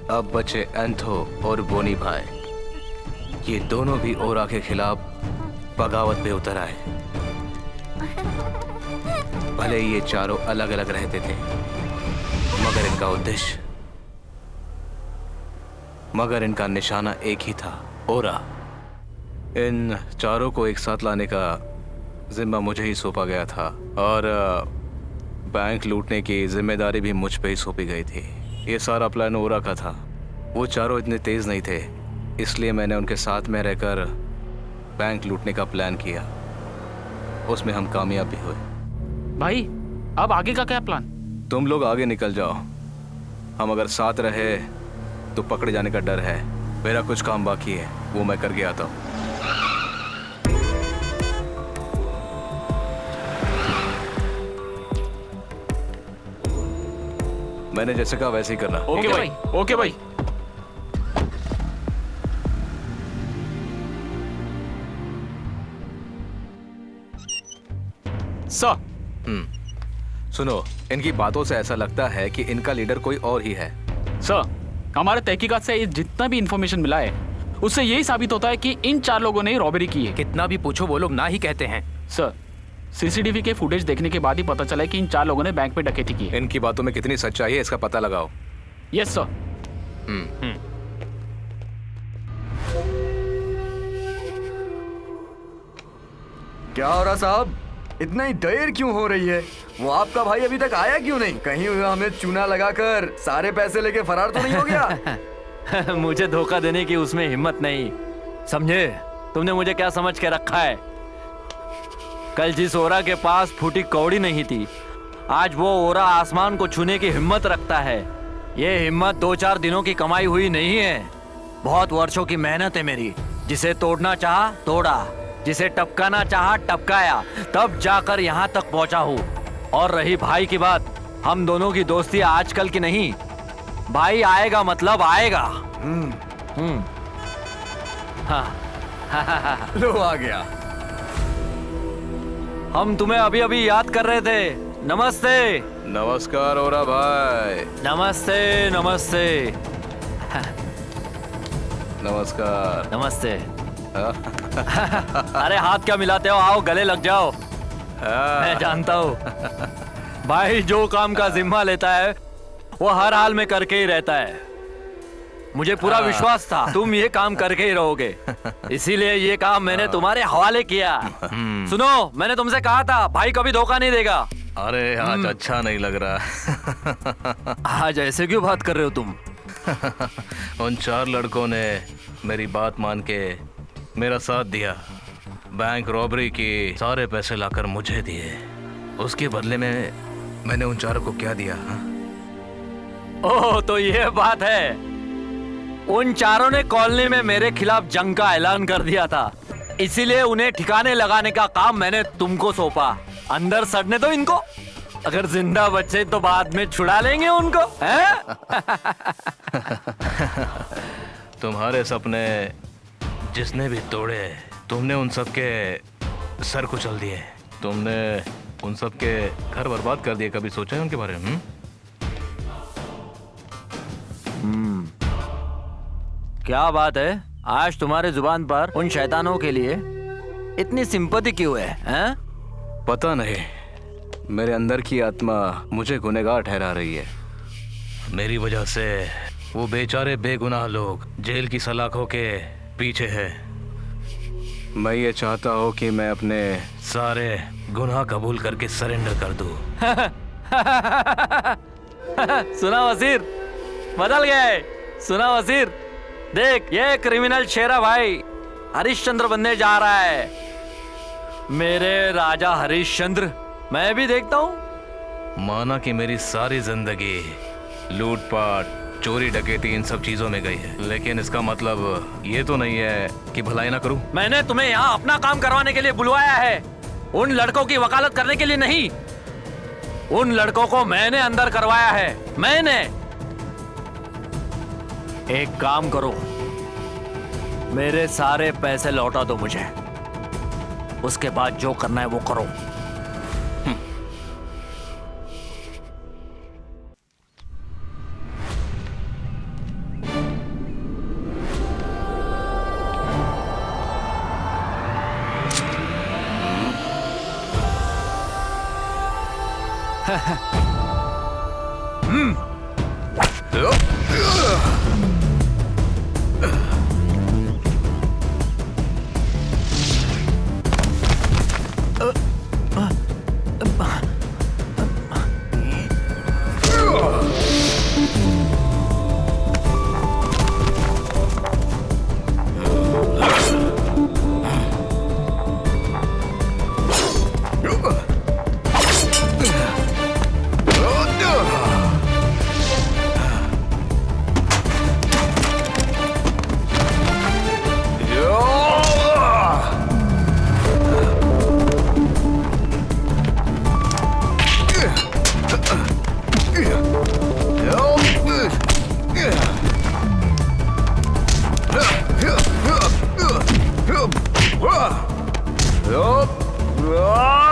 अब बचे एंथो और बोनी भाई, ये दोनों भी ओरा के खिलाफ बगावत पे उतर आए। भले ये चारों अलग अलग रहते थे, मगर इनका निशाना एक ही था, ओरा। इन चारों को एक साथ लाने का जिम्मा मुझे ही सौंपा गया था और बैंक लूटने की जिम्मेदारी भी मुझ पे ही सौंपी गई थी। ये सारा प्लान ओरा का था। वो चारों इतने तेज नहीं थे, इसलिए मैंने उनके साथ में रहकर बैंक लूटने का प्लान किया। उसमें हम कामयाब भी हुए।
भाई अब आगे का क्या प्लान?
तुम लोग आगे निकल जाओ। हम अगर साथ रहे तो पकड़े जाने का डर है। मेरा कुछ काम बाकी है, वो मैं करके आता हूँ। मैंने जैसे कहा वैसे ही करना।
ओके भाई, ओके भाई।
सुनो, इनकी बातों से ऐसा लगता है कि इनका लीडर कोई और ही है।
सर, हमारे तहकीकात से जितना भी इंफॉर्मेशन मिला है उससे यही साबित होता है कि इन 4 लोगों ने रॉबरी की है।
कितना भी पूछो वो लोग ना ही कहते हैं।
सर, सीसीटीवी के फुटेज देखने के बाद ही पता चला कि इन 4 लोगों ने बैंक पे डकैती की है।
इनकी बातों में कितनी सच्चाई है इसका पता लगाओ।
Yes sir.
क्या हो रहा साहब, इतना ही देर क्यों हो रही है? वो आपका भाई अभी तक आया क्यों नहीं? कहीं हमें चूना लगाकर सारे पैसे लेके फरार तो नहीं हो गया?
मुझे धोखा देने की उसमें हिम्मत नहीं, समझे? तुमने मुझे क्या समझ के रखा है? कल जिस ओरा के पास फूटी कौड़ी नहीं थी, आज वो ओरा आसमान को छूने की हिम्मत रखता है। ये हिम्मत 2-4 दिनों की कमाई हुई नहीं है, बहुत वर्षों की मेहनत है मेरी। जिसे तोड़ना चाहा तोड़ा, जिसे टपकाना चाहा टपकाया, तब जाकर यहाँ तक पहुँचा हूँ। और रही भाई की बात, हम दोनों की दोस्ती आजकल की नहीं। भाई आएगा मतलब आएगा। हाँ।
लो आ गया।
हम तुम्हें अभी अभी याद कर रहे थे। नमस्ते।
नमस्कार ओरा भाई।
नमस्ते नमस्ते।
नमस्कार।
नमस्ते। अरे हाथ क्या मिलाते हो, आओ गले लग जाओ। मैं जानता हूँ भाई जो काम का जिम्मा लेता है वो हर हाल में करके ही रहता है। मुझे पूरा विश्वास था तुम ये काम करके ही रहोगे, इसीलिए ये काम मैंने तुम्हारे हवाले किया। सुनो, मैंने तुमसे कहा था भाई कभी धोखा नहीं देगा।
अरे आज अच्छा नहीं लग रहा।
आज ऐसे क्यों बात कर रहे हो तुम?
उन 4 लड़कों ने मेरी बात मान के मेरा साथ दिया। बैंक रॉबरी की सारे पैसे लाकर मुझे दिए। उसके बदले में मैंने उन 4 को क्या दिया?
ओह तो ये बात है। उन 4 ने कॉलोनी में मेरे खिलाफ जंग का ऐलान कर दिया था, इसीलिए उन्हें ठिकाने लगाने का काम मैंने तुमको सौंपा। अंदर सड़ने दो इनको, अगर जिंदा बचे तो बाद में छुड़ा लेंगे उनको।
तुम्हारे सपने जिसने भी तोड़े, तुमने उन सब के सर कुचल दिए। तुमने उन सब के घर बर्बाद कर दिए। कभी सोचा है उनके बारे में?
क्या बात है, आज तुम्हारे जुबान पर उन शैतानों के लिए इतनी सिंपैथी क्यों है?
पता नहीं, मेरे अंदर की आत्मा मुझे गुनहगार ठहरा रही है। मेरी वजह से वो बेचारे बेगुनाह लोग जेल की सलाखों के पीछे है। मैं ये चाहता हूँ कि मैं अपने सारे गुनाह कबूल करके सरेंडर कर दूँ।
सुना वजीर, बदल गए। सुना वजीर, देख ये क्रिमिनल शेरा भाई हरिश्चंद्र बनने जा रहा है। मेरे राजा हरिश्चंद्र, मैं भी देखता हूँ।
माना कि मेरी सारी जिंदगी लूटपाट, चोरी डकैती इन सब चीजों में गई है, लेकिन इसका मतलब ये तो नहीं है कि भलाई ना करूं।
मैंने तुम्हें यहाँ अपना काम करवाने के लिए बुलवाया है।
उन लड़कों की वकालत करने के लिए नहीं, उन लड़कों को मैंने अंदर करवाया है, मैंने। एक काम करो, मेरे सारे पैसे लौटा दो मुझे, उसके बाद जो करना है वो करो। Oh!